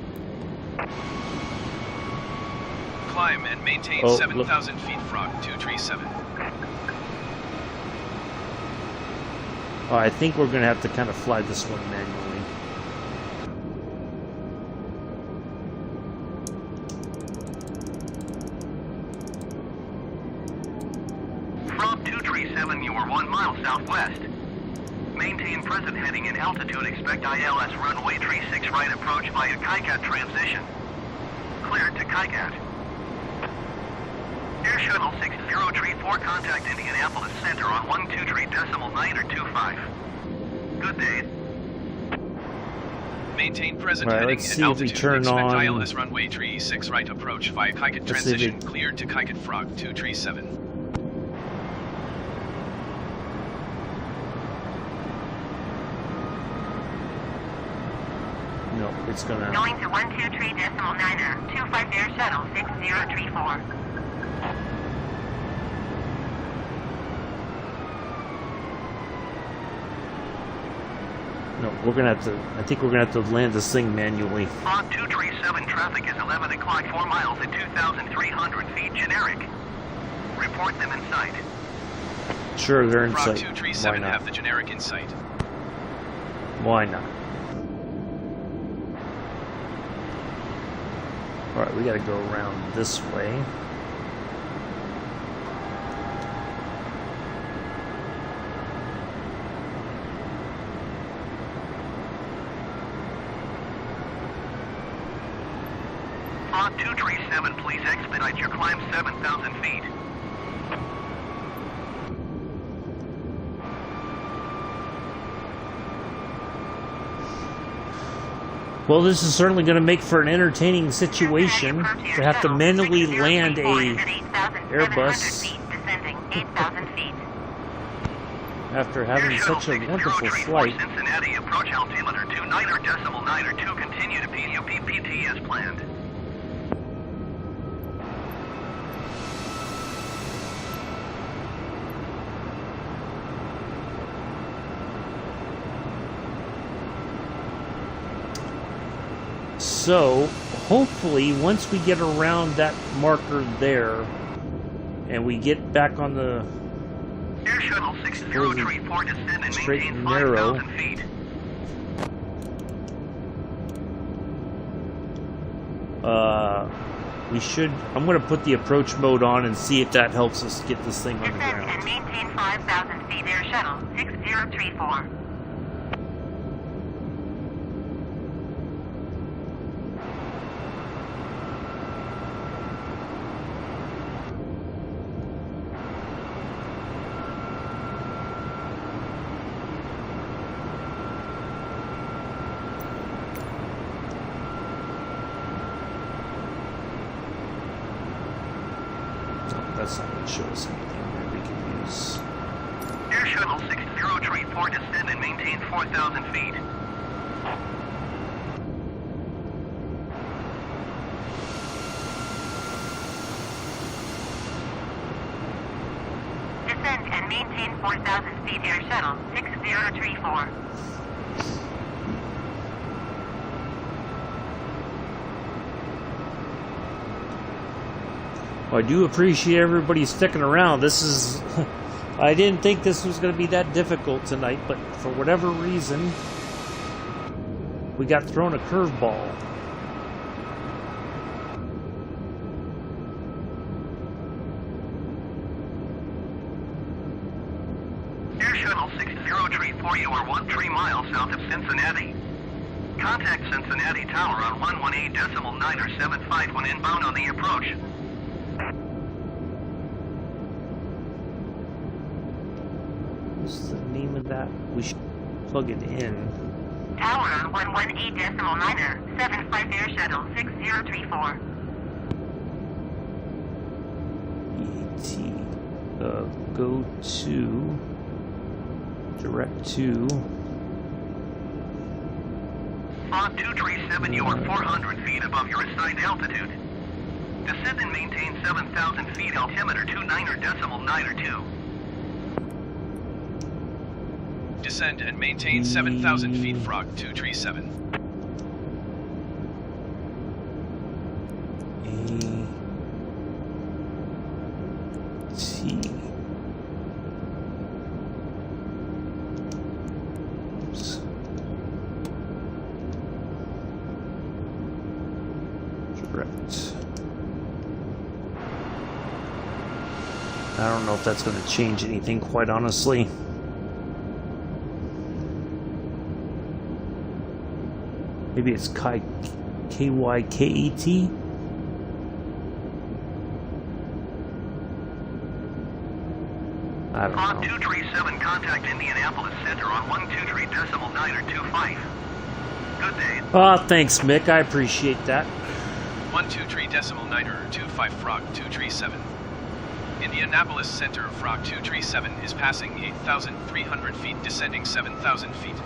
Climb and maintain Oh, 7,000 feet Frog 237. Oh, I think we're going to have to kind of fly this one manually. From 237, you are 1 mile southwest. Maintain present heading and altitude. Expect ILS runway 36 right approach via KICAT transition. Cleared to KICAT. Air Shuttle 6034, contact Indianapolis Center on 123.925. Good day. Maintain present Alright, heading let's and see if we altitude. turn Expect on- ILS runway tree 6 right approach via Kikit Let's see if transition it- cleared to Kikit Frog 237. No, it's gonna. Going to 123.9er, 25 Air Shuttle 6034. No, we're gonna have to. I think we're gonna have to land this thing manually. Fog 237 traffic is 11 o'clock, 4 miles at 2,300 feet, generic. Report them in sight. Sure, they're in Frog sight. 237 Why have not? the generic in sight. Why not? All right, we gotta go around this way. Fog 237, please expedite your climb 7,000 feet. Well, this is certainly going to make for an entertaining situation to have to manually land a Airbus Descending 8,000 feet. after having Air Shuttle such a 6034 wonderful flight. Cincinnati, approach altimeter 29.9er2, continue to PUPPT as planned. So, hopefully, once we get around that marker there, and we get back on the Air Shuttle 6034, descend and straight maintain and narrow. 5,000 feet. We should. I'm going to put the approach mode on and see if that helps us get this thing on the Descend and ground. maintain 5,000 feet. Air Shuttle 6034. No, that's not going to show us anything that we can use. Air Shuttle 6034, descend and maintain 4,000 feet. Descend and maintain 4,000 feet. Air Shuttle 6034. Well, I do appreciate everybody sticking around. This is... I didn't think this was going to be that difficult tonight, but for whatever reason, we got thrown a curveball. Air Shuttle 6034, you are 13 miles south of Cincinnati. Contact Cincinnati Tower on 118.9er75 when inbound on the approach. What's the name of that? We should plug it in. Tower on 118.9er 75 Air Shuttle 6034. Go to... direct to... Fog 237, you are 400 feet above your assigned altitude. Descend and maintain 7,000 feet, altimeter 29.9er2. Descend and maintain 7,000 feet, Frog 237. T. Oops. Direct. I don't know if that's going to change anything, quite honestly. Maybe it's K-Y-K-E-T? I don't Fog know. 237, contact Indianapolis Center on 123.9er25. Good day. Thanks, Mick. I appreciate that. 123.925 Frog 237. Indianapolis Center Frog 237 is passing 8,300 feet, descending 7,000 feet.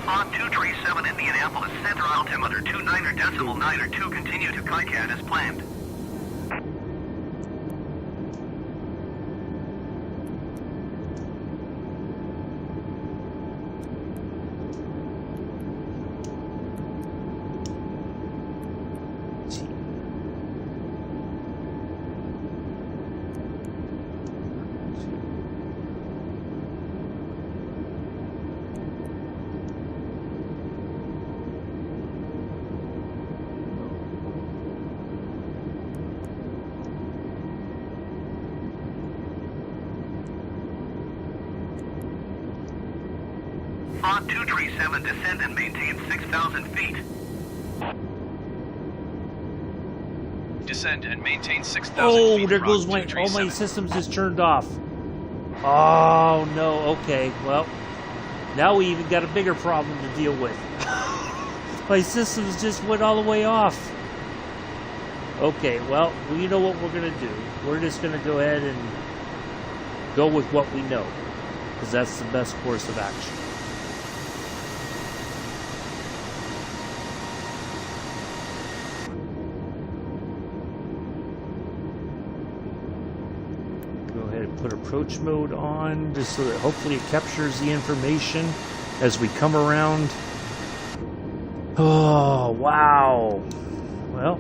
Frog 237 Indianapolis Center altimeter 29.902, continue to KICAT as planned. Frog 237, descend and maintain 6,000 feet. Descend and maintain 6,000 Oh, feet. there Frog goes my... all 237. my systems just turned off. Oh, no. Okay, well, now we even got a bigger problem to deal with. My systems just went all the way off. Okay, well, you know what we're going to do. We're just going to go ahead and go with what we know, because that's the best course of action. Put approach mode on just so that hopefully it captures the information as we come around. Oh, wow. Well,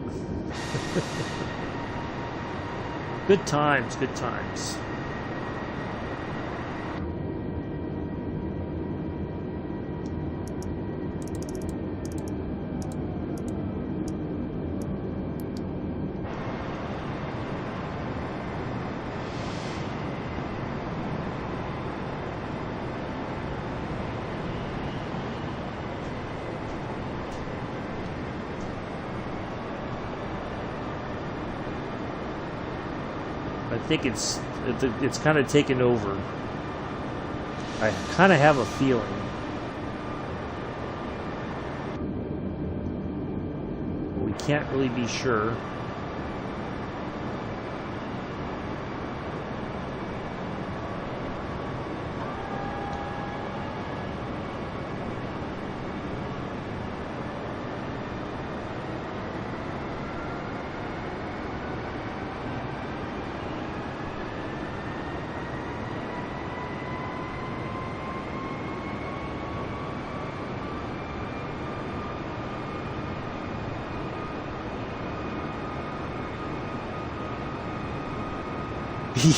good times, good times. I think it's kind of taken over. I kind of have a feeling. We can't really be sure.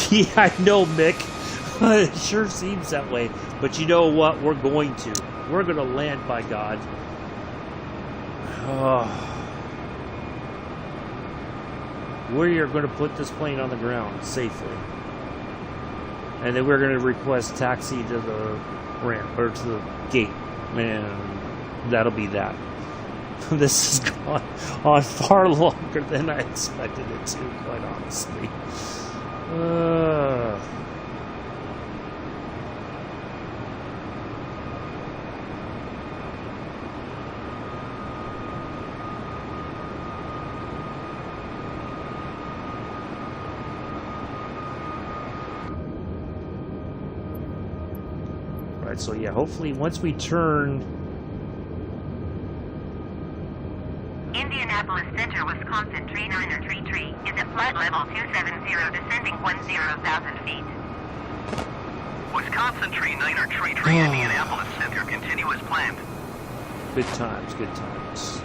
Yeah, I know, Mick. It sure seems that way. But you know what? We're going to. We're going to land, by God. We are going to put this plane on the ground safely. And then we're going to request taxi to the ramp, or to the gate. And that'll be that. This has gone on far longer than I expected it to, quite honestly. Right, so yeah, hopefully once we turn... Indianapolis Center, Wisconsin, tree 933 is at flight level 270, descending 10,000 feet. Wisconsin tree 933, Indianapolis Center, continue as planned. Good times, good times.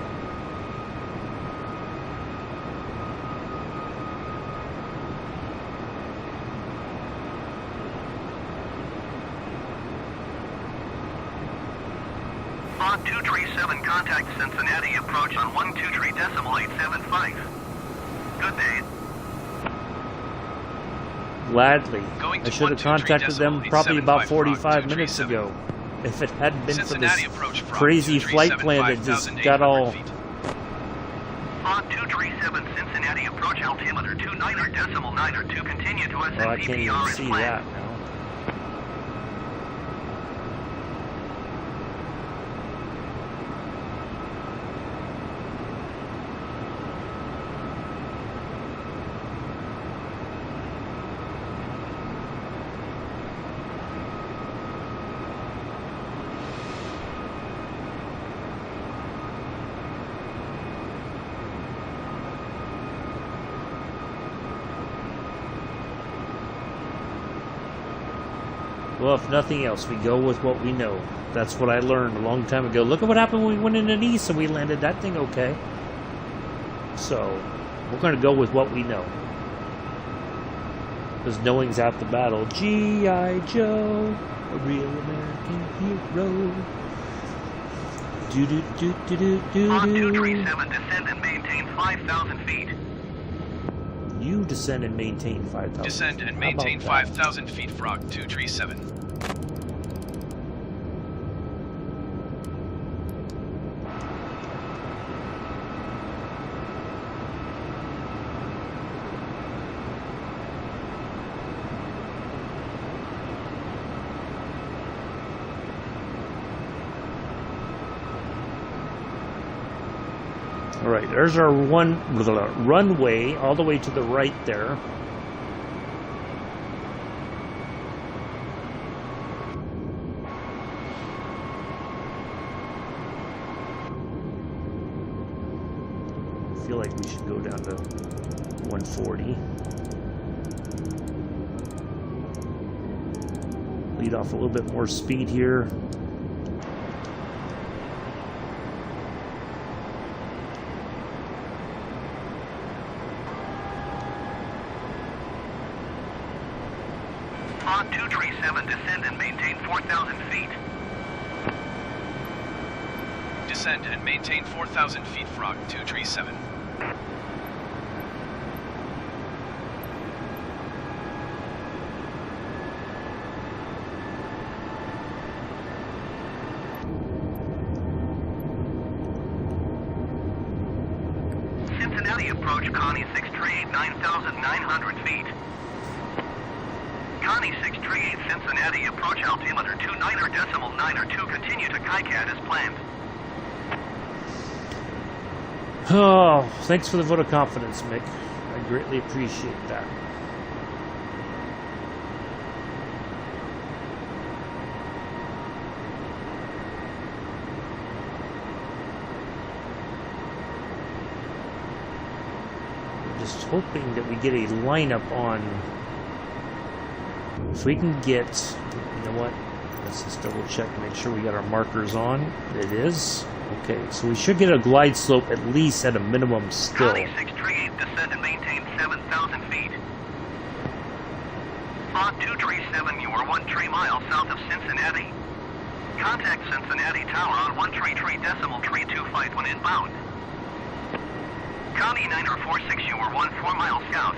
Frog 237, contact Cincinnati, approach on 123.875. Good day. Gladly. Going I to should have contacted them probably about 45 minutes ago. If it hadn't been for this crazy flight plan that just got all... Frog 237, Cincinnati, approach altimeter 29.902, continue to Well, I can't even SNPPR as see planned. that now. Well, if nothing else, we go with what we know. That's what I learned a long time ago. Look at what happened when we went into Nice and we landed that thing okay. So, we're going to go with what we know. Because knowing's half the battle. G.I. Joe, a real American hero. On 237, descend and maintain 5,000 feet. You descend and maintain 5,000. Descend and maintain 5,000 feet, Frog 237. All right, there's our runway all the way to the right there. I feel like we should go down to 140. Lead off a little bit more speed here. On 237, descend and maintain 4,000 feet. Descend and maintain 4,000 feet, Frog 237. Cincinnati approach, Connie 638, 9,900 feet. Connie 638, Cincinnati approach altimeter 29.902. Continue to KICAT as planned. Oh, thanks for the vote of confidence, Mick. I greatly appreciate that. I'm just hoping that we get a lineup on. If we can get, you know what? Let's just double check and make sure we got our markers on. It is. Okay, so we should get a glide slope at least at a minimum still. Connie 638, descend and maintain 7,000 feet. On 237, you are 13 miles south of Cincinnati. Contact Cincinnati Tower on 133.325 when inbound. Connie 946, you are 14 miles south.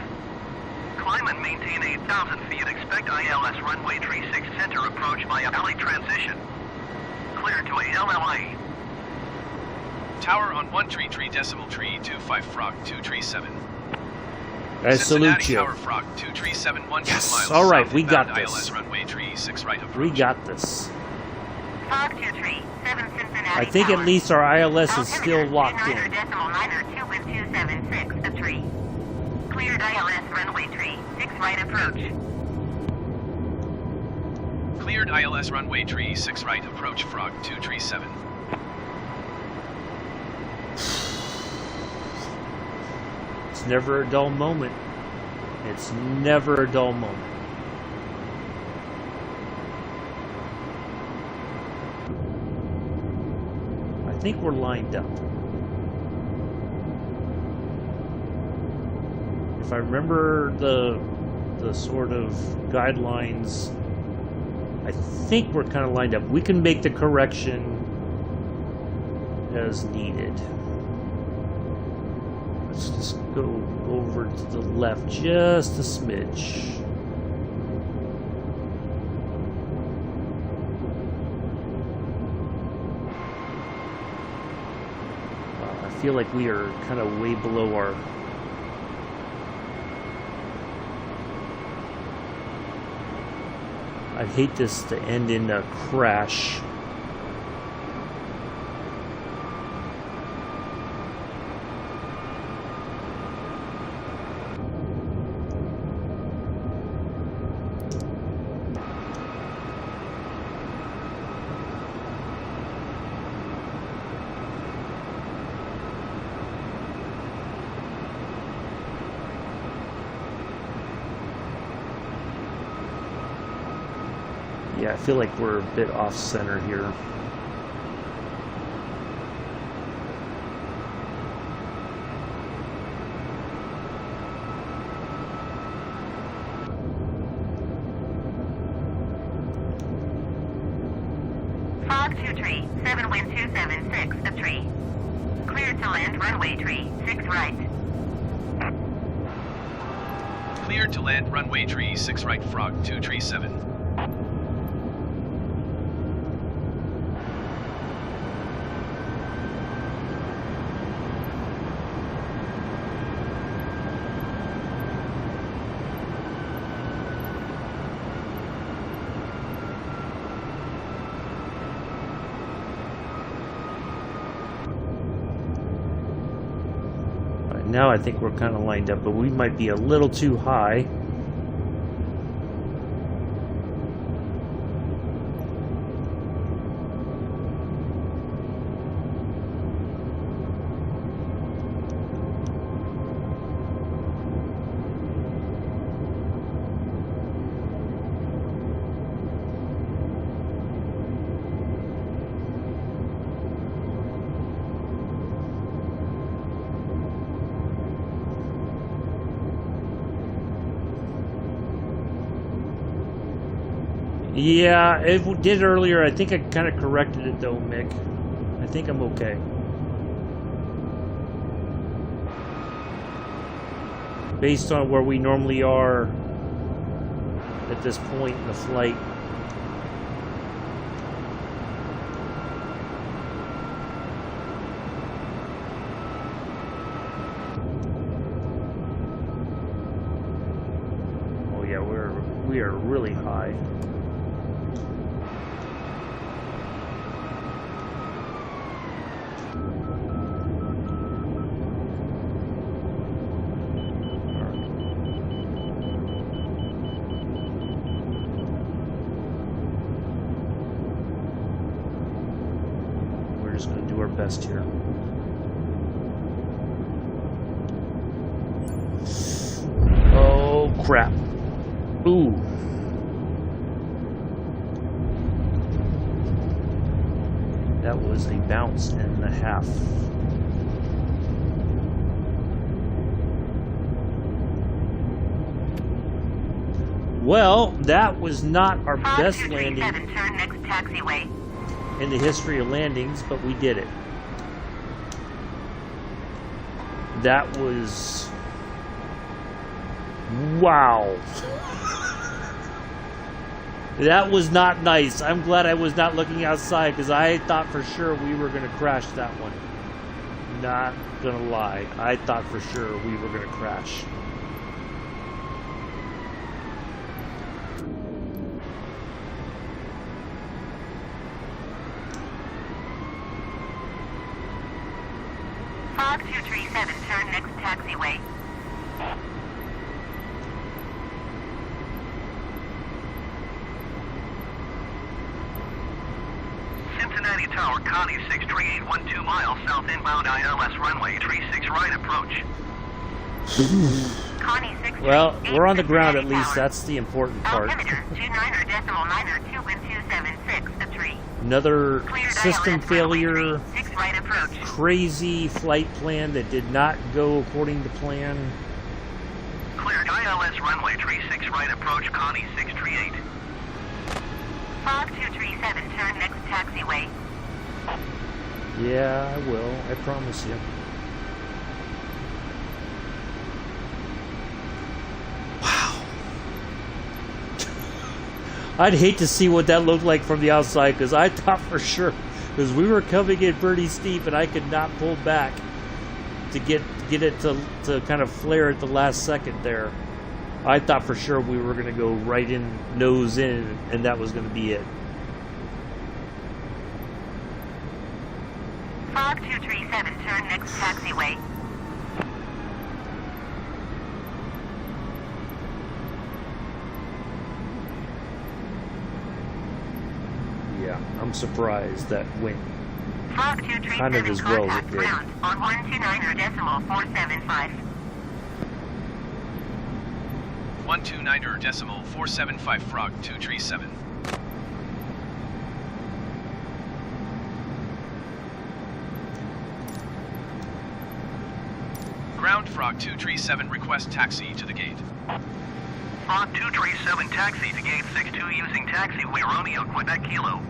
Climb and maintain 8,000 feet. Expect ILS runway 36 center approach via alley transition. Clear to a LLA. Tower on 133.325, Frog 237. I salute Cincinnati you. Tower, Frog 237, 12 Yes, miles all right, south we got inbound this. ILS runway 36 right approach. We got this. Fog 237 Cincinnati I think Tower. at least our ILS is still locked in. 29.902 with 276 a tree. Cleared ILS runway 36 right approach. Cleared ILS runway 36 right approach, Frog 237. It's never a dull moment. It's never a dull moment. I think we're lined up. If I remember the sort of guidelines, I think we're kind of lined up. We can make the correction as needed. Let's just go over to the left just a smidge. I feel like we are kind of way below our... I'd hate this to end in a crash. Yeah, I feel like we're a bit off center here. Fog 2 tree, 7 wind 276, the tree. Clear to land runway tree, 6 right. Cleared to land runway tree 6 right frog 237. Now I think we're kind of lined up, but we might be a little too high. Yeah, it did earlier. I think I kind of corrected it though, Mick. I think I'm okay. Based on where we normally are at this point in the flight. Oh yeah, we are really high. Best here. Oh crap. Ooh. That was a bounce and a half. Well, that was not our best landing turn next taxiway. In the history of landings, but we did it. That was... wow. That was not nice. I'm glad I was not looking outside, because I thought for sure we were going to crash that one. Not going to lie. I thought for sure we were going to crash. Fog 237, turn next taxiway. Cincinnati Tower, Connie 63812 miles south inbound ILS runway 36 right approach. Connie 6. Well, we're on the ground at least. That's the important part. Altimeter 29.9 wind 276, the tree. Another system failure. 6 right approach. Crazy flight plan that did not go according to plan. Cleared ILS runway 36 right approach, Connie 638. Fog 237, turn next taxiway. Yeah, I will. I promise you. Wow. I'd hate to see what that looked like from the outside, because I thought for sure, because we were coming in pretty steep and I could not pull back to get it to kind of flare at the last second there. I thought for sure we were going to go right in, nose in, and that was going to be it. Fog 237, turn next taxiway. Yeah, I'm surprised that went Fog 237, kind of as well as it contact did. ground on 129.475. 129.475 frog 237. Ground Frog 237 request taxi to the gate. Frog 237 taxi to gate 62 using taxiway Romeo, Quebec Kilo.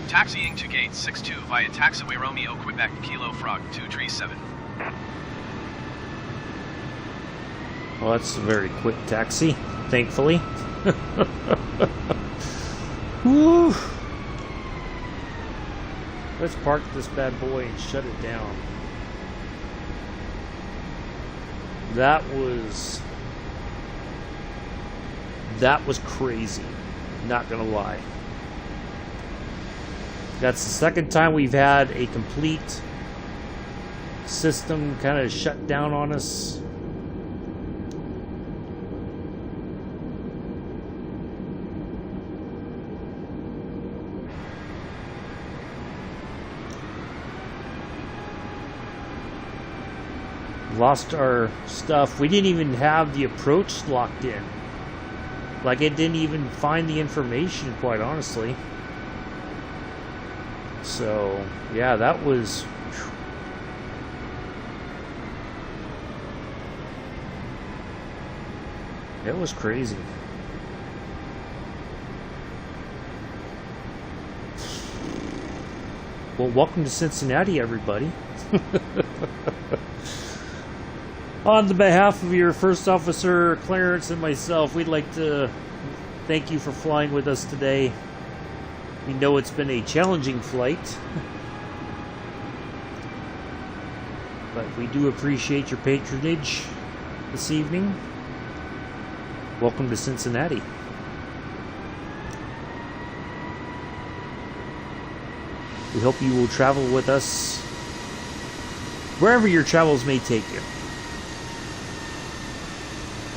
Taxiing to gate 62 via taxiway Romeo, Quebec Kilo Frog 237. Well, that's a very quick taxi, thankfully. Woo! Let's park this bad boy and shut it down. That was crazy, not gonna lie. That's the second time we've had a complete system kind of shut down on us. Lost our stuff. We didn't even have the approach locked in. Like, it didn't even find the information, quite honestly. So, yeah, that was... It was crazy. Well, welcome to Cincinnati, everybody. On the behalf of your first officer, Clarence, and myself, we'd like to thank you for flying with us today. We know it's been a challenging flight, but we do appreciate your patronage this evening. Welcome to Cincinnati. We hope you will travel with us wherever your travels may take you.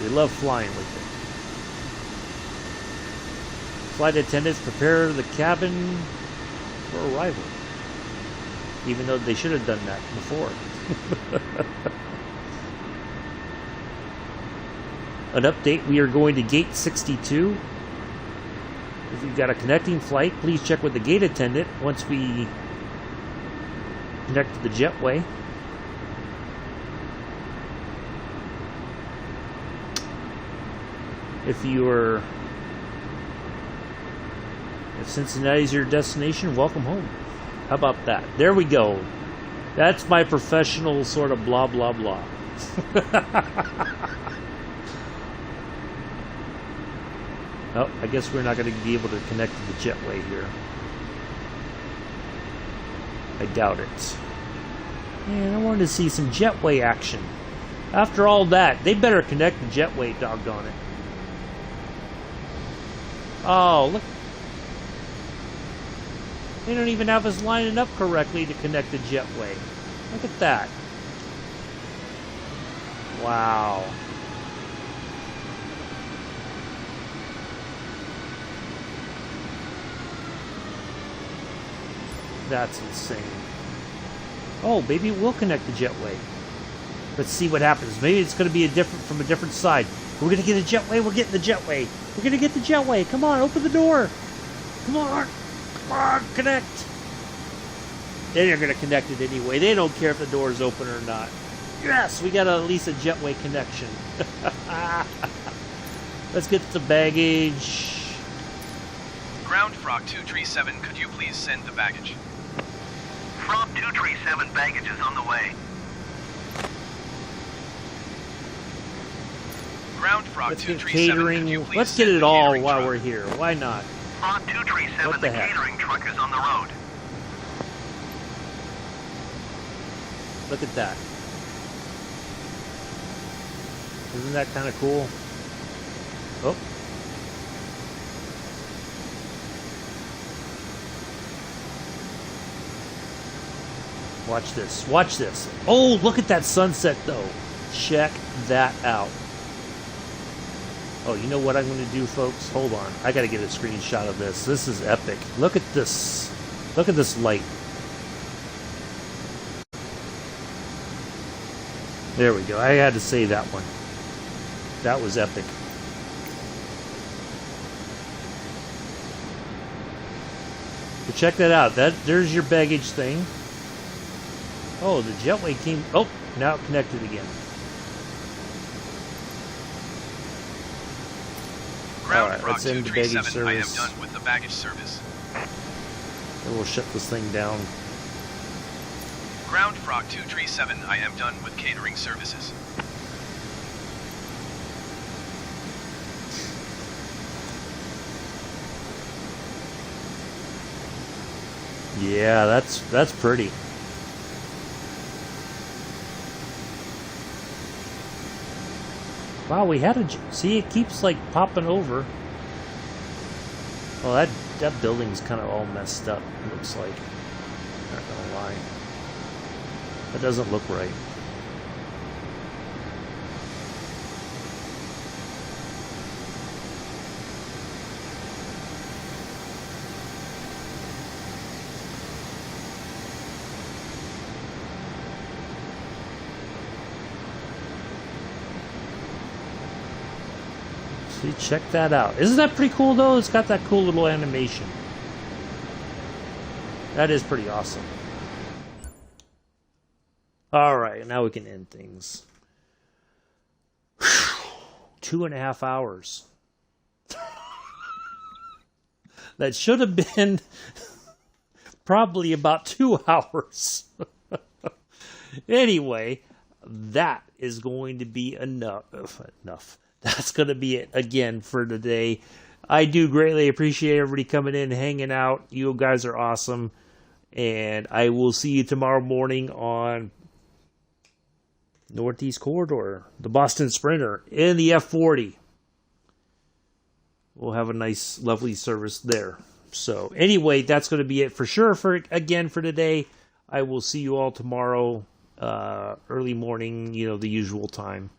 We love flying with you. Flight attendants, prepare the cabin for arrival. Even though they should have done that before. An update, we are going to gate 62. If you've got a connecting flight, please check with the gate attendant once we connect to the jetway. If Cincinnati's your destination, welcome home. How about that? There we go. That's my professional sort of blah blah blah. Oh, I guess we're not going to be able to connect to the jetway here. I doubt it. Man, I wanted to see some jetway action. After all that, they better connect the jetway, doggone it. Oh, look. They don't even have us lining up correctly to connect the jetway. Look at that. Wow. That's insane. Oh, maybe it will connect the jetway. Let's see what happens. Maybe it's going to be from a different side. We're going to get a jetway. We're getting the jetway. We're going to get the jetway. Come on, open the door. Come on. Come on, connect. They're going to connect it anyway. They don't care if the door is open or not. Yes, we got at least a jetway connection. Let's get the baggage. Ground Frog 237, could you please send the baggage? Frog 237 baggage is on the way. Ground Frog Let's get 237, catering. could you please Let's get send it the all catering while truck? we're here. Why not? Frog 237, What the the heck? catering truck is on the road. Look at that. Isn't that kind of cool? Oh. Watch this. Watch this. Oh, look at that sunset, though. Check that out. Oh, you know what I'm going to do, folks? Hold on. I got to get a screenshot of this. This is epic. Look at this. Look at this light. There we go. I had to say that one. That was epic. But check that out. There's your baggage thing. Oh, the jetway came... Oh, now it connected again. Ground Alright, Frog let's end the baggage 237, I am service. done with the baggage service. And we'll shut this thing down. Ground Frog 237, I am done with catering services. Yeah, that's pretty. Wow, we had a... See, it keeps, like, popping over. Well, that building's kind of all messed up, it looks like. Not gonna lie. That doesn't look right. See, check that out. Isn't that pretty cool, though? It's got that cool little animation. That is pretty awesome. Alright, now we can end things. 2.5 hours. That should have been probably about 2 hours. Anyway, that is going to be enough. That's going to be it again for today. I do greatly appreciate everybody coming in, hanging out. You guys are awesome. And I will see you tomorrow morning on Northeast Corridor, the Boston Sprinter, in the F40. We'll have a nice, lovely service there. So, anyway, that's going to be it for sure for today. I will see you all tomorrow, early morning, the usual time.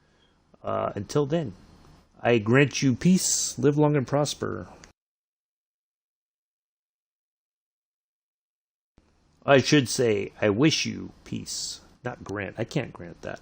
Until then, I grant you peace, live long and prosper. I should say, I wish you peace, not grant. I can't grant that.